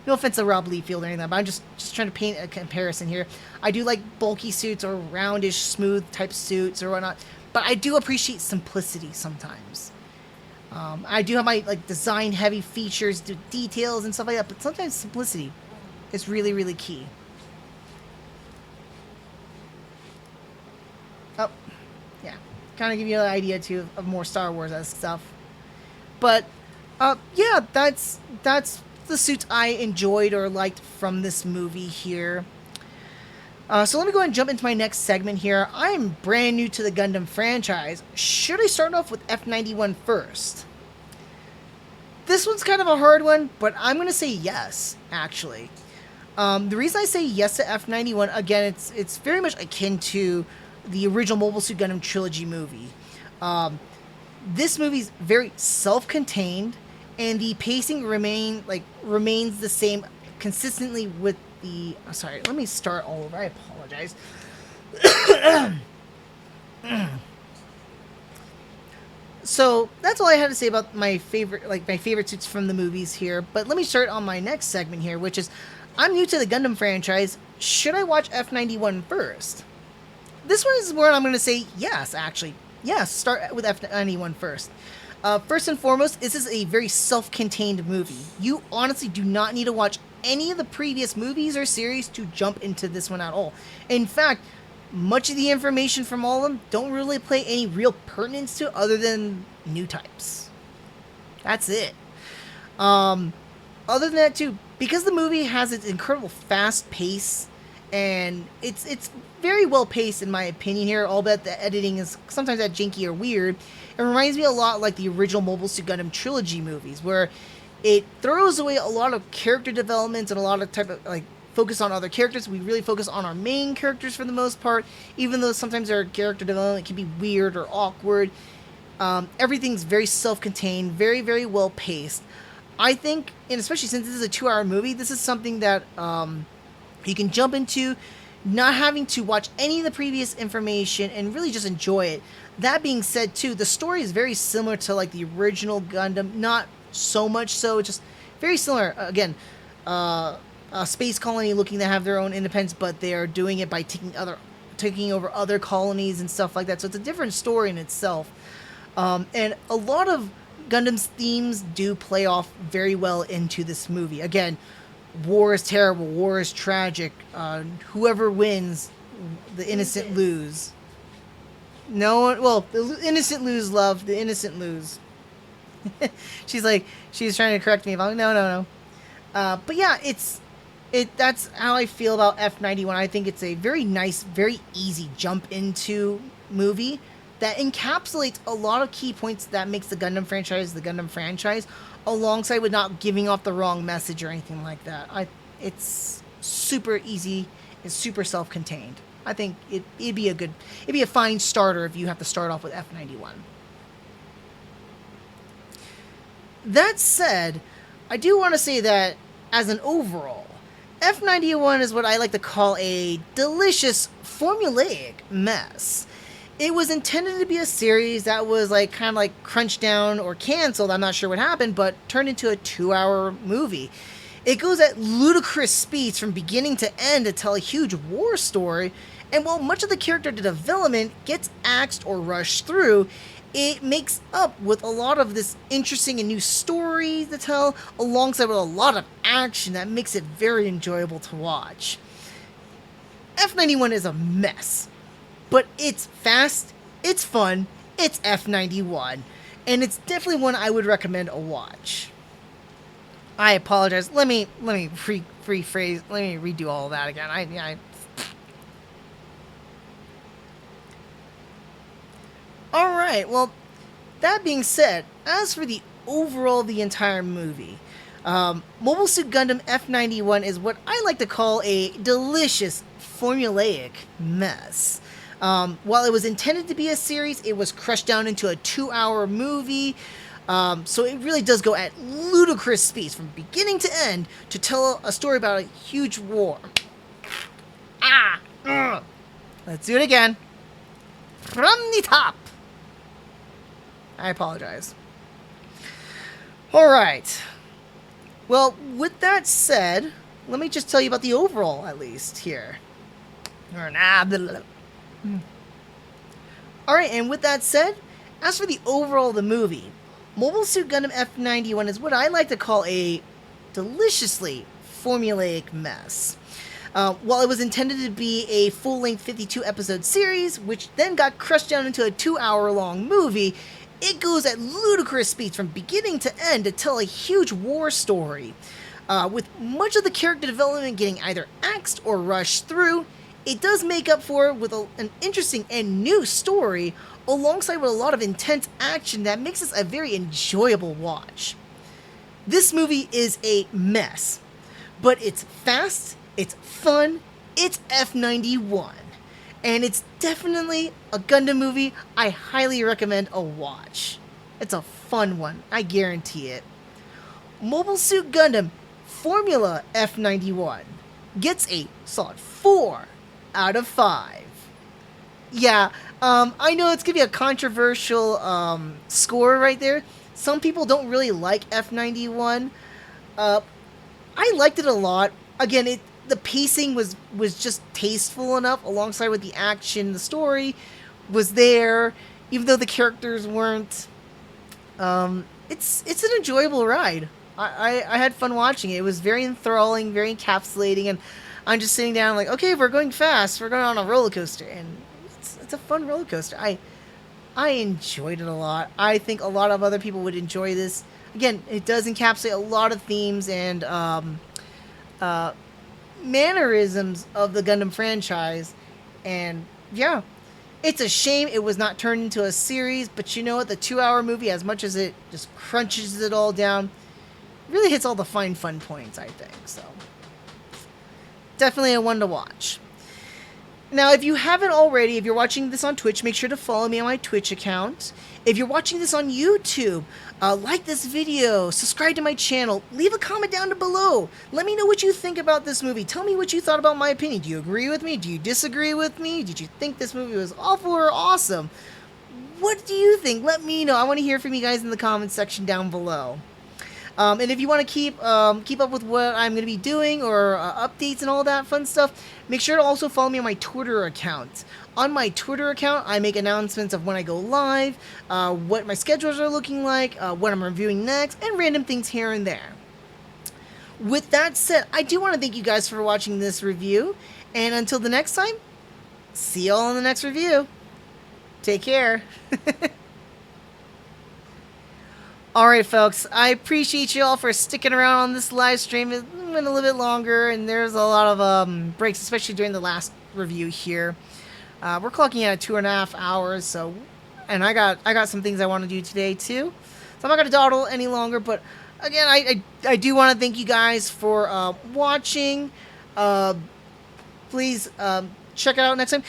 No offense to Rob Liefeld or anything, but I'm just trying to paint a comparison here. I do like bulky suits or roundish, smooth type suits or whatnot. But I do appreciate simplicity sometimes. I do have my like design heavy features, details and stuff like that. But sometimes simplicity is really, really key. Oh, yeah. Kind of give you an idea, too, of more Star Wars-esque stuff. But Yeah, that's the suits I enjoyed or liked from this movie here. So let me go ahead and jump into my next segment here. I am brand new to the Gundam franchise. Should I start off with F91 first? This one's kind of a hard one, but I'm going to say yes, actually. The reason I say yes to F91, again, it's very much akin to the original Mobile Suit Gundam trilogy movie. This movie's very self-contained, and the pacing remains the same consistently with the... Oh, sorry, let me start all over. I apologize. So that's all I had to say about my favorite suits from the movies here. But let me start on my next segment here, which is I'm new to the Gundam franchise. Should I watch F91 first? This one is where I'm going to say yes, actually. Yes, start with F91 first. First and foremost, this is a very self-contained movie. You honestly do not need to watch any of the previous movies or series to jump into this one at all. In fact, much of the information from all of them don't really play any real pertinence to other than new types. That's it. Other than that too, because the movie has its incredible fast pace, and it's very well paced in my opinion here, albeit the editing is sometimes that janky or weird. It reminds me a lot like the original Mobile Suit Gundam trilogy movies, where it throws away a lot of character developments and a lot of focus on other characters. We really focus on our main characters for the most part, even though sometimes their character development can be weird or awkward. Everything's very self-contained, very, very well paced. I think, and especially since this is a 2-hour movie, this is something that you can jump into, not having to watch any of the previous information and really just enjoy it. That being said too, the story is very similar to like the original Gundam, not so much so, just very similar. Again, a space colony looking to have their own independence, but they are doing it by taking over other colonies and stuff like that. So it's a different story in itself. And a lot of Gundam's themes do play off very well into this movie. Again, war is terrible, war is tragic. Whoever wins, the innocent lose. No one, well, the innocent lose, love, the innocent lose. She's trying to correct me. No. But yeah, that's how I feel about F91. I think it's a very nice, very easy jump into movie that encapsulates a lot of key points that makes the Gundam franchise, alongside with not giving off the wrong message or anything like that. It's super easy. It's super self-contained. I think it'd be a fine starter if you have to start off with F91. That said, I do want to say that as an overall, F91 is what I like to call a delicious formulaic mess. It was intended to be a series that was kind of crunched down or canceled, I'm not sure what happened, but turned into a 2-hour movie. It goes at ludicrous speeds from beginning to end to tell a huge war story, and while much of the character development gets axed or rushed through, it makes up with a lot of this interesting and new story to tell, alongside with a lot of action that makes it very enjoyable to watch. F91 is a mess, but it's fast, it's fun, it's F91, and it's definitely one I would recommend a watch. I apologize. Let me rephrase. Let me redo all of that again. All right. Well, that being said, as for the entire movie, Mobile Suit Gundam F91 is what I like to call a delicious formulaic mess. While it was intended to be a series, it was crushed down into a 2-hour movie. So it really does go at ludicrous speeds from beginning to end to tell a story about a huge war. Let's do it again. From the top. I apologize. Alright. Well, with that said, let me just tell you about the overall, at least, here. Alright, and with that said, as for the overall of the movie, Mobile Suit Gundam F91 is what I like to call a deliciously formulaic mess. While it was intended to be a full-length 52-episode series, which then got crushed down into a 2-hour-long movie, It goes at ludicrous speeds from beginning to end to tell a huge war story. With much of the character development getting either axed or rushed through, it does make up for it with an interesting and new story, alongside with a lot of intense action that makes this a very enjoyable watch. This movie is a mess, but it's fast, it's fun, it's F91, and it's definitely a Gundam movie I highly recommend a watch. It's a fun one, I guarantee it. Mobile Suit Gundam Formula F91 gets a solid 4 out of 5. Yeah, I know it's gonna be a controversial score right there. Some people don't really like F91. I liked it a lot. Again, the pacing was just tasteful enough, alongside with the action. The story was there, even though the characters weren't. It's an enjoyable ride. I had fun watching it. It was very enthralling, very encapsulating, and I'm just sitting down like, okay, we're going fast. We're going on a roller coaster, and it's a fun roller coaster. I enjoyed it a lot. I think a lot of other people would enjoy this. Again, it does encapsulate a lot of themes and mannerisms of the Gundam franchise. And yeah, it's a shame it was not turned into a series, but you know what? The 2-hour movie, as much as it just crunches it all down, really hits all the fun points, I think. So definitely a one to watch. Now, if you haven't already, if you're watching this on Twitch, make sure to follow me on my Twitch account. If you're watching this on YouTube, like this video, subscribe to my channel, leave a comment down below. Let me know what you think about this movie. Tell me what you thought about my opinion. Do you agree with me? Do you disagree with me? Did you think this movie was awful or awesome? What do you think? Let me know. I want to hear from you guys in the comment section down below. And if you want to keep up with what I'm going to be doing, or updates and all that fun stuff, make sure to also follow me on my Twitter account. On my Twitter account, I make announcements of when I go live, what my schedules are looking like, what I'm reviewing next, and random things here and there. With that said, I do want to thank you guys for watching this review, and until the next time, see y'all in the next review. Take care. Alright folks, I appreciate you all for sticking around on this live stream. It went a little bit longer, and there's a lot of breaks, especially during the last review here. We're clocking at 2.5 hours, so, and I got some things I want to do today too. So I'm not going to dawdle any longer, but again, I do want to thank you guys for watching. Please check it out next time.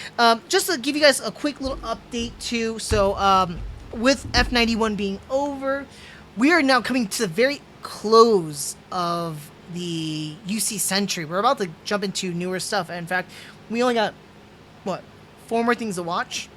Just to give you guys a quick little update too, so with F91 being over, we are now coming to the very close of the UC Century. We're about to jump into newer stuff. In fact, we only got, 4 more things to watch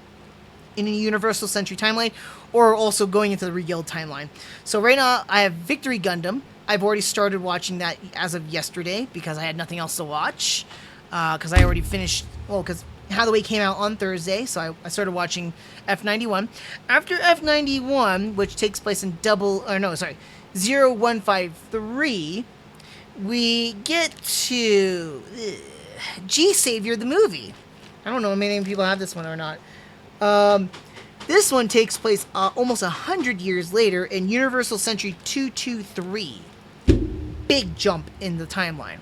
in a Universal Century timeline, or also going into the Reguild timeline. So right now, I have Victory Gundam. I've already started watching that as of yesterday, because I had nothing else to watch. Because I already finished, because Hathaway came out on Thursday, so I started watching F91. After F91, which takes place in 0153, we get to G Savior the movie. I don't know how many people have this one or not. This one takes place almost 100 years later in Universal Century 223. Big jump in the timeline.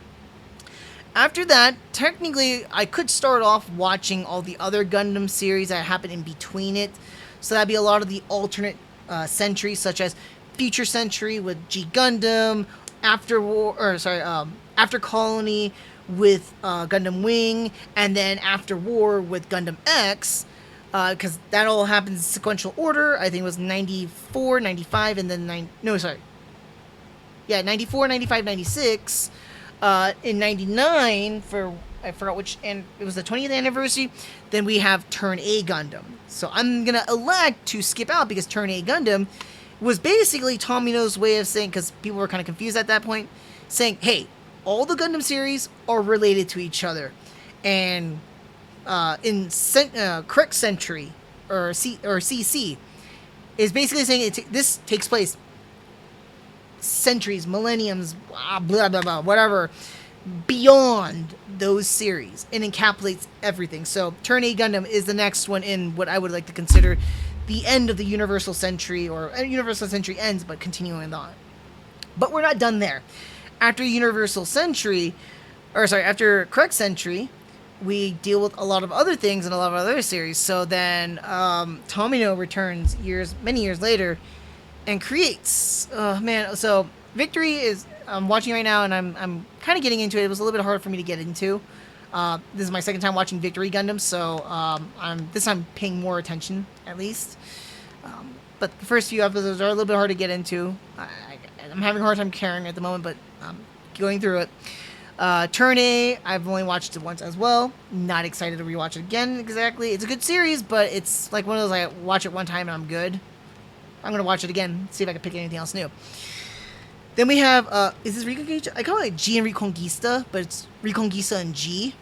After that, technically, I could start off watching all the other Gundam series that happen in between it. So that'd be a lot of the alternate centuries, such as Future Century with G Gundam, After Colony with Gundam Wing, and then After War with Gundam X, because that all happens in sequential order. I think it was 94, 95, and then 94, 95, 96. In 99, I forgot which, and it was the 20th anniversary, then we have Turn A Gundam. So I'm going to elect to skip out, because Turn A Gundam was basically Tomino's way of saying, because people were kind of confused at that point, saying, hey, all the Gundam series are related to each other. And in Correct Century, or CC, is basically saying this takes place centuries, millenniums, blah, blah, blah, whatever, beyond those series, and encapsulates everything. So Turn A Gundam is the next one in what I would like to consider the end of the Universal Century, or Universal Century ends, but continuing on. But we're not done there. After Universal Century, after Correct Century, we deal with a lot of other things and a lot of other series. So then Tomino returns many years later and creates, so Victory is, I'm watching right now, and I'm kind of getting into it. It was a little bit hard for me to get into. This is my second time watching Victory Gundam, so I'm this time paying more attention, at least. But the first few episodes are a little bit hard to get into. I'm having a hard time carrying it at the moment, but I'm going through it. Turn A, I've only watched it once as well. Not excited to rewatch it again, exactly. It's a good series, but it's like one of those, I watch it one time and I'm good. I'm going to watch it again, see if I can pick anything else new. Then we have, is this Reconquista? I call it G and Reconquista, but it's Reconquista and G.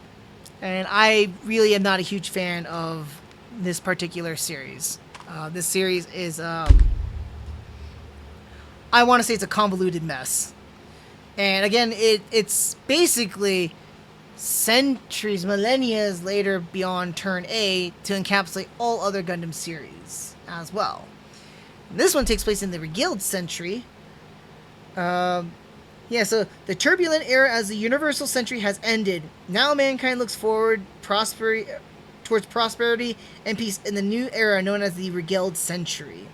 And I really am not a huge fan of this particular series. This series is, I want to say it's a convoluted mess. And again, it's basically centuries, millennia later beyond Turn A to encapsulate all other Gundam series as well. This one takes place in the Reguiled Century. So the turbulent era as the Universal Century has ended. Now mankind looks forward towards prosperity and peace in the new era known as the Reguiled Century.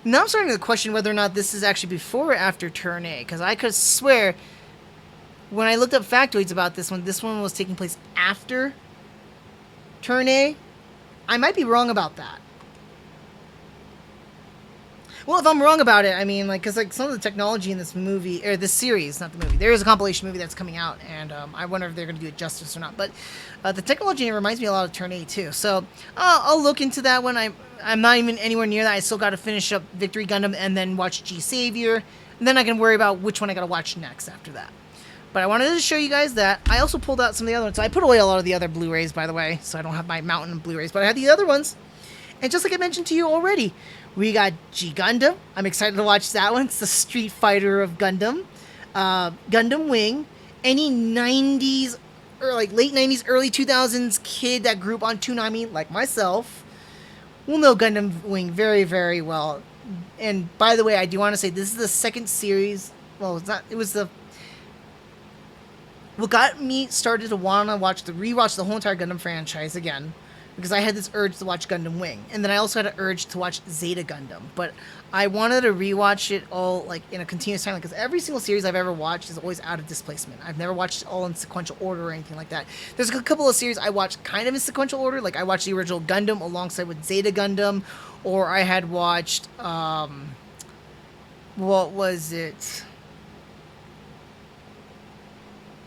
Now I'm starting to question whether or not this is actually before or after Turn A, because I could swear when I looked up factoids about this one was taking place after Turn A. I might be wrong about that. Well, if I'm wrong about it, I mean, like, because like some of the technology in this movie, or this series, not the movie, there is a compilation movie that's coming out, and I wonder if they're going to do it justice or not. But the technology in it reminds me a lot of Turn A too. So I'll look into that one. I'm not even anywhere near that. I still got to finish up Victory Gundam and then watch G Savior, and then I can worry about which one I got to watch next after that. But I wanted to show you guys that. I also pulled out some of the other ones. So I put away a lot of the other Blu-rays, by the way, so I don't have my mountain of Blu-rays, but I had the other ones. And just like I mentioned to you already, we got G Gundam. I'm excited to watch that one. It's the Street Fighter of Gundam. Gundam Wing. Any 90s, or like late 90s, early 2000s kid that grew up on Toonami, like myself, will know Gundam Wing very, very well. And by the way, I do want to say this is the second series. Well, it's not. It was the. What got me started to want to rewatch the whole entire Gundam franchise again, because I had this urge to watch Gundam Wing, and then I also had an urge to watch Zeta Gundam, but I wanted to rewatch it all like in a continuous timeline, because every single series I've ever watched is always out of displacement. I've never watched it all in sequential order or anything like that. There's a couple of series I watched kind of in sequential order, like I watched the original Gundam alongside with Zeta Gundam, or I had watched, what was it?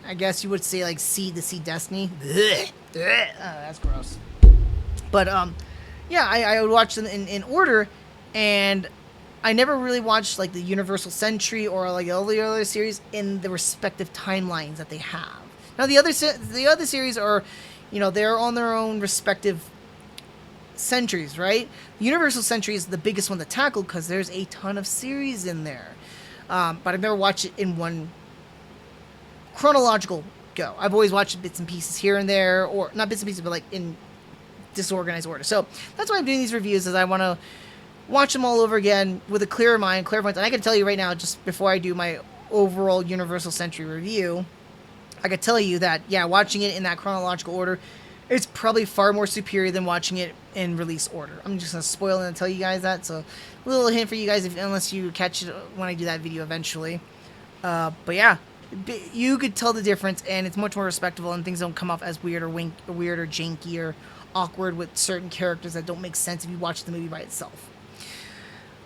I guess you would say like Seed to See Destiny. That's gross. But yeah, I would watch them in order, and I never really watched like the Universal Century or like all the other series in the respective timelines that they have. Now the other series are, you know, they're on their own respective centuries, right? Universal Century is the biggest one to tackle because there's a ton of series in there. But I've never watched it in one chronological go. I've always watched bits and pieces here and there, or not bits and pieces, but like in disorganized order. So that's why I'm doing these reviews, is I want to watch them all over again with a clearer mind, clairvoyance. And I can tell you right now, just before I do my overall Universal Century review, I could tell you that, yeah, watching it in that chronological order, it's probably far more superior than watching it in release order. I'm just going to spoil it and tell you guys that. So a little hint for you guys, unless you catch it when I do that video eventually. But yeah, you could tell the difference, and it's much more respectable, and things don't come off as weird or janky or awkward with certain characters that don't make sense if you watch the movie by itself.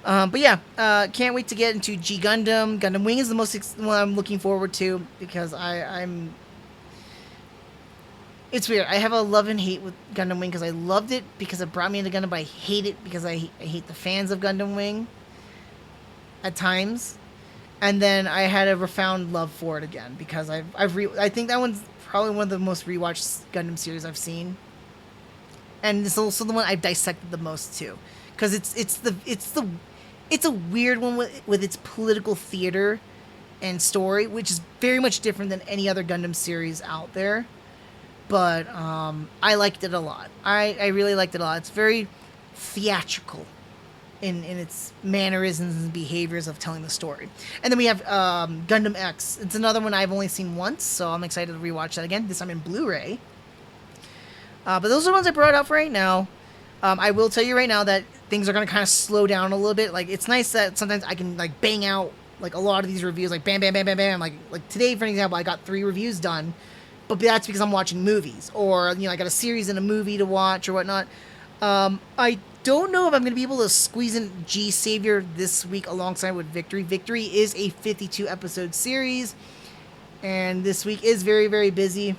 But yeah, can't wait to get into G Gundam. Gundam Wing is the most one I'm looking forward to, because I'm. It's weird. I have a love and hate with Gundam Wing, because I loved it because it brought me into Gundam, but I hate it because I hate the fans of Gundam Wing at times. And then I had a profound love for it again, because I think that one's probably one of the most rewatched Gundam series I've seen. And it's also the one I've dissected the most too, because it's a weird one with its political theater and story, which is very much different than any other Gundam series out there. but I liked it a lot. I really liked it a lot. It's very theatrical in its mannerisms and behaviors of telling the story. And then we have Gundam X. It's another one I've only seen once, so I'm excited to rewatch that again. This time in Blu-ray. But those are the ones I brought up right now. I will tell you right now that things are going to kind of slow down a little bit. Like, it's nice that sometimes I can, like, bang out, like, a lot of these reviews, like, bam, bam, bam, bam, bam. Like today, for example, I got 3 reviews done, but that's because I'm watching movies. Or, you know, I got a series and a movie to watch or whatnot. I don't know if I'm going to be able to squeeze in G Savior this week alongside with Victory. Victory is a 52-episode series, and this week is very, very busy.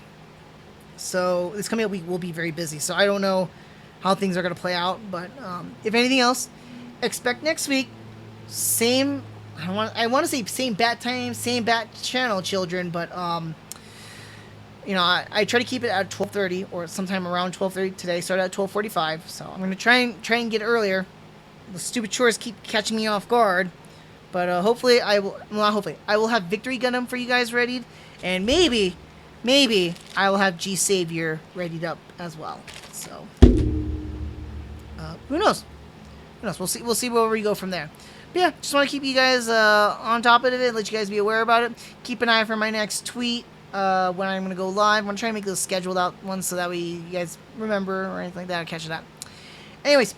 So this coming up week will be very busy. So I don't know how things are going to play out, but if anything else, expect next week same. I want to say same bat time, same bat channel, children, but you know, I try to keep it at 12:30 or sometime around 12:30 today. Started at 12:45, so I'm going to try and get earlier. The stupid chores keep catching me off guard, but hopefully I will. Well, not hopefully I will have Victory Gundam for you guys ready, and maybe I will have G Savior readied up as well. So who knows? Who knows? We'll see where we go from there. But yeah, just want to keep you guys on top of it, let you guys be aware about it. Keep an eye for my next tweet when I'm going to go live. I'm going to try and make those scheduled out ones so that way you guys remember or anything like that. I'll catch it up. Anyways,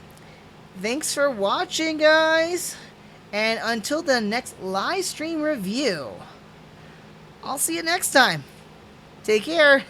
thanks for watching, guys. And until the next live stream review, I'll see you next time. Take care.